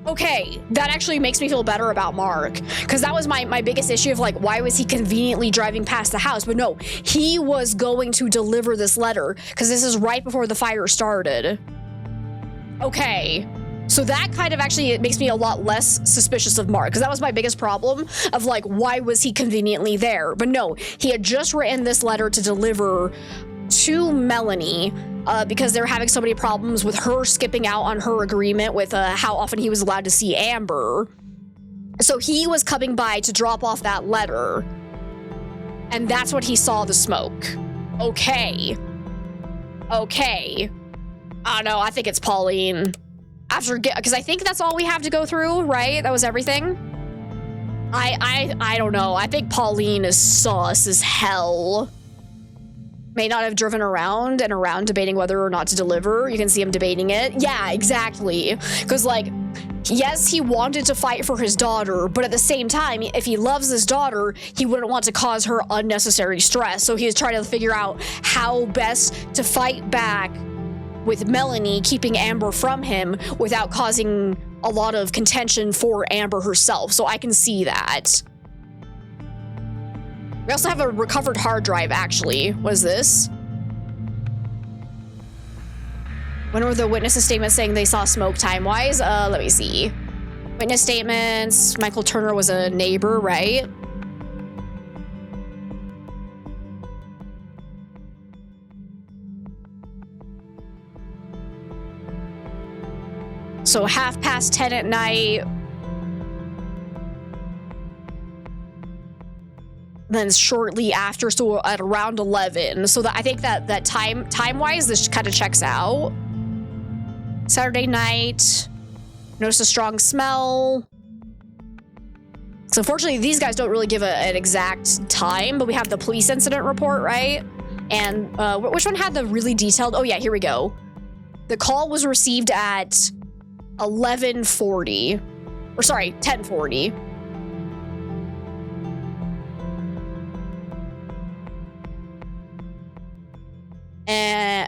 [SPEAKER 1] Okay, that actually makes me feel better about Mark, because that was my biggest issue of like, why was he conveniently driving past the house? But no, he was going to deliver this letter, because this is right before the fire started. Okay, so that kind of actually, it makes me a lot less suspicious of Mark, because that was my biggest problem of like, why was he conveniently there? But no, he had just written this letter to deliver to Melanie, because they're having so many problems with her skipping out on her agreement with how often he was allowed to see Amber. So he was coming by to drop off that letter. And that's what he saw the smoke. Okay. I don't know, I think it's Pauline. Because I think that's all we have to go through, right? That was everything? I don't know. I think Pauline is sus as hell. May not have driven around and around debating whether or not to deliver. You can see him debating it. Yeah, exactly. Because, like, yes, he wanted to fight for his daughter, but at the same time, if he loves his daughter, he wouldn't want to cause her unnecessary stress. So he was trying to figure out how best to fight back with Melanie, keeping Amber from him without causing a lot of contention for Amber herself. So I can see that. We also have a recovered hard drive, actually. What is this? When were the witnesses' statements saying they saw smoke time-wise? Let me see. Witness statements. Michael Turner was a neighbor, right? So 10:30 at night. Then shortly after, so at around 11. So that I think that time-wise, this kind of checks out. Saturday night, notice a strong smell. So unfortunately, these guys don't really give an exact time, but we have the police incident report, right? And which one had the really detailed? Oh yeah, here we go. The call was received at 11:40, or sorry, 10:40.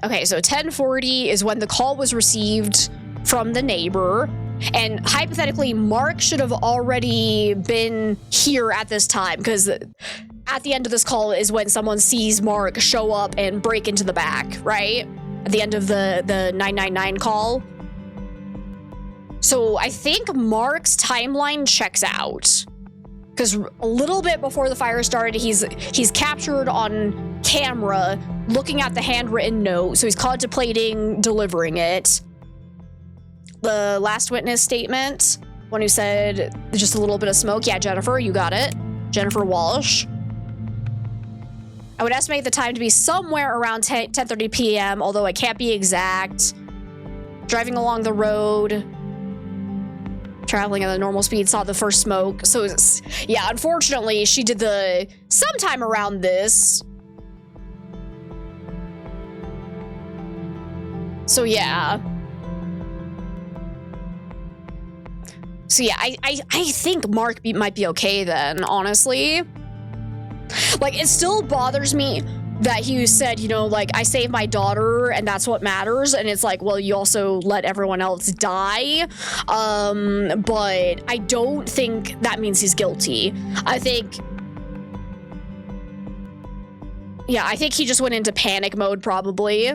[SPEAKER 1] Okay, so 10:40 is when the call was received from the neighbor. And hypothetically, Mark should have already been here at this time, because at the end of this call is when someone sees Mark show up and break into the back, right? At the end of the 999 call. So I think Mark's timeline checks out. Because a little bit before the fire started, he's captured on camera looking at the handwritten note, so he's contemplating delivering it. The last witness statement, one who said just a little bit of smoke. Yeah, Jennifer, you got it. Jennifer Walsh. I would estimate the time to be somewhere around 10:30 p.m., although I can't be exact. Driving along the road, traveling at a normal speed, saw the first smoke. So yeah, unfortunately, she did the sometime around this. So yeah. So yeah, I think Mark might be okay then, honestly. Like, it still bothers me that he said, you know, like, I saved my daughter and that's what matters. And it's like, well, you also let everyone else die. But I don't think that means he's guilty. I think he just went into panic mode, probably.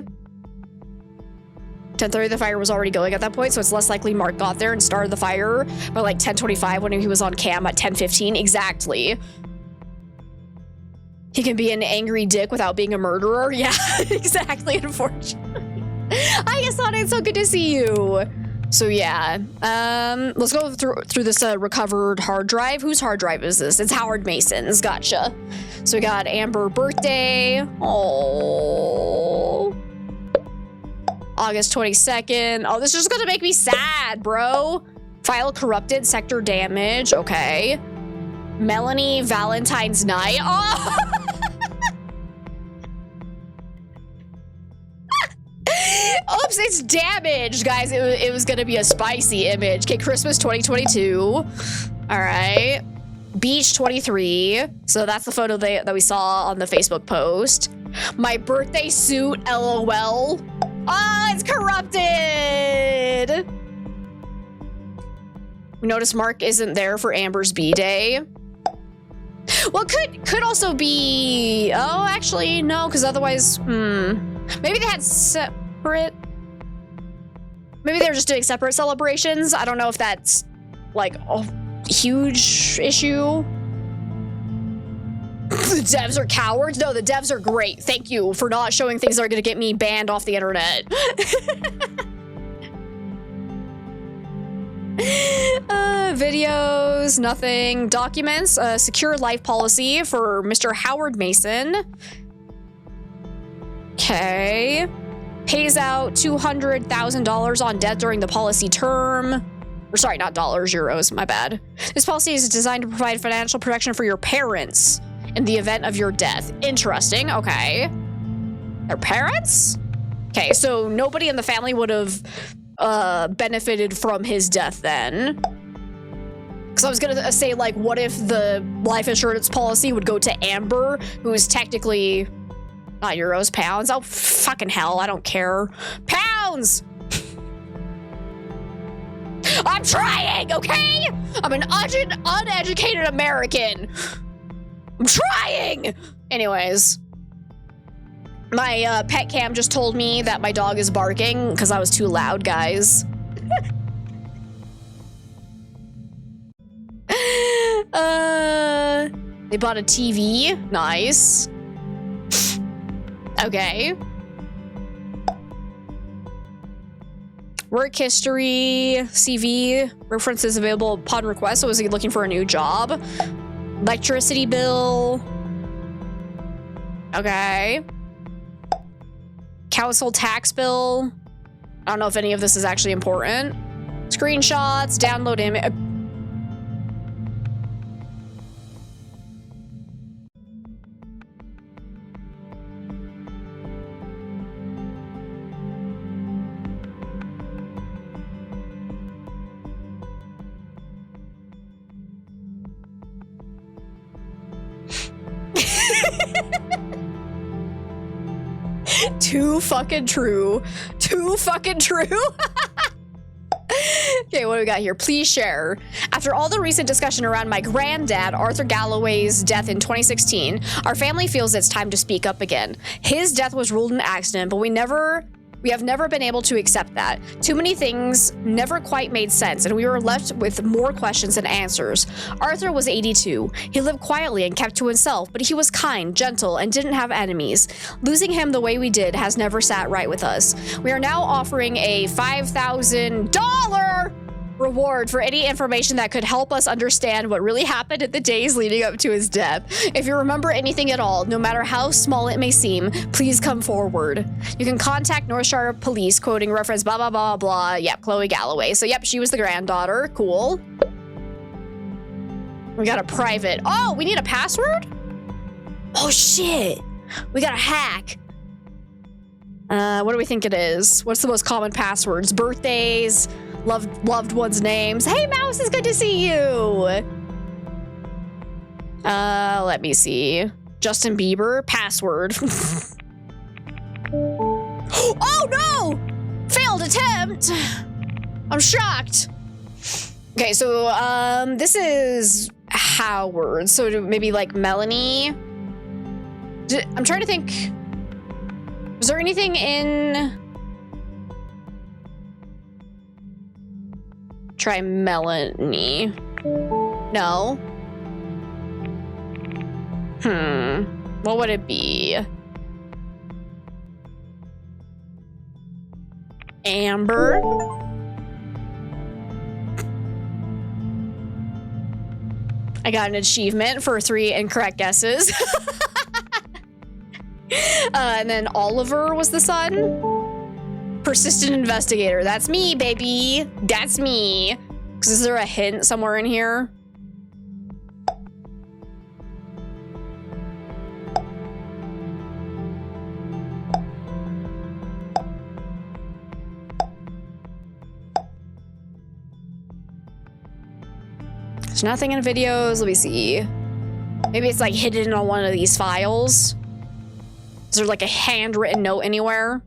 [SPEAKER 1] 10:30, the fire was already going at that point, so it's less likely Mark got there and started the fire by like 10:25 when he was on cam at 10:15. Exactly. He can be an angry dick without being a murderer. Yeah, exactly, unfortunately. Hi, Asana, it's so good to see you. So yeah, let's go through this recovered hard drive. Whose hard drive is this? It's Howard Mason's. Gotcha. So we got Amber birthday. Oh, August 22nd. Oh, this is just gonna make me sad, bro. File corrupted, sector damage. Okay. Melanie Valentine's night. Oh. Oops, it's damaged, guys. It was gonna be a spicy image. Okay, Christmas 2022. All right. Beach 23. So that's the photo that we saw on the Facebook post. My birthday suit, LOL. Oh, it's corrupted. We notice Mark isn't there for Amber's B-Day. Well, could also be... Oh, actually, no, because otherwise... Maybe they had separate... Maybe they were just doing separate celebrations. I don't know if that's, like, a huge issue. The devs are cowards? No, the devs are great. Thank you for not showing things that are going to get me banned off the internet. Videos, nothing. Documents, secure life policy for Mr. Howard Mason. Okay. Pays out $200,000 on debt during the policy term. Or sorry, not dollars, euros, my bad. This policy is designed to provide financial protection for your parents in the event of your death. Interesting, okay. Their parents? Okay, so nobody in the family would have benefited from his death then. Because I was gonna say, like, what if the life insurance policy would go to Amber, who is technically not euros, pounds? Oh, fucking hell, I don't care. Pounds! I'm trying, okay? I'm an uneducated American. I'm trying! Anyways. My pet cam just told me that my dog is barking because I was too loud, guys. They bought a TV. Nice. Okay. Work history, CV, references available upon request. So was he looking for a new job? Electricity bill. Okay. Council tax bill. I don't know if any of this is actually important. Screenshots, download image. Too fucking true. Too fucking true. Okay, what do we got here? Please share. After all the recent discussion around my granddad, Arthur Galloway's death in 2016, our family feels it's time to speak up again. His death was ruled an accident, but we have never been able to accept that. Too many things never quite made sense, and we were left with more questions than answers. Arthur was 82. He lived quietly and kept to himself, but he was kind, gentle, and didn't have enemies. Losing him the way we did has never sat right with us. We are now offering a $5,000 reward for any information that could help us understand what really happened in the days leading up to his death. If you remember anything at all, no matter how small it may seem, please come forward. You can contact North Star Police, quoting reference blah blah blah blah. Yep, Chloe Galloway. So yep, she was the granddaughter. Cool. We got a private. Oh, we need a password? Oh shit. We got a hack. What do we think it is? What's the most common passwords? Birthdays, loved ones' names. Hey, Mouse, it's good to see you. Let me see. Justin Bieber. Password. Oh no! Failed attempt! I'm shocked. Okay, so this is Howard. So maybe like Melanie. I'm trying to think. Was there anything in... Try Melanie. No. What would it be? Amber. I got an achievement for 3 incorrect guesses. And then Oliver was the son. Persistent investigator. That's me, baby. That's me. Because is there a hint somewhere in here? There's nothing in videos. Let me see. Maybe it's like hidden on one of these files. Is there like a handwritten note anywhere?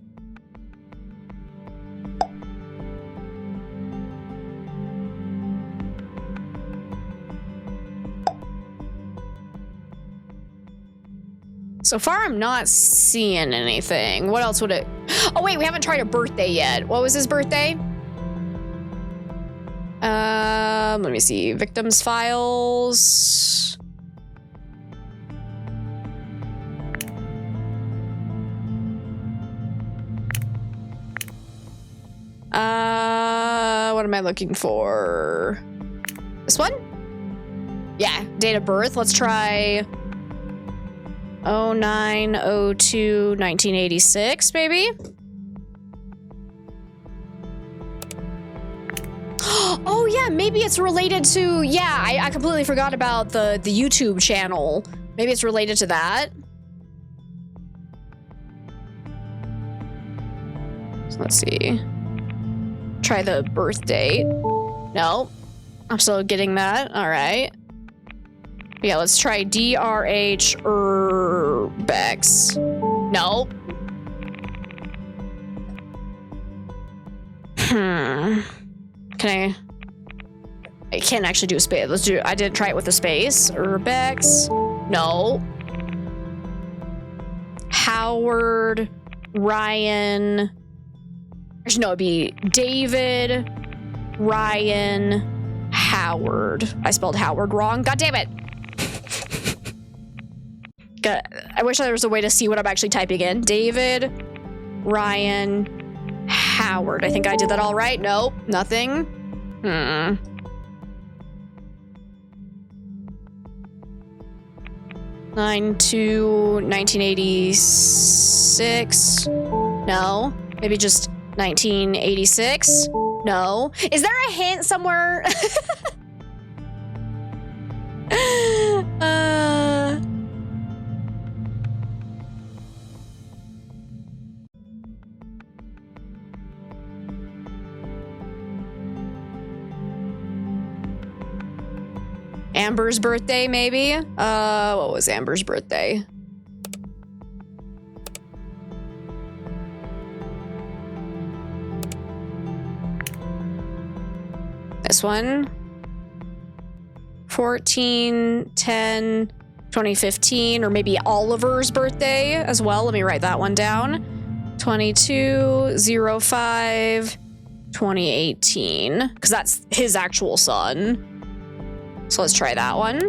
[SPEAKER 1] So far, I'm not seeing anything. What else would it... Oh, wait, we haven't tried a birthday yet. What was his birthday? Let me see. Victims files. What am I looking for? This one? Yeah, date of birth. Let's try 09/02/1986, maybe? Oh yeah, maybe it's related to, yeah, I completely forgot about the YouTube channel. Maybe it's related to that. So let's see. Try the birth date. No, I'm still getting that. All right. Yeah, let's try DRH Urbex. Nope. Can I can't actually do a space. Let's do, I didn't try it with a space. Urbex. No. Howard. Ryan. Actually, no, it'd be David. Ryan. Howard. I spelled Howard wrong. God damn it. I wish there was a way to see what I'm actually typing in. David. Ryan. Howard. I think I did that all right. Nope. Nothing. 9/2/1986. No. Maybe just 1986. No. Is there a hint somewhere? Amber's birthday, maybe? What was Amber's birthday? This one. 14/10/2015, or maybe Oliver's birthday as well. Let me write that one down. 22/05/2018, because that's his actual son. So let's try that one.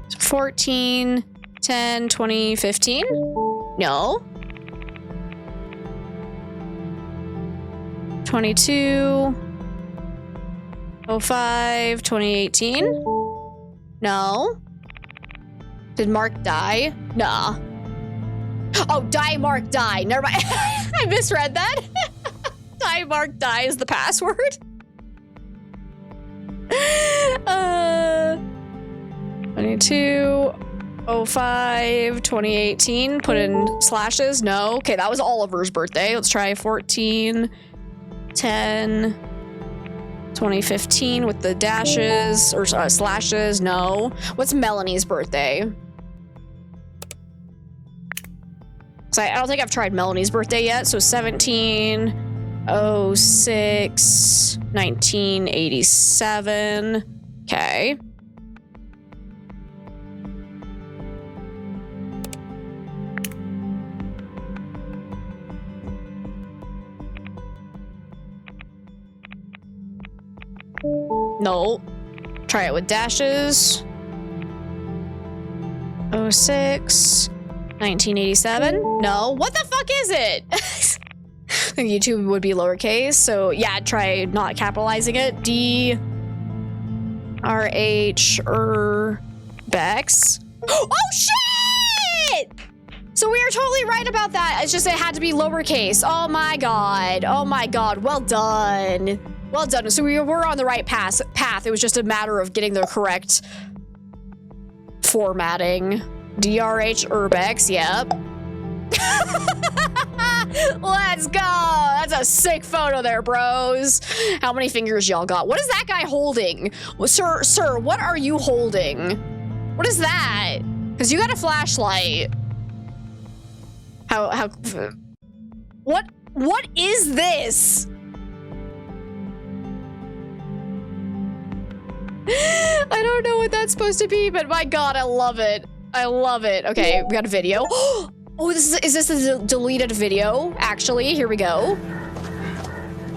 [SPEAKER 1] So 14/10/2015. No. 22/05/2018. No. Did Mark die? Nah. Oh, die Mark die. Never mind. I misread that. Die Mark die is the password. 22/05/2018. Put in slashes. No. Okay, that was Oliver's birthday. Let's try 14/10. 2015 with the dashes or slashes. No. What's Melanie's birthday? So I don't think I've tried Melanie's birthday yet. So 1706 1987. Okay. No. Try it with dashes. 06 1987. No. What the fuck is it? I think YouTube would be lowercase. So yeah, try not capitalizing it. D R H Bex. Oh shit! So we are totally right about that. It's just it had to be lowercase. Oh my god. Oh my god. Well done. Well done. So we were on the right path. It was just a matter of getting the correct formatting. DRH Urbex, yep. Let's go. That's a sick photo there, bros. How many fingers y'all got? What is that guy holding? Sir, what are you holding? What is that? Because you got a flashlight. What is this? I don't know what that's supposed to be, but my god, I love it. I love it. Okay, we got a video. Oh, is this a deleted video? Actually, here we go.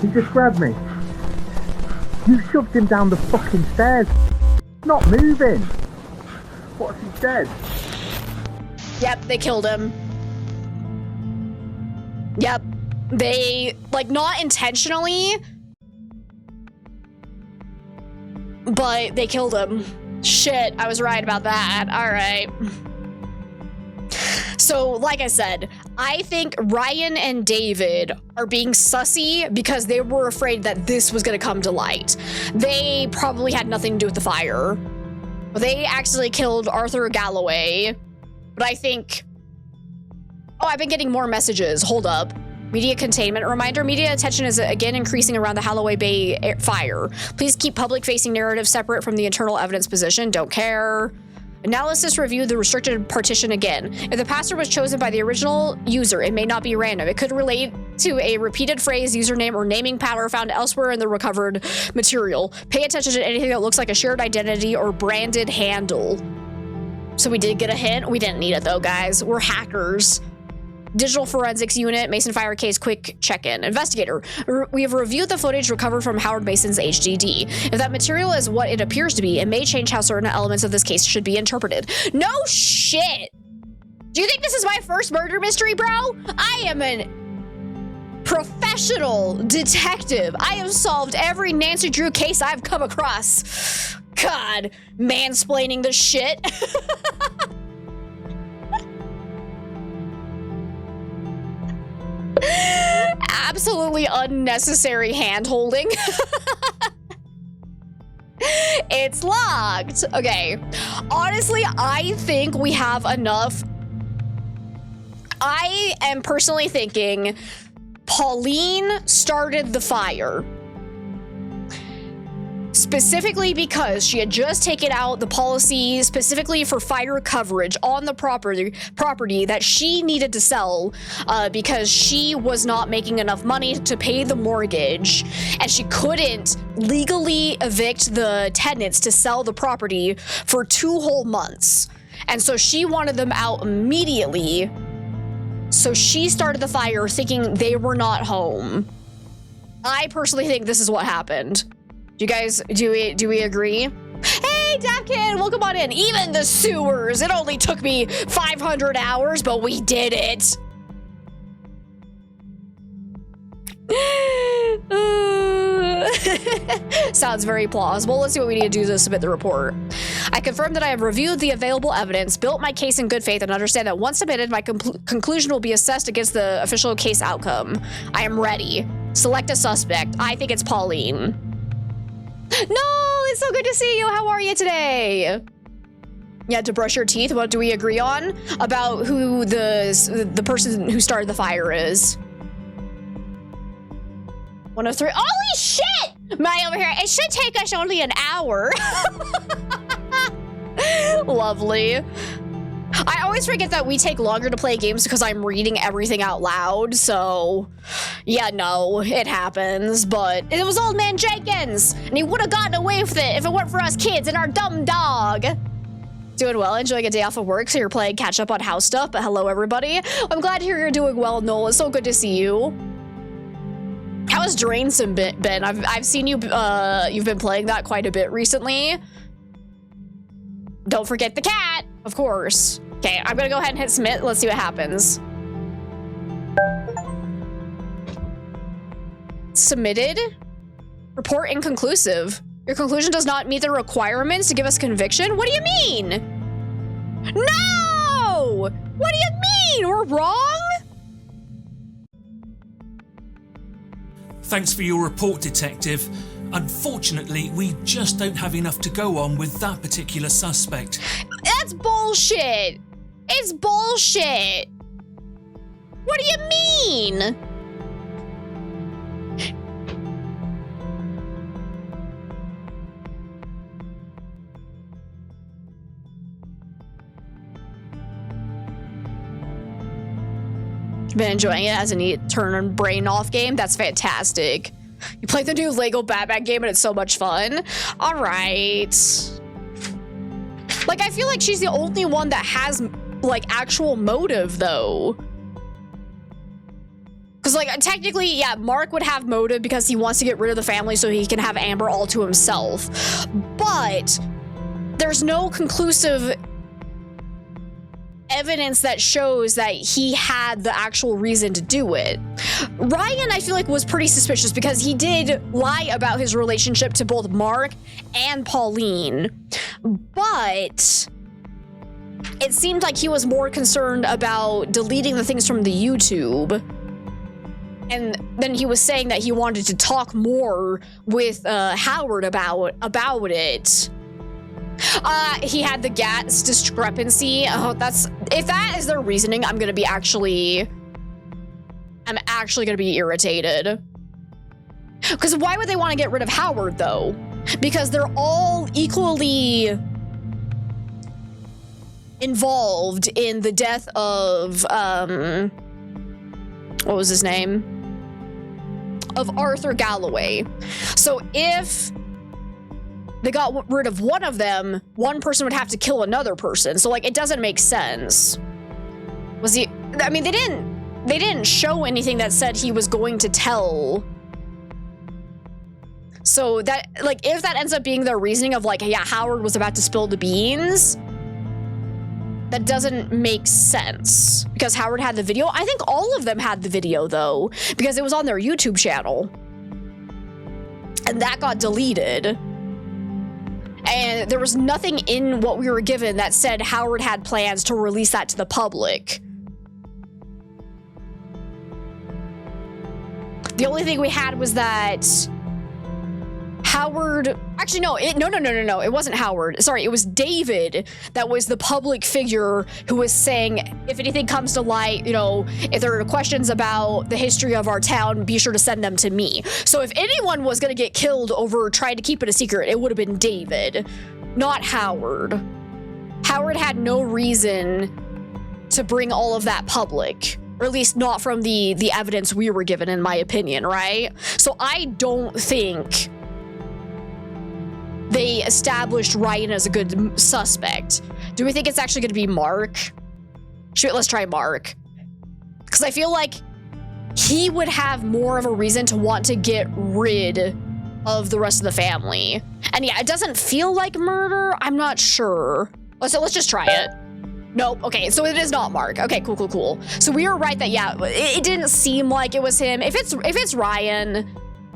[SPEAKER 11] He just grabbed me. You shoved him down the fucking stairs. Not moving. What if he's dead?
[SPEAKER 1] Yep, they killed him. Yep. They, like, not intentionally, but they killed him. Shit, I was right about that. All right. So, like I said, I think Ryan and David are being sussy because they were afraid that this was going to come to light. They probably had nothing to do with the fire. They actually killed Arthur Galloway. But I think... Oh, I've been getting more messages. Hold up. Media containment reminder. Media attention is again increasing around the Holloway Bay fire. Please keep public-facing narrative separate from the internal evidence position. Don't care. Analysis review the restricted partition again. If the password was chosen by the original user, it may not be random. It could relate to a repeated phrase, username, or naming pattern found elsewhere in the recovered material. Pay attention to anything that looks like a shared identity or branded handle. So we did get a hint. We didn't need it though, guys. We're hackers. Digital Forensics Unit, Mason Fire Case, quick check-in. Investigator, we have reviewed the footage recovered from Howard Mason's HDD. If that material is what it appears to be, it may change how certain elements of this case should be interpreted. No shit! Do you think this is my first murder mystery, bro? I am a professional detective. I have solved every Nancy Drew case I've come across. God, mansplaining the shit. Absolutely unnecessary hand-holding. It's locked. Okay. Honestly, I think we have enough. I am personally thinking Pauline started the fire. Specifically because she had just taken out the policy specifically for fire coverage on the property that she needed to sell because she was not making enough money to pay the mortgage, and she couldn't legally evict the tenants to sell the property for 2 whole months. And so she wanted them out immediately. So she started the fire thinking they were not home. I personally think this is what happened. Do you guys, do we agree? Hey, Dapkin, welcome on in. Even the sewers. It only took me 500 hours, but we did it. Sounds very plausible. Let's see what we need to do to submit the report. I confirm that I have reviewed the available evidence, built my case in good faith, and understand that once submitted, my conclusion will be assessed against the official case outcome. I am ready. Select a suspect. I think it's Pauline. No, it's so good to see you. How are you today? You had to brush your teeth. What do we agree on about who the person who started the fire is? 1 of 3. Holy shit! Maddie over here, it should take us only an hour. Lovely. I always forget that we take longer to play games because I'm reading everything out loud, so yeah, no, it happens, but it was Old Man Jenkins, and he would have gotten away with it if it weren't for us kids and our dumb dog. Doing well, enjoying a day off of work, so you're playing catch up on house stuff, but hello everybody. I'm glad to hear you're doing well, Noel. It's so good to see you. How has Drainson been? I've seen you, you've been playing that quite a bit recently. Don't forget the cat, of course. Okay, I'm gonna go ahead and hit submit. Let's see what happens. Submitted. Report inconclusive. Your conclusion does not meet the requirements to give us conviction? What do you mean? No! What do you mean? We're wrong?
[SPEAKER 12] Thanks for your report, Detective. Unfortunately, we just don't have enough to go on with that particular suspect.
[SPEAKER 1] That's bullshit! It's bullshit! What do you mean? Been enjoying it as a neat turn brain off game. That's fantastic. You play the new Lego Batman game and it's so much fun. All right. Like, I feel like she's the only one that has, like, actual motive, though. Because, like, technically, yeah, Mark would have motive because he wants to get rid of the family so he can have Amber all to himself. But there's no conclusive evidence that shows that he had the actual reason to do it. Ryan, I feel like, was pretty suspicious because he did lie about his relationship to both Mark and Pauline, but it seemed like he was more concerned about deleting the things from the YouTube, and then he was saying that he wanted to talk more with Howard about it. He had the GATS discrepancy. Oh, if that is their reasoning, I'm actually gonna be irritated. Because why would they want to get rid of Howard, though? Because they're all equally involved in the death of, what was his name? Of Arthur Galloway. So if they got rid of one of them, one person would have to kill another person. So, like, it doesn't make sense. I mean, they didn't show anything that said he was going to tell. So that, like, if that ends up being their reasoning of, like, yeah, Howard was about to spill the beans, that doesn't make sense because Howard had the video. I think all of them had the video, though, because it was on their YouTube channel. And that got deleted. And there was nothing in what we were given that said Howard had plans to release that to the public. The only thing we had was that Howard, actually no, it wasn't Howard. Sorry, it was David that was the public figure who was saying, if anything comes to light, you know, if there are questions about the history of our town, be sure to send them to me. So if anyone was going to get killed over trying to keep it a secret, it would have been David, not Howard. Howard had no reason to bring all of that public, or at least not from the evidence we were given, in my opinion, right? So I don't think they established Ryan as a good suspect. Do we think it's actually going to be Mark? Let's try Mark. Because I feel like he would have more of a reason to want to get rid of the rest of the family. And yeah, it doesn't feel like murder. I'm not sure. So let's just try it. Nope. Okay, so it is not Mark. Okay, cool. So we were right that, yeah, it didn't seem like it was him. If it's Ryan,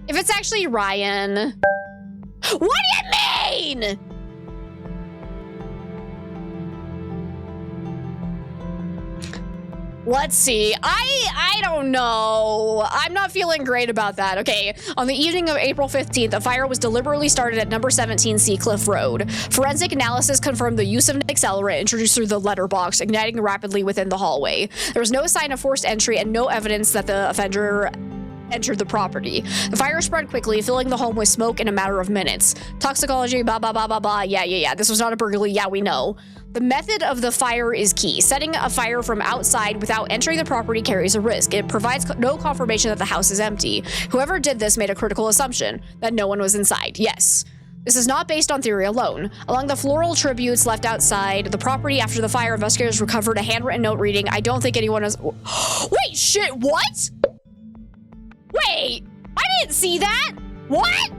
[SPEAKER 1] if it's actually Ryan... What do you mean? Let's see. I don't know. I'm not feeling great about that. Okay. On the evening of April 15th, a fire was deliberately started at number 17 Seacliff Road. Forensic analysis confirmed the use of an accelerant introduced through the letterbox, igniting rapidly within the hallway. There was no sign of forced entry and no evidence that the offender entered the property. The fire spread quickly, filling the home with smoke in a matter of minutes. Toxicology, blah, blah, blah, blah, blah. Yeah. This was not a burglary. Yeah, we know. The method of the fire is key. Setting a fire from outside without entering the property carries a risk. It provides no confirmation that the house is empty. Whoever did this made a critical assumption that no one was inside. Yes. This is not based on theory alone. Along the floral tributes left outside the property after the fire, investigators recovered a handwritten note reading, "I don't think anyone is..." Wait, shit, what? Wait, I didn't see that. What?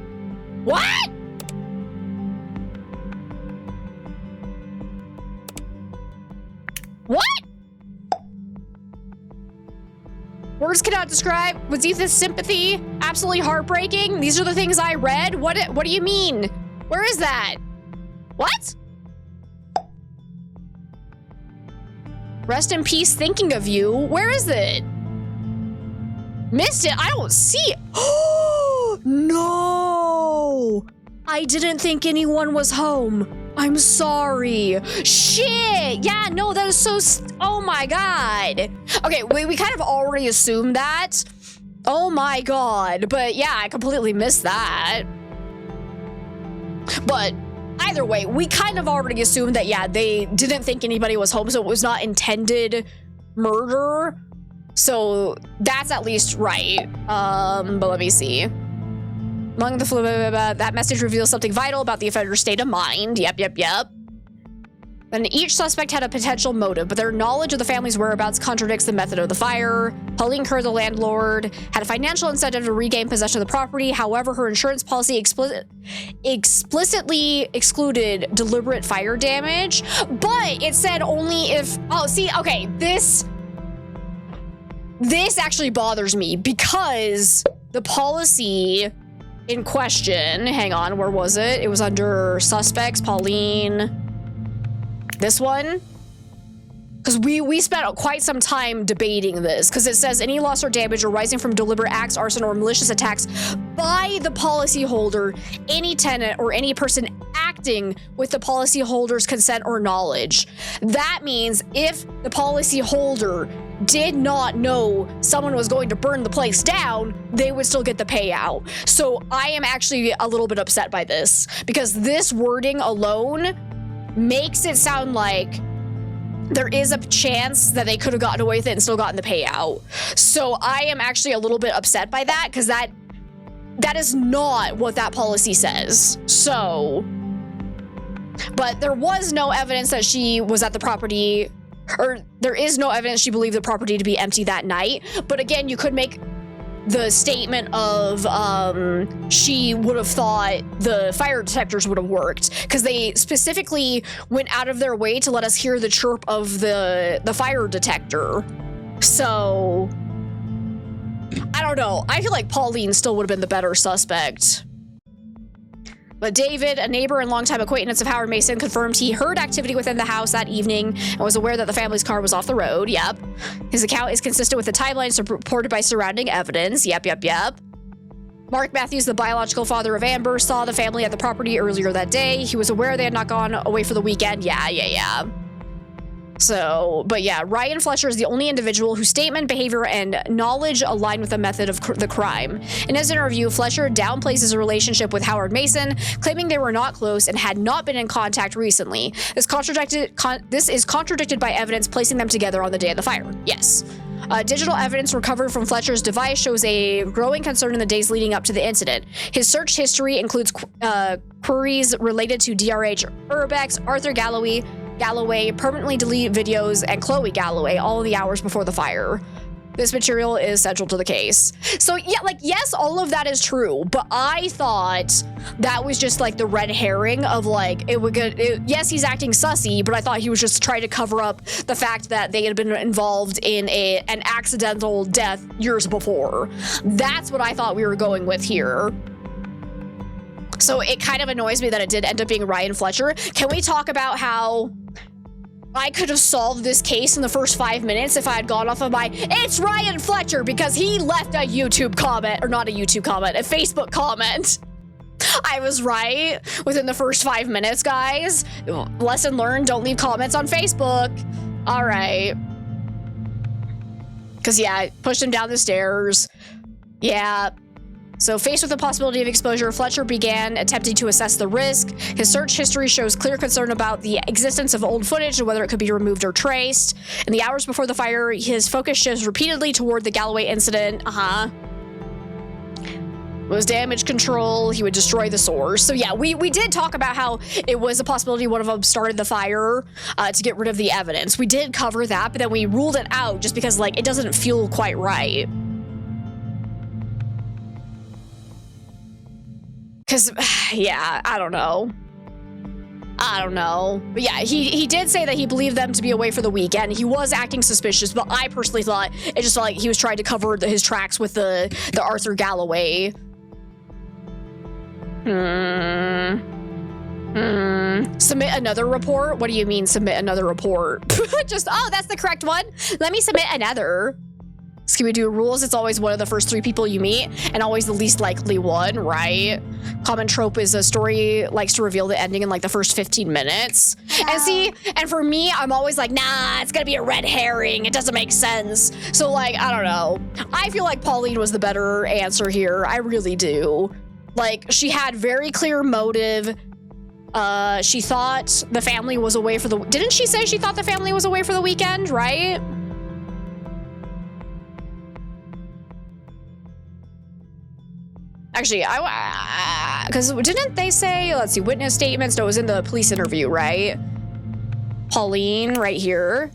[SPEAKER 1] What? What? Words cannot describe. Was Ethan's sympathy absolutely heartbreaking? These are the things I read. What do you mean? Where is that? What? Rest in peace, thinking of you. Where is it? Missed it. I don't see it. Oh, no. I didn't think anyone was home. I'm sorry. Shit. Yeah, no, that is so... Oh my god. Okay, we kind of already assumed that. Oh my god. But yeah, I completely missed that. But either way, we kind of already assumed that, yeah, they didn't think anybody was home, so it was not intended murder. So that's at least right. But let me see. Among the that message reveals something vital about the offender's state of mind. Yep. And each suspect had a potential motive, but their knowledge of the family's whereabouts contradicts the method of the fire. Pauline Kerr, the landlord, had a financial incentive to regain possession of the property. However, her insurance policy explicitly excluded deliberate fire damage, but it said only if... Oh, see, okay, this actually bothers me because the policy in question, hang on, where was it? It was under suspects, Pauline, this one. Because we spent quite some time debating this, because it says any loss or damage arising from deliberate acts, arson, or malicious attacks by the policyholder, any tenant, or any person acting with the policyholder's consent or knowledge. That means if the policyholder did not know someone was going to burn the place down, they would still get the payout. So I am actually a little bit upset by this, because this wording alone makes it sound like there is a chance that they could have gotten away with it and still gotten the payout. So I am actually a little bit upset by that, because that is not what that policy says. So, but there was no evidence that she was at the property, or there is no evidence she believed the property to be empty that night. But again, you could make the statement of she would have thought the fire detectors would have worked, because they specifically went out of their way to let us hear the chirp of the fire detector. So I don't know. I feel like Pauline still would have been the better suspect. But David, a neighbor and longtime acquaintance of Howard Mason, confirmed he heard activity within the house that evening and was aware that the family's car was off the road. Yep. His account is consistent with the timeline supported by surrounding evidence. Yep. Mark Matthews, the biological father of Amber, saw the family at the property earlier that day. He was aware they had not gone away for the weekend. Yeah. So, but yeah, Ryan Fletcher is the only individual whose statement, behavior, and knowledge align with the method of the crime. In his interview, Fletcher downplays his relationship with Howard Mason, claiming they were not close and had not been in contact recently. This is contradicted by evidence placing them together on the day of the fire. Yes. Digital evidence recovered from Fletcher's device shows a growing concern in the days leading up to the incident. His search history includes queries related to DRH Urbex, Arthur Galloway, permanently deleted videos, and Chloe Galloway, all in the hours before the fire. This material is central to the case. So yeah, like, yes, all of that is true, but I thought that was just like the red herring of like, yes, he's acting sussy, but I thought he was just trying to cover up the fact that they had been involved in an accidental death years before. That's what I thought we were going with here. So it kind of annoys me that it did end up being Ryan Fletcher. Can we talk about how I could have solved this case in the first 5 minutes if I had gone off of it's Ryan Fletcher, because he left a YouTube comment, or not a YouTube comment, a Facebook comment. I was right within the first 5 minutes, guys. Lesson learned, don't leave comments on Facebook. All right. Because yeah, I pushed him down the stairs. Yeah. So faced with the possibility of exposure, Fletcher began attempting to assess the risk. His search history shows clear concern about the existence of old footage and whether it could be removed or traced. In the hours before the fire, his focus shifts repeatedly toward the Galloway incident. It was damage control. He would destroy the source. So yeah, we did talk about how it was a possibility one of them started the fire to get rid of the evidence. We did cover that, but then we ruled it out just because, like, it doesn't feel quite right. Because, yeah, I don't know. But yeah, he did say that he believed them to be away for the weekend. He was acting suspicious, but I personally thought it just felt like he was trying to cover his tracks with the Arthur Galloway. Submit another report? What do you mean submit another report? Just, oh, that's the correct one. Let me submit another. Scooby-Doo rules, it's always one of the first 3 people you meet, and always the least likely one, right? Common trope is a story likes to reveal the ending in like the first 15 minutes. And see, and for me, I'm always like, nah, it's gonna be a red herring. It doesn't make sense. So like, I don't know. I feel like Pauline was the better answer here. I really do. Like, she had very clear motive. She thought the family was away for the... Didn't she say she thought the family was away for the weekend, right? Actually, because didn't they say, let's see, witness statements? No, it was in the police interview, right? Pauline, right here.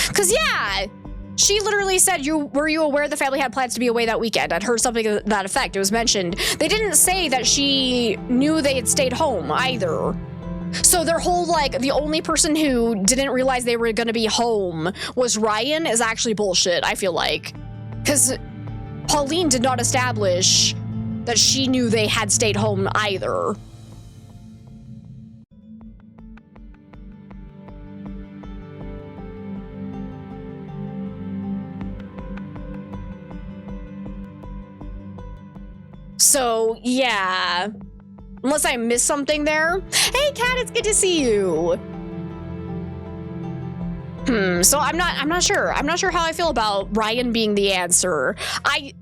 [SPEAKER 1] Because, yeah, she literally said, were you aware the family had plans to be away that weekend? I'd heard something to that effect. It was mentioned. They didn't say that she knew they had stayed home either. So their whole, like, the only person who didn't realize they were going to be home was Ryan is actually bullshit, I feel like. Because Pauline did not establish that she knew they had stayed home either. So, yeah. Unless I missed something there. Hey, Kat, it's good to see you. So I'm not sure. I'm not sure how I feel about Ryan being the answer. I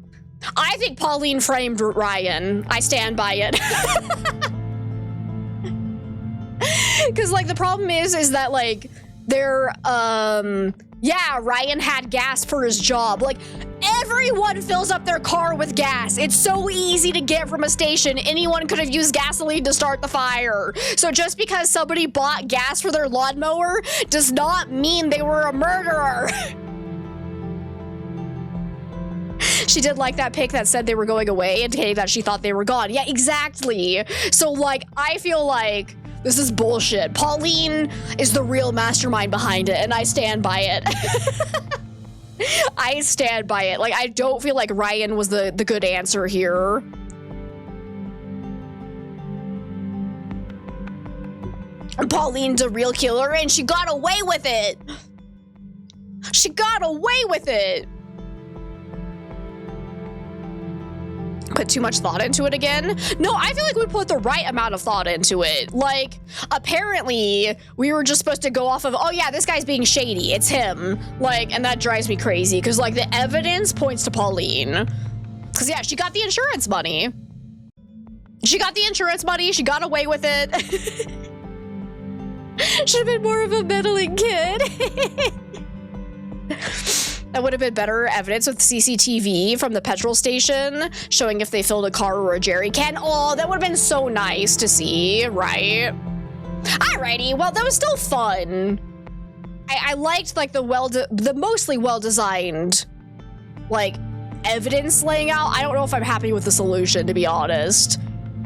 [SPEAKER 1] think Pauline framed Ryan. I stand by it. Because, like, the problem is that, like, they're, yeah, Ryan had gas for his job. Like, everyone fills up their car with gas. It's so easy to get from a station. Anyone could have used gasoline to start the fire. So just because somebody bought gas for their lawnmower does not mean they were a murderer. She did like that pic that said they were going away, indicating that she thought they were gone. Yeah, exactly. So, like, I feel like this is bullshit. Pauline is the real mastermind behind it, and I stand by it. I stand by it. Like, I don't feel like Ryan was the good answer here. Pauline's a real killer, and she got away with it. She got away with it. Put too much thought into it again? No, I feel like we put the right amount of thought into it. Like, apparently, we were just supposed to go off of, oh yeah, this guy's being shady. It's him. Like, and that drives me crazy, because, like, the evidence points to Pauline. Because, yeah, she got the insurance money. She got the insurance money. She got away with it. Should have been more of a meddling kid. That would have been better evidence with CCTV from the petrol station showing if they filled a car or a jerry can. Oh, that would have been so nice to see, right? Alrighty, well, that was still fun. I liked, like, the mostly well-designed, like, evidence laying out. I don't know if I'm happy with the solution, to be honest,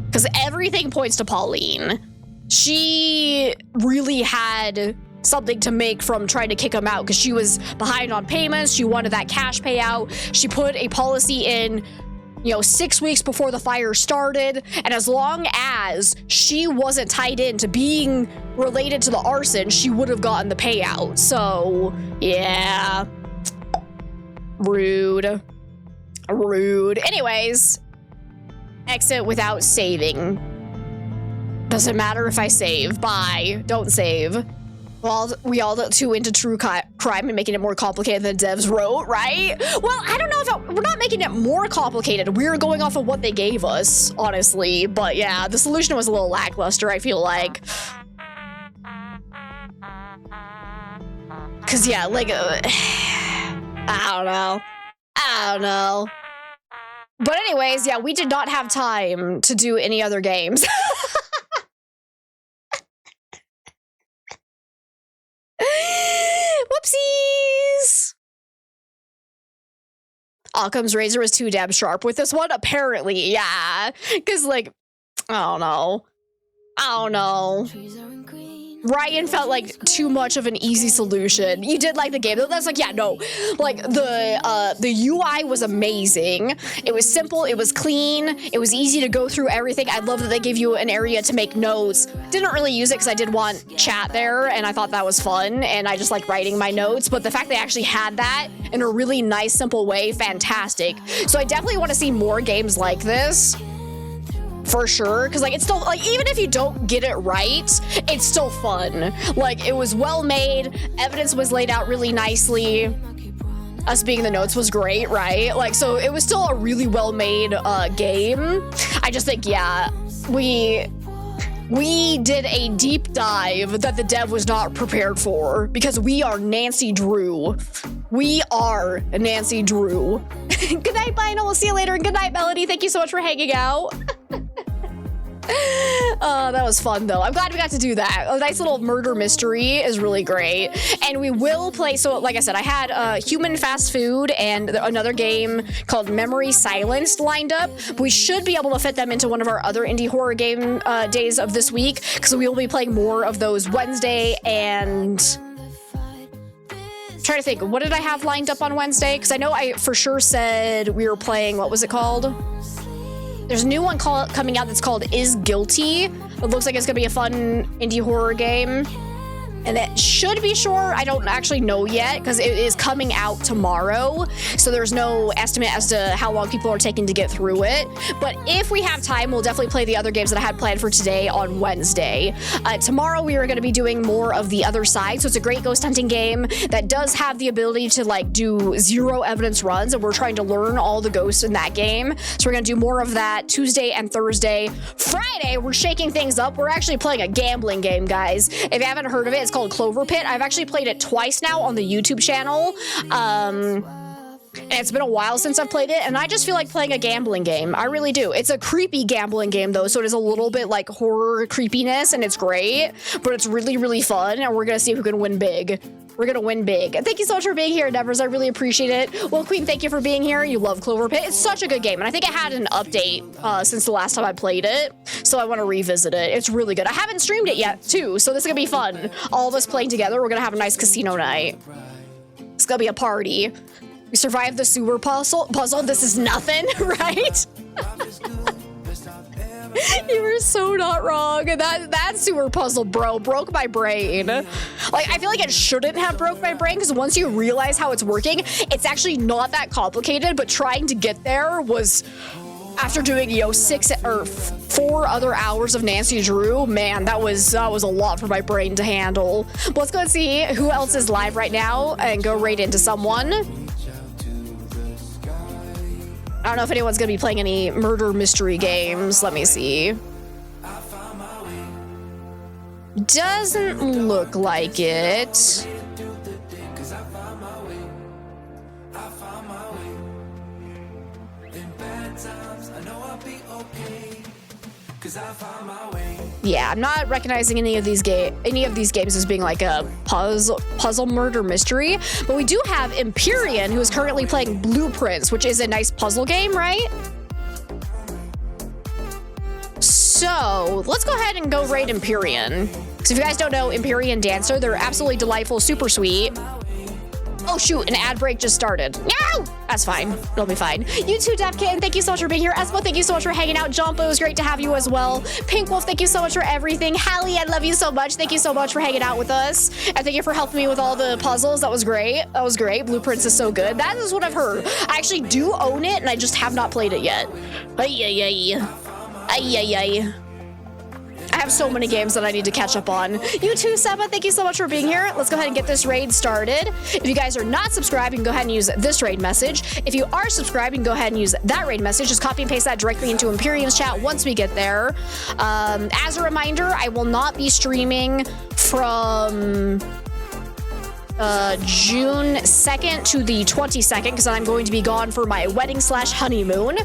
[SPEAKER 1] because everything points to Pauline. She really had something to make from trying to kick him out because she was behind on payments. She wanted that cash payout. She put a policy in, 6 weeks before the fire started. And as long as she wasn't tied into being related to the arson, she would have gotten the payout. So, yeah. Rude. Anyways, exit without saving. Doesn't matter if I save. Bye. Don't save. Well, we all too into true crime and making it more complicated than devs wrote, right? Well, I don't know if we're not making it more complicated. We're going off of what they gave us, honestly. But yeah, the solution was a little lackluster, I feel like. Cause yeah, like, I don't know. But anyways, yeah, we did not have time to do any other games. Whoopsies! Occam's razor was too damn sharp with this one, apparently, yeah. Because, like, I don't know. Ryan felt like too much of an easy solution. You did like the game. That's like, yeah, no. Like, the UI was amazing. It was simple. It was clean. It was easy to go through everything. I love that they gave you an area to make notes. Didn't really use it because I did want chat there, and I thought that was fun, and I just like writing my notes. But the fact they actually had that in a really nice, simple way, fantastic. So I definitely want to see more games like this. For sure, because like it's still like even if you don't get it right, it's still fun. Like it was well made, evidence was laid out really nicely. Us being the notes was great, right? Like so it was still a really well made game. I just think yeah, we did a deep dive that the dev was not prepared for because we are Nancy Drew. We are Nancy Drew. Good night, Lionel. We'll see you later. And good night, Melody. Thank you so much for hanging out. That was fun though. I'm glad we got to do that. A nice little murder mystery is really great. And we will play, so like I said, I had Human Fast Food and another game called Memory Silenced lined up. We should be able to fit them into one of our other indie horror game days of this week because we will be playing more of those Wednesday and... trying to think, what did I have lined up on Wednesday? Because I know I for sure said we were playing, what was it called? There's a new one coming out that's called Is Guilty. It looks like it's gonna be a fun indie horror game. And it should be sure, I don't actually know yet, because it is coming out tomorrow. So there's no estimate as to how long people are taking to get through it. But if we have time, we'll definitely play the other games that I had planned for today on Wednesday. Tomorrow we are going to be doing more of The Other Side. So it's a great ghost hunting game that does have the ability to like do 0 evidence runs. And we're trying to learn all the ghosts in that game. So we're going to do more of that Tuesday and Thursday. Friday, we're shaking things up. We're actually playing a gambling game, guys. If you haven't heard of it, it's called Clover Pit. I've actually played it twice now on the YouTube channel. And it's been a while since I've played it, and I just feel like playing a gambling game. I really do. It's a creepy gambling game, though, so it is a little bit like horror creepiness, and it's great, but it's really, really fun, and we're gonna see who can win big. We're gonna win big. Thank you so much for being here, Nevers. I really appreciate it. Well, Queen, thank you for being here. You love Clover Pit. It's such a good game, and I think it had an update since the last time I played it, so I want to revisit it. It's really good. I haven't streamed it yet, too, so this is gonna be fun. All of us playing together. We're gonna have a nice casino night. It's gonna be a party. We survived the sewer puzzle. This is nothing, right? You were so not wrong. That sewer puzzle, bro, broke my brain. Like, I feel like it shouldn't have broke my brain because once you realize how it's working, it's actually not that complicated, but trying to get there was, after doing, 6 or 4 other hours of Nancy Drew, man, that was a lot for my brain to handle. But let's go and see who else is live right now and go right into someone. I don't know if anyone's gonna be playing any murder mystery games. Let me see. Doesn't look like it. Yeah, I'm not recognizing any of these games as being like a puzzle murder mystery, but we do have Empyrean, who is currently playing Blueprints, which is a nice puzzle game, right? So let's go ahead and go raid Empyrean. Because if you guys don't know Empyrean Dancer, they're absolutely delightful, super sweet. Oh shoot, an ad break just started. No! That's fine. It'll be fine. You too, Devkin. Thank you so much for being here. Esmo, thank you so much for hanging out. Jumbo, it was great to have you as well. Pink Wolf, thank you so much for everything. Hallie, I love you so much. Thank you so much for hanging out with us. And thank you for helping me with all the puzzles. That was great. That was great. Blueprints is so good. That is what I've heard. I actually do own it, and I just have not played it yet. Ay, ay, ay. Ay, ay, ay. I have so many games that I need to catch up on. You too, Seba. Thank you so much for being here. Let's go ahead and get this raid started. If you guys are not subscribed, you can go ahead and use this raid message. If you are subscribed, you can go ahead and use that raid message. Just copy and paste that directly into Imperium's chat once we get there. As a reminder, I will not be streaming from June 2nd to the 22nd because I'm going to be gone for my wedding / honeymoon.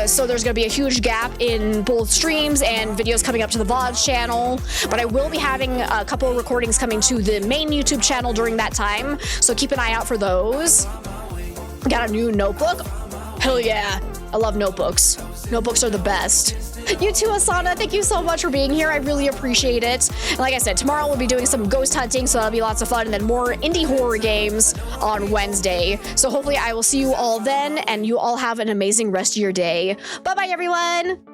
[SPEAKER 1] So there's going to be a huge gap in both streams and videos coming up to the VODs channel. But I will be having a couple of recordings coming to the main YouTube channel during that time. So keep an eye out for those. Got a new notebook. Hell yeah. I love notebooks. Notebooks are the best. You too, Asana. Thank you so much for being here. I really appreciate it. And like I said, tomorrow we'll be doing some ghost hunting, so that'll be lots of fun. And then more indie horror games on Wednesday. So hopefully I will see you all then, and you all have an amazing rest of your day. Bye-bye, everyone.